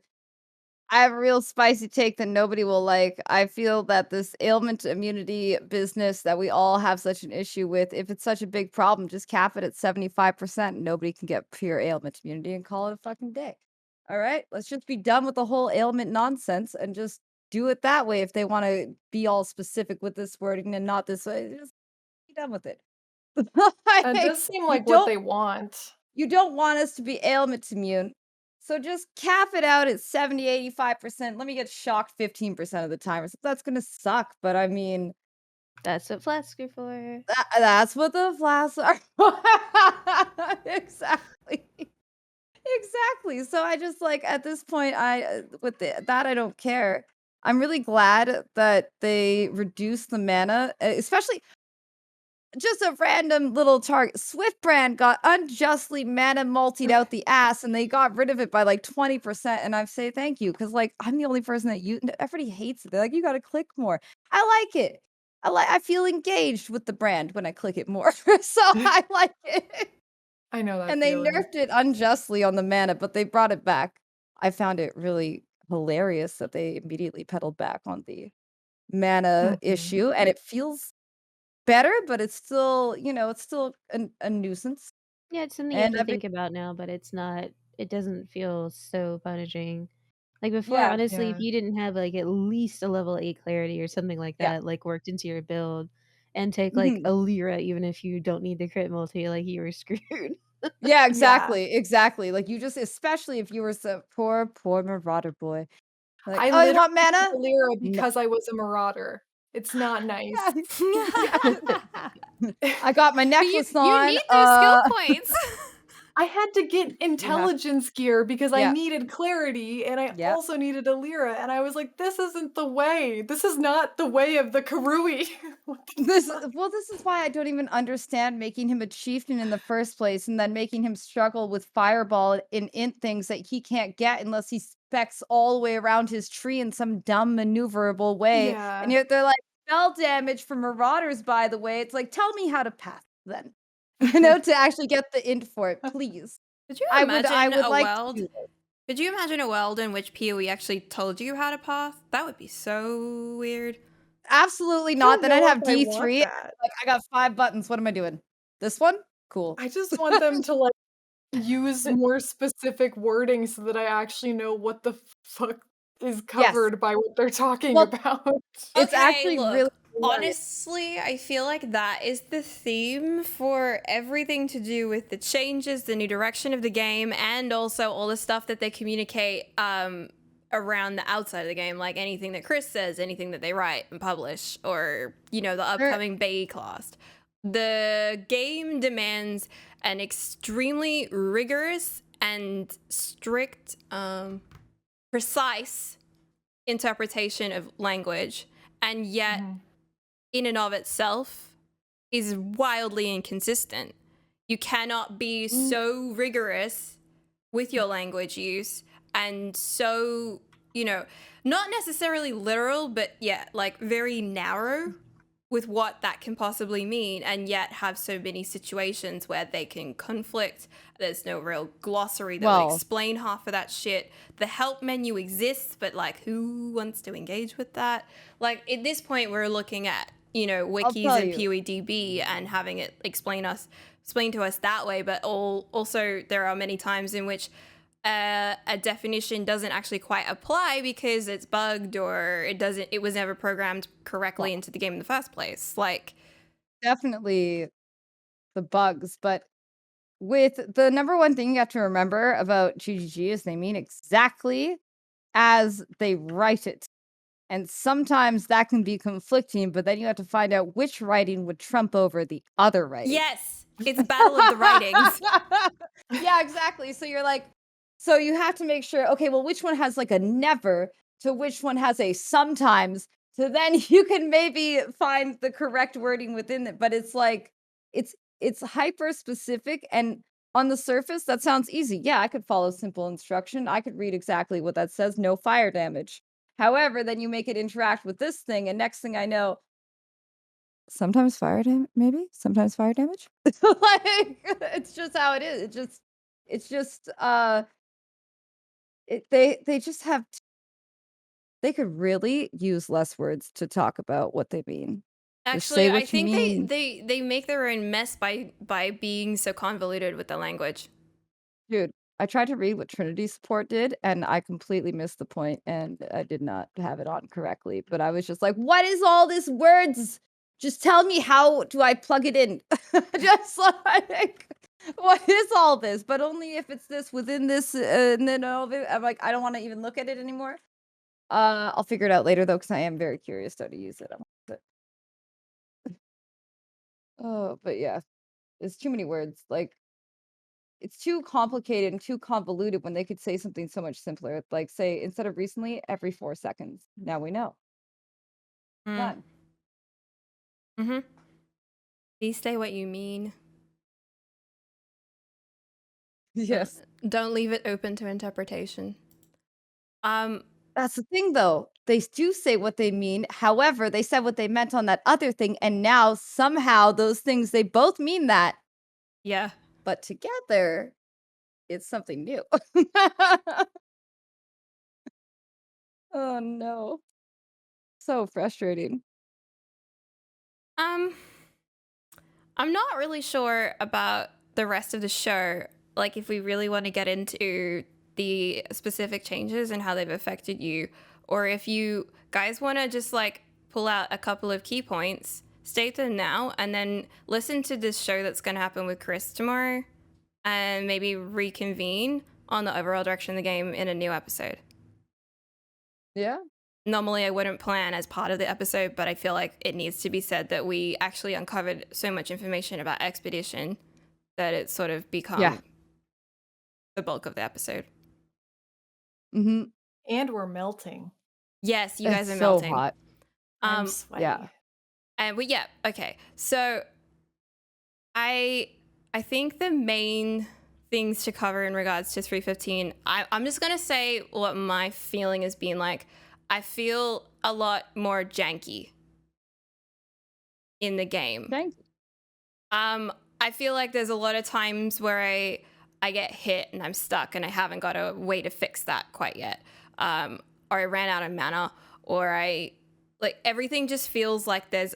D: real spicy take that nobody will like. I feel that this ailment immunity business that we all have such an issue with, if it's such a big problem, just cap it at 75%. Nobody can get pure ailment immunity and call it a fucking day. All right? Let's just be done with the whole ailment nonsense and just do it that way if they want to be all specific with this wording and not this way. Just be done with it.
C: It does seem
D: You
C: like what they want.
D: you don't want us to be ailment immune. So just cap it out at 70, 85%. Let me get shocked 15% of the time. That's gonna suck, but I mean,
B: That's what flasks are for.
D: that's what the flasks are. Exactly. Exactly. So I just like at this point, that I don't care. I'm really glad that they reduced the mana, especially just a random little target. Swift brand got unjustly mana multied out the ass, and they got rid of it by like 20%. And I say thank you because like I'm the only person that everybody hates it. They're like, you got to click more. I like it. I feel engaged with the brand when I click it more, so I like it.
C: I know that
D: And they
C: feeling.
D: nerfed it unjustly on the mana, but they brought it back. I found it really hilarious that they immediately pedaled back on the mana issue, and it feels better, but it's still, it's still a nuisance.
B: Yeah, it's something you have
D: And
B: to think about now, but it doesn't feel so punishing. Like before,
D: Yeah.
B: honestly, if
C: Yeah.
B: you didn't have like at least a level 8 clarity or something like
D: Yeah.
B: that, like worked into your build and take like
D: Mhm.
B: a Lyra, even if you don't need the crit multi, like you were screwed.
D: Yeah, exactly. Like you just, especially if you were so poor Marauder boy. Like,
C: I
D: oh, you
C: literally
D: want mana?
C: took Lyra
D: No.
C: because I was a marauder. It's not nice.
D: I got my
A: But
D: necklace
A: you
D: on.
A: need those skill points.
C: I had to get intelligence gear because I
D: Yeah.
C: needed clarity and I
D: Yep.
C: also needed a Lyra. And I was like, this isn't the way. This is not the way of the Karui.
D: This is why I don't even understand making him a chieftain in the first place and then making him struggle with fireball and int things that he can't get unless he specs all the way around his tree in some dumb maneuverable way.
C: Yeah.
D: And yet they're like, spell damage for marauders, by the way. It's like, tell me how to pass then. To actually get the int for it, please.
A: Could you
D: I
A: imagine
D: would
A: a
D: like
A: world?
D: to do this.
A: Could you imagine a world in which PoE actually told you how to path? That would be so weird.
D: Absolutely
C: I
D: not.
C: don't
D: Then I'd
C: know
D: have
C: if I want
D: D3.
C: that.
D: Like, I got 5 buttons. What am I doing? This one? Cool.
C: I just want them to like use more specific wording so that I actually know what the fuck is covered by what they're talking
D: Well,
C: about.
D: It's
A: Okay,
D: actually
A: look,
D: really hilarious.
A: honestly, I feel like that is the theme for everything to do with the changes, the new direction of the game, and also all the stuff that they communicate around the outside of the game, like anything that Chris says, anything that they write and publish, or, you know, the upcoming Baeclast. The game demands an extremely rigorous and strict, precise interpretation of language, and yet in and of itself is wildly inconsistent. You cannot be so rigorous with your language use and so, you know, not necessarily literal, but yeah, like very narrow with what that can possibly mean, and yet have so many situations where they can conflict. There's no real glossary that will explain half of that shit. The help menu exists, but like, who wants to engage with that? Like, at this point, we're looking at, you know, wikis and PoEDB and having it explain to us that way. But also there are many times in which a definition doesn't actually quite apply because it's bugged, or it was never programmed correctly into the game in the first place. Like,
D: definitely the bugs, but with the number one thing you have to remember about GGG is they mean exactly as they write it. And sometimes that can be conflicting, but then you have to find out which writing would trump over the other writing.
A: Yes, it's a battle of the writings.
D: Yeah, exactly. So you're like, so you have to make sure, okay, well, which one has like a never to which one has a sometimes, so then you can maybe find the correct wording within it. But it's like, it's hyper specific, and on the surface, that sounds easy. Yeah, I could follow simple instruction. I could read exactly what that says, no fire damage. However, then you make it interact with this thing, and next thing I know, sometimes fire damage, maybe sometimes fire damage. Like, it's just how it is. It's just they just have they could really use less words to talk about what they mean. Just say
A: Actually,
D: what
A: I
D: you
A: think
D: mean.
A: they make their own mess by being so convoluted with the language.
D: Dude, I tried to read what Trinity support did, and I completely missed the point, and I did not have it on correctly. But I was just like, "What is all this words? Just tell me, how do I plug it in?" Just like, what is all this? But only if it's this within this, and then all of it. I'm like, I don't want to even look at it anymore. I'll figure it out later though, because I am very curious how to use it. Oh, but yeah, it's too many words. Like, it's too complicated and too convoluted when they could say something so much simpler. Like, say, instead of recently, every 4 seconds. Now we know. Done.
A: Please say what you mean.
D: Yes.
A: Don't leave it open to interpretation.
D: That's the thing, though. They do say what they mean. However, they said what they meant on that other thing, and now somehow those things, they both mean that.
A: Yeah.
D: But together, it's something new. Oh, no. So frustrating.
A: I'm not really sure about the rest of the show. Like, if we really want to get into the specific changes and how they've affected you, or if you guys want to just like pull out a couple of key points, state them now, and then listen to this show that's going to happen with Chris tomorrow, and maybe reconvene on the overall direction of the game in a new episode.
D: Yeah.
A: Normally I wouldn't plan as part of the episode, but I feel like it needs to be said that we actually uncovered so much information about Expedition that it's sort of become the bulk of the episode.
C: And we're melting.
A: Yes, you guys
D: It's
A: are
D: so
A: melting.
D: hot.
C: I'm sweaty.
D: Yeah.
A: And okay. So I think the main things to cover in regards to 3.15, I'm just gonna say what my feeling has been like. I feel a lot more janky in the game.
D: Thank you.
A: I feel like there's a lot of times where I get hit and I'm stuck and I haven't got a way to fix that quite yet. Or I ran out of mana, or everything just feels like there's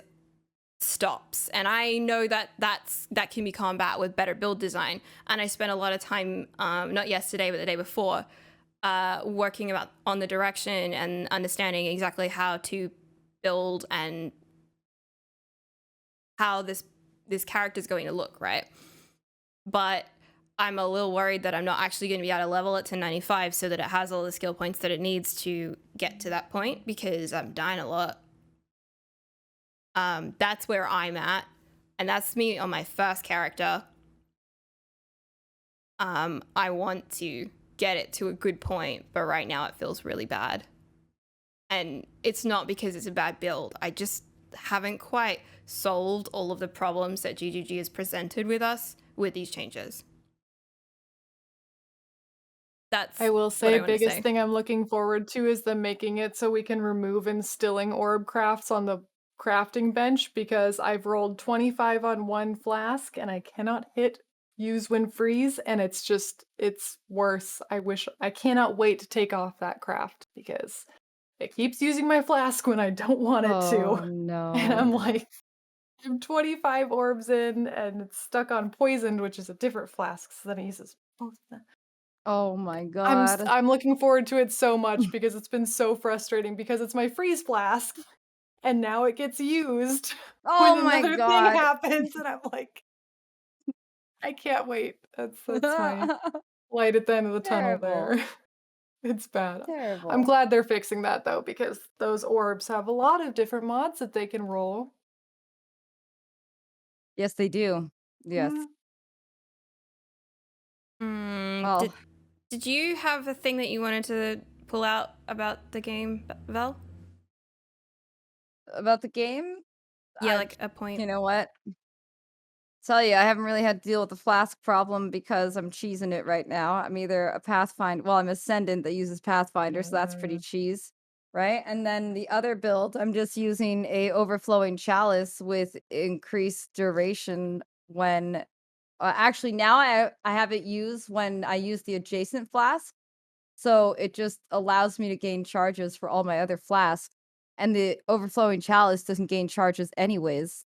A: stops. And I know that that can be combat with better build design. And I spent a lot of time, not yesterday, but the day before, working on the direction and understanding exactly how to build and how this character is going to look, right? But I'm a little worried that I'm not actually going to be able to level it to 95 so that it has all the skill points that it needs to get to that point, because I'm dying a lot. That's where I'm at, and that's me on my first character. I want to get it to a good point, but right now it feels really bad. And it's not because it's a bad build. I just haven't quite solved all of the problems that GGG has presented with us with these changes. That's
C: I will
A: what
C: say,
A: I want to
C: biggest
A: say.
C: thing I'm looking forward to is them making it so we can remove instilling orb crafts on the crafting bench, because I've rolled 25 on one flask and I cannot hit use when freeze, and it's worse. I cannot wait to take off that craft because it keeps using my flask when I don't want it
D: Oh
C: to. And
D: no.
C: I'm like, I'm 25 orbs in and it's stuck on poisoned, which is a different flask, so then it uses both of them.
D: Oh my god.
C: I'm looking forward to it so much because it's been so frustrating because it's my freeze flask and now it gets used when
D: Oh my
C: another thing
D: god.
C: happens, and I'm like, I can't wait. That's my light at the end of the tunnel
D: Terrible.
C: there. It's bad. I'm
D: Terrible.
C: glad they're fixing that though, because those orbs have a lot of different mods that they can roll.
D: Yes, they do. Yes. Oh,
A: Did you have a thing that you wanted to pull out about the game, Vel?
D: about the game?
A: Yeah, like a point.
D: You know what? Tell you, I haven't really had to deal with the flask problem because I'm cheesing it right now. I'm either a Pathfinder, well, I'm Ascendant that uses Pathfinder, so that's pretty cheese, right? And then the other build, I'm just using a overflowing chalice with increased duration when actually now I have it used when I use the adjacent flask. So it just allows me to gain charges for all my other flasks. And the overflowing chalice doesn't gain charges anyways.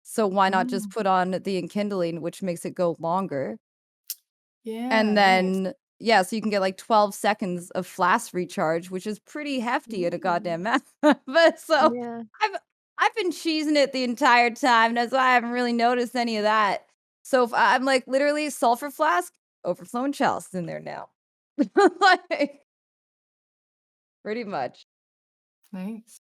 D: So why not just put on the enkindling, which makes it go longer?
C: Yeah,
D: And
C: nice.
D: then yeah, so you can get like 12 seconds of flask recharge, which is pretty hefty at a goddamn map. But so
B: Yeah.
D: I've been cheesing it the entire time. That's why I haven't really noticed any of that. So if I'm like literally sulfur flask, overflowing chalice is in there now. Like pretty much.
C: Nice.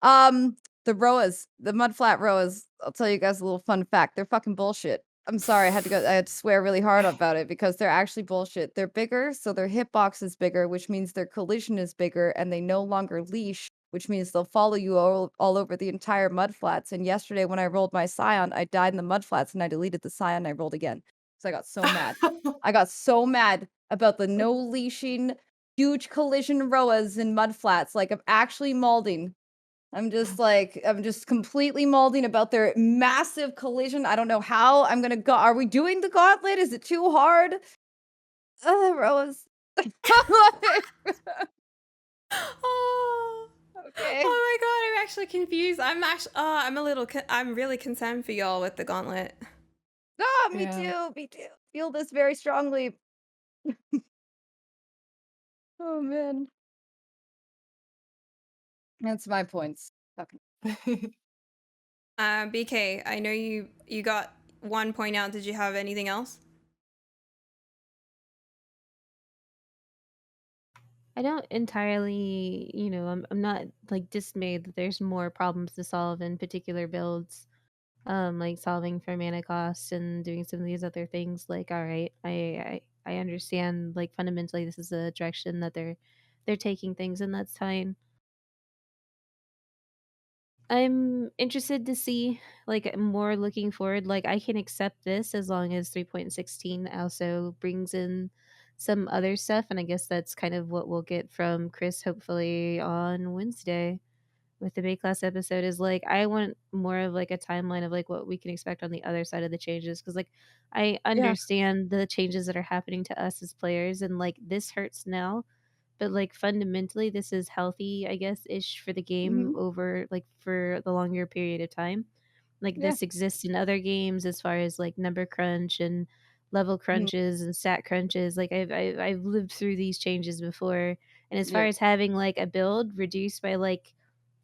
D: The Roas, the mudflat Roas, I'll tell you guys a little fun fact. They're fucking bullshit. I'm sorry, I had to swear really hard about it because they're actually bullshit. They're bigger, so their hitbox is bigger, which means their collision is bigger, and they no longer leash, which means they'll follow you all over the entire mudflats. And yesterday when I rolled my Scion, I died in the mudflats and I deleted the Scion and I rolled again. So I got so mad. I got so mad about the no leashing, huge collision Roas in mudflats. Like I'm actually malding. I'm just completely molding about their massive collision. I don't know how I'm gonna go. Are we doing the gauntlet? Is it too hard? Rose.
A: Oh.
D: Okay.
A: Oh my god, I'm actually confused. I'm really concerned for y'all with the gauntlet.
D: Oh, me
C: Yeah.
D: too. Me too. Feel this very strongly. Oh man. That's my points. Okay.
A: BK, I know you got 1 point out. Did you have anything else?
B: I don't entirely, I'm not like dismayed that there's more problems to solve in particular builds. Like solving for mana cost and doing some of these other things. Like, all right, I understand. Like fundamentally, this is a direction that they're taking things, and that's fine. I'm interested to see, like, more looking forward. Like, I can accept this as long as 3.16 also brings in some other stuff, and I guess that's kind of what we'll get from Chris hopefully on Wednesday with the Baeclast episode. Is like I want more of like a timeline of like what we can expect on the other side of the changes, because like I
D: Yeah.
B: understand the changes that are happening to us as players, and like this hurts now, but like fundamentally this is healthy, I guess, ish for the game
D: Mhm.
B: over like for the longer period of time. Like
D: Yeah.
B: this exists in other games as far as like number crunch and level
D: Mhm.
B: crunches and stat crunches. Like I've lived through these changes before, and as far
D: Yep.
B: as having like a build reduced by like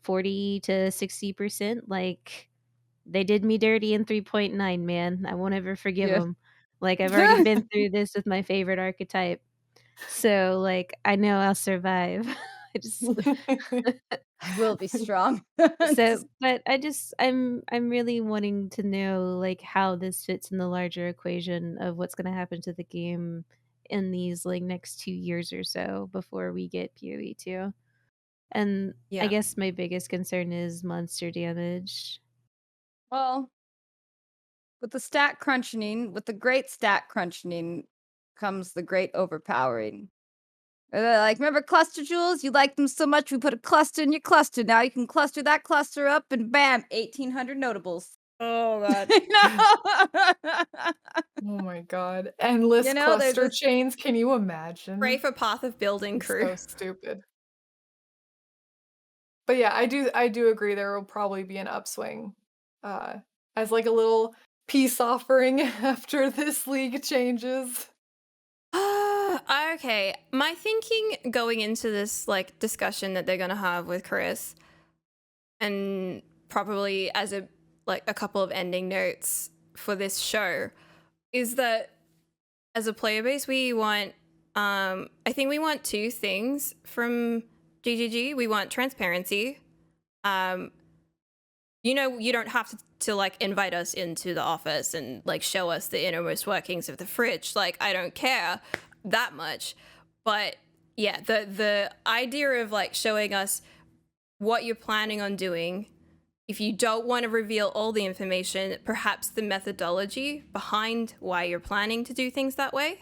B: 40 to 60%, like they did me dirty in 3.9, man. I won't ever forgive
D: Yeah.
B: them. Like, I've already been through this with my favorite archetype, so, like, I know I'll survive. I just
D: I will be strong.
B: so but I'm really wanting to know, like, how this fits in the larger equation of what's gonna happen to the game in these, like, next 2 years or so before we get PoE 2. And I
A: Yeah.
B: guess my biggest concern is monster damage.
D: Well, with the great stat crunching comes the great overpowering. They're like, remember cluster jewels? You like them so much, we put a cluster in your cluster. Now you can cluster that cluster up, and bam, 1,800 notables.
A: Oh god.
D: You know?
C: Oh my god. Endless
D: You know, they're
C: cluster
D: just
C: chains. Can you
A: Pray
C: imagine?
A: for Path of Building
C: It's
A: crew.
C: so stupid. But yeah, I do agree there will probably be an upswing, uh, as like a little peace offering after this league changes.
A: Okay. My thinking going into this like discussion that they're gonna have with Chris, and probably as a couple of ending notes for this show, is that as a player base we want I think we want two things from GGG. We want transparency. You know, you don't have to like invite us into the office and like show us the innermost workings of the fridge. Like, I don't care that much. But yeah, the idea of like showing us what you're planning on doing, if you don't want to reveal all the information, perhaps the methodology behind why you're planning to do things that way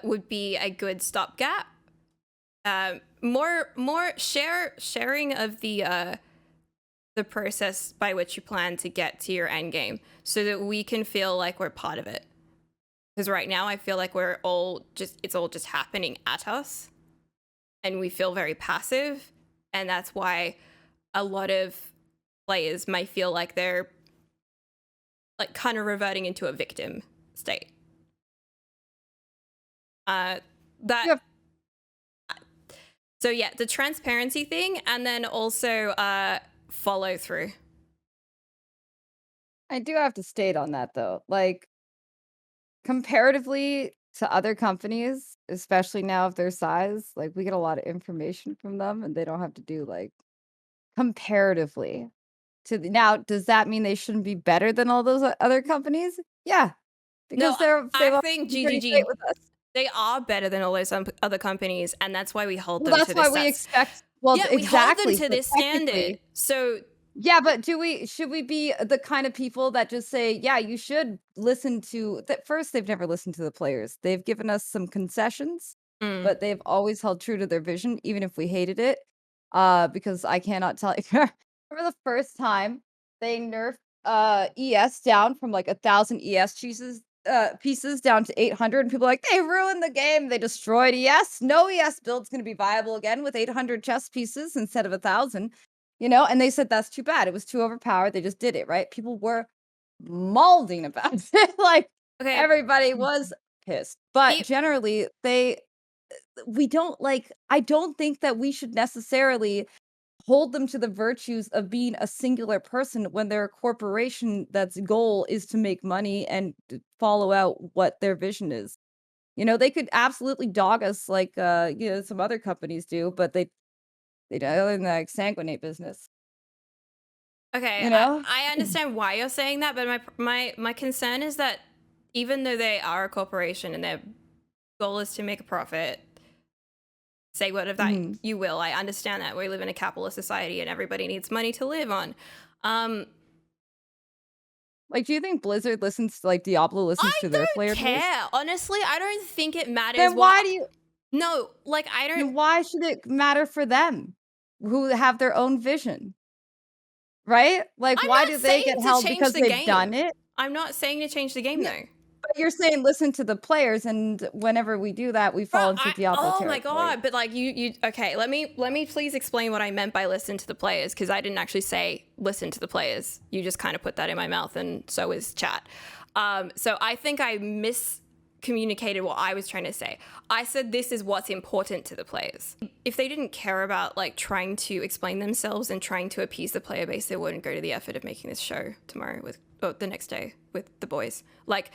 A: would be a good stopgap. More sharing of the process by which you plan to get to your end game, so that we can feel like we're part of it. Because right now I feel like it's all just happening at us, and we feel very passive, and that's why a lot of players might feel like they're like kind of reverting into a victim state. That
D: Yep.
A: So yeah, the transparency thing, and then also follow through.
D: I do have to state on that though. Like, comparatively to other companies, especially now of their size, like we get a lot of information from them and they don't have to do like comparatively now, does that mean they shouldn't be better than all those other companies? Yeah,
A: No,
D: because they've
A: I
D: always
A: think
D: been pretty great
A: GGG,
D: with us.
A: they are better than all those other companies, and that's why we hold
D: Well,
A: them
D: that's
A: to
D: why
A: this
D: we
A: stats.
D: expect. Well,
A: Yeah, we hold them
D: exactly.
A: to
D: So
A: this standard.
D: technically,
A: So
D: yeah, but should we be the kind of people that just say, yeah, you should listen to that first? They've never listened to the players. They've given us some concessions, but they've always held true to their vision, even if we hated it. Because I cannot tell you. Remember the first time they nerfed ES down from like 1,000 ES pieces down to 800, and people are like, they ruined the game. They destroyed ES. No ES build's going to be viable again with 800 chess pieces instead of 1,000. You know, and they said that's too bad. It was too overpowered. They just did it, right? People were malding about it. Like,
A: okay,
D: everybody was pissed. But generally, we don't like, I don't think that we should necessarily hold them to the virtues of being a singular person when they're a corporation that's goal is to make money and follow out what their vision is. You know, they could absolutely dog us like some other companies do, but they don't in the exsanguinate business.
A: Okay,
D: You know?
A: I understand why you're saying that, but my concern is that even though they are a corporation and their goal is to make a profit, say what of that you will. I understand that we live in a capitalist society and everybody needs money to live on.
D: Like, do you think Blizzard listens to, like, Diablo listens to their player base?
A: I don't care. Honestly, I don't think it matters.
D: Then why do you?
A: No, like I don't.
D: Then why should it matter for them, who have their own vision? Right? Like,
A: I'm
D: why
A: not
D: do they
A: saying
D: get
A: to
D: held
A: change
D: because
A: the
D: they've
A: game.
D: done it?
A: I'm not saying to change the game
D: Yeah.
A: though.
D: But you're saying listen to the players, and whenever we do that, we fall into Diablo
A: Oh
D: territory.
A: my god! But like you okay? Let me please explain what I meant by listen to the players, because I didn't actually say listen to the players. You just kind of put that in my mouth, and so is chat. So I think I miscommunicated what I was trying to say. I said this is what's important to the players. If they didn't care about like trying to explain themselves and trying to appease the player base, they wouldn't go to the effort of making this show tomorrow the next day with the boys. Like,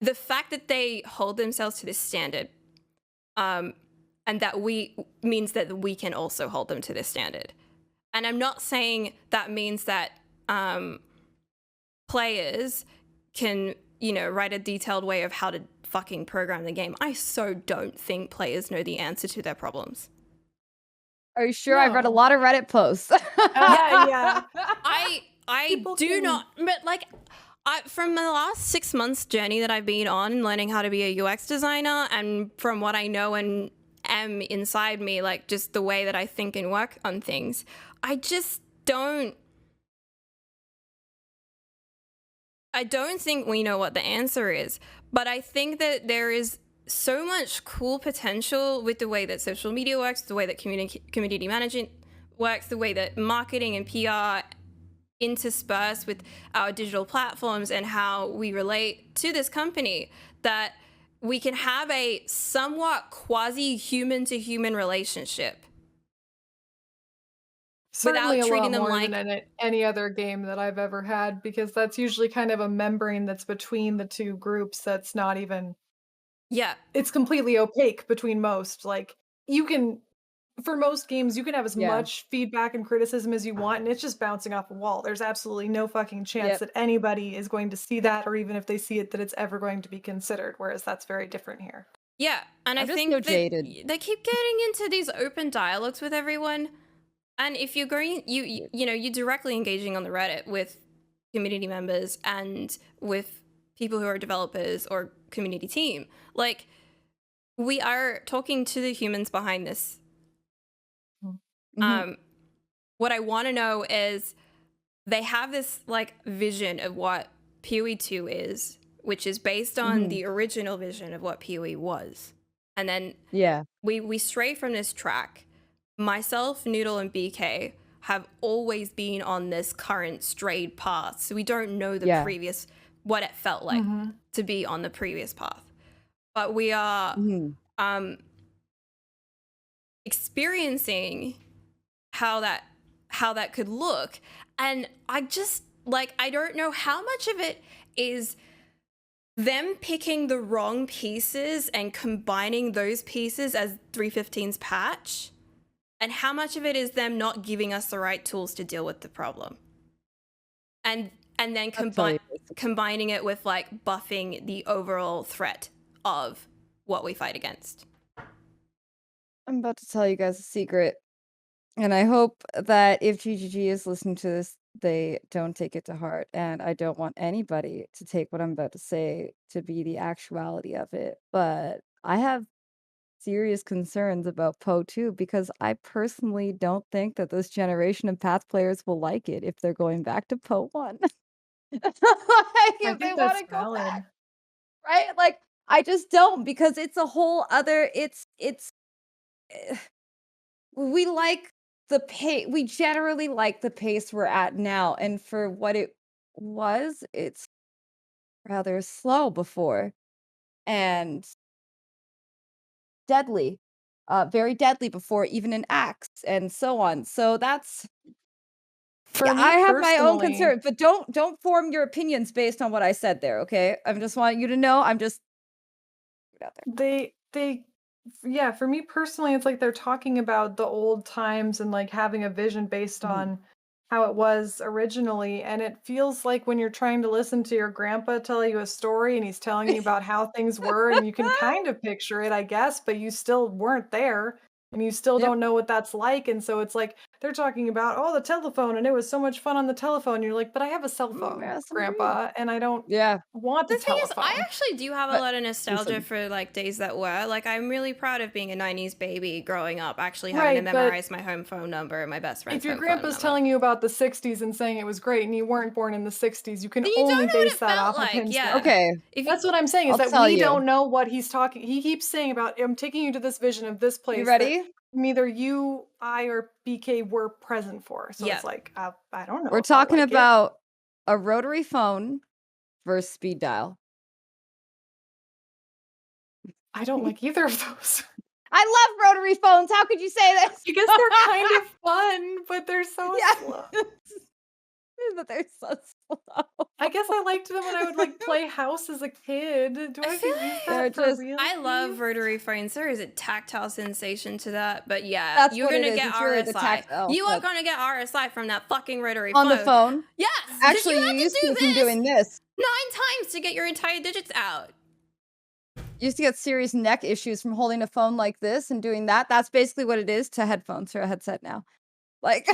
A: the fact that they hold themselves to this standard, and that means that we can also hold them to this standard. And I'm not saying that means that players can, write a detailed way of how to fucking program the game. I so don't think players know the answer to their problems.
D: Are you sure? I've read a
C: No.
D: lot of Reddit posts.
C: Yeah.
A: I
C: People
A: do
C: can-
A: not, but like, from the last 6 months journey that I've been on, learning how to be a UX designer, and from what I know and am inside me, like just the way that I think and work on things, I don't think we know what the answer is, but I think that there is so much cool potential with the way that social media works, the way that community management works, the way that marketing and PR intersperse with our digital platforms and how we relate to this company, that we can have a somewhat quasi-human to human relationship.
C: Certainly
A: Without
C: a
A: treating
C: lot
A: them
C: more
A: like-
C: than any other game that I've ever had, because that's usually kind of a membrane that's between the two groups that's not even...
A: Yeah.
C: It's completely opaque between most. Like, for most games, you can have as
D: Yeah.
C: much feedback and criticism as you want, and it's just bouncing off a wall. There's absolutely no fucking chance
D: Yep.
C: that anybody is going to see that, or even if they see it, that it's ever going to be considered, whereas that's very different here.
A: Yeah, and
D: I'm
A: I
D: just
A: think
D: so
A: that
D: jaded.
A: they keep getting into these open dialogues with everyone, and if you're going, you're directly engaging on the Reddit with community members and with people who are developers or community team. Like, we are talking to the humans behind this.
D: Mhm.
A: What I want to know is, they have this like vision of what PoE 2 is, which is based on the original vision of what PoE was. And then
D: Yeah.
A: we stray from this track. Myself, Noodle, and BK have always been on this current strayed path. So we don't know the
D: Yeah.
A: previous, what it felt like to be on the previous path. But we are experiencing how that could look. And I just, like, I don't know how much of it is them picking the wrong pieces and combining those pieces as 3.15's patch, and how much of it is them not giving us the right tools to deal with the problem. And then combining it with like buffing the overall threat of what we fight against.
D: I'm about to tell you guys a secret. And I hope that if GGG is listening to this, they don't take it to heart. And I don't want anybody to take what I'm about to say to be the actuality of it. But I have serious concerns about PoE 2 because I personally don't think that this generation of Path players will like it if they're going back to PoE 1. Like,
C: I
D: if they
C: think
D: want
C: that's
D: to go
C: valid.
D: back, right? Like, I just don't, because it's a whole other, we like the pace. We generally like the pace we're at now, and for what it was, it's rather slow before and deadly, very deadly before, even in Axe and so on. So that's
C: For me
D: I have my own
C: personally-
D: concern, but don't form your opinions based on what I said there. Okay, I just want you to know I'm just out there.
C: Yeah, for me personally, it's like they're talking about the old times and like having a vision based on how it was originally. And it feels like when you're trying to listen to your grandpa tell you a story and he's telling you about how things were, and you can kind of picture it, I guess, but you still weren't there and you still don't know what that's like. And so it's like they're talking about, oh, the telephone, and it was so much fun on the telephone. And you're like, but I have a cell phone,
D: yes,
C: grandpa, and I don't want
A: The
C: the
A: thing
C: telephone.
A: is, I actually do have a
D: But
A: lot of nostalgia
D: listen.
A: for like days that were. Like, I'm really proud of being a 90s baby growing up, actually having
C: Right,
A: to
C: but
A: memorize my home phone number and my best friend's
C: if your
A: home phone
C: grandpa's
A: number.
C: telling you about the 60s and saying it was great and you weren't born in the 60s, you can
A: Then you don't
C: only
A: know what
C: base
A: it
C: that
A: felt
C: off of
A: like,
C: him.
A: yeah.
D: Okay,
C: That's what I'm saying, is
D: I'll
C: that
D: tell
C: we
D: you.
C: don't know what he's talking. He keeps saying about, I'm taking you to this vision of this place
D: You
C: that
D: ready?
C: neither you, I, or BK were present for. So
A: Yeah.
C: it's like, I don't know.
D: We're
C: if I'll
D: talking
C: like it.
D: about a rotary phone versus speed dial.
C: I don't like either of those.
D: I love rotary phones. How could you say this?
C: Because they're kind of fun, but they're so slow.
D: That they're so slow.
C: I guess I liked them when I would like play house as a kid. Do I
A: I
C: have
A: feel
C: to use
A: like
D: They're
C: that for
D: just-
C: real?
A: I love
C: please?
A: rotary phones. There is a tactile sensation to that, but yeah,
D: That's
A: you're
D: what it
A: gonna
D: is.
A: get
D: It's really the
A: RSI.
D: tactile,
A: You are
D: but-
A: gonna get RSI from that fucking rotary
D: On
A: phone.
D: the phone.
A: Yes. 'cause
D: Actually,
A: you
D: you
A: had to
D: used
A: do
D: to from
A: this
D: doing this.
A: 9 times to get your entire digits out.
D: You used to get serious neck issues from holding a phone like this and doing that. That's basically what it is to headphones or a headset now. Like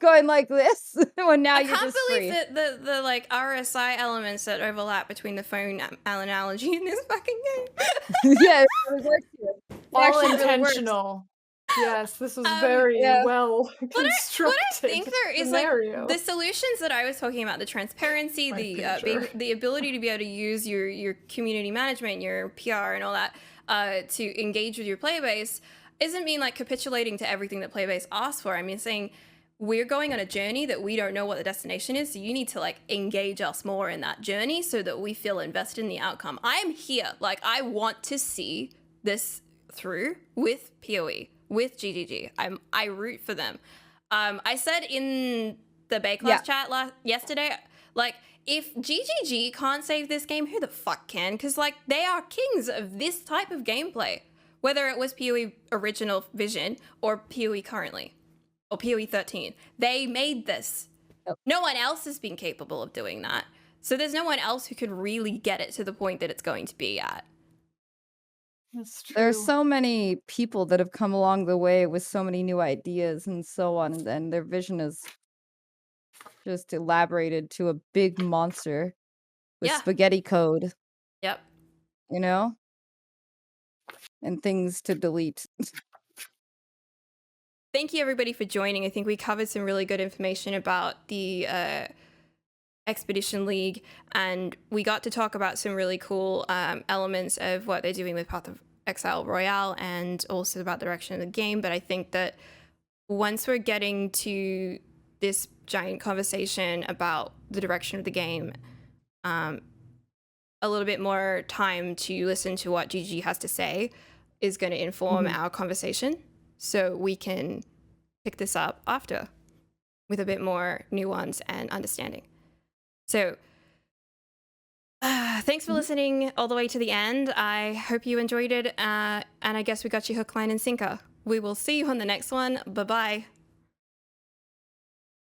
D: going like this when now
A: I
D: you're
A: can't
D: just
A: believe
D: free.
A: that the like RSI elements that overlap between the phone analogy in this fucking game.
D: Yeah, it really works here. It
C: All
D: actually really works.
C: intentional. Yes, this was
A: Um,
C: very
D: yes.
C: well
A: What
C: constructed.
A: I think there is
C: scenario.
A: like the solutions that I was talking about, the transparency,
C: My
A: the
C: pager.
A: the ability to be able to use your community management, your PR, and all that to engage with your player base, isn't mean like capitulating to everything that player base asks for. I mean saying we're going on a journey that we don't know what the destination is, so you need to like engage us more in that journey so that we feel invested in the outcome. I am here, like I want to see this through with PoE, with GGG. I root for them. I said in the Baeclast chat yesterday, like if GGG can't save this game, who the fuck can? Because like they are kings of this type of gameplay, whether it was PoE original vision or PoE currently. Or PoE 13. They made this.
D: Yep.
A: No one else has been capable of doing that. So there's no one else who could really get it to the point that it's going to be at.
C: That's true.
D: There's so many people that have come along the way with so many new ideas and so on, and their vision is just elaborated to a big monster with
A: Yeah.
D: spaghetti code,
A: Yep.
D: you know? And things to delete.
A: Thank you everybody for joining. I think we covered some really good information about the Expedition League, and we got to talk about some really cool elements of what they're doing with Path of Exile Royale and also about the direction of the game. But I think that once we're getting to this giant conversation about the direction of the game, a little bit more time to listen to what GG has to say is going to inform our conversation. So we can pick this up after with a bit more nuance and understanding. So thanks for listening all the way to the end. I hope you enjoyed it. And I guess we got you hook, line, and sinker. We will see you on the next one. Bye-bye.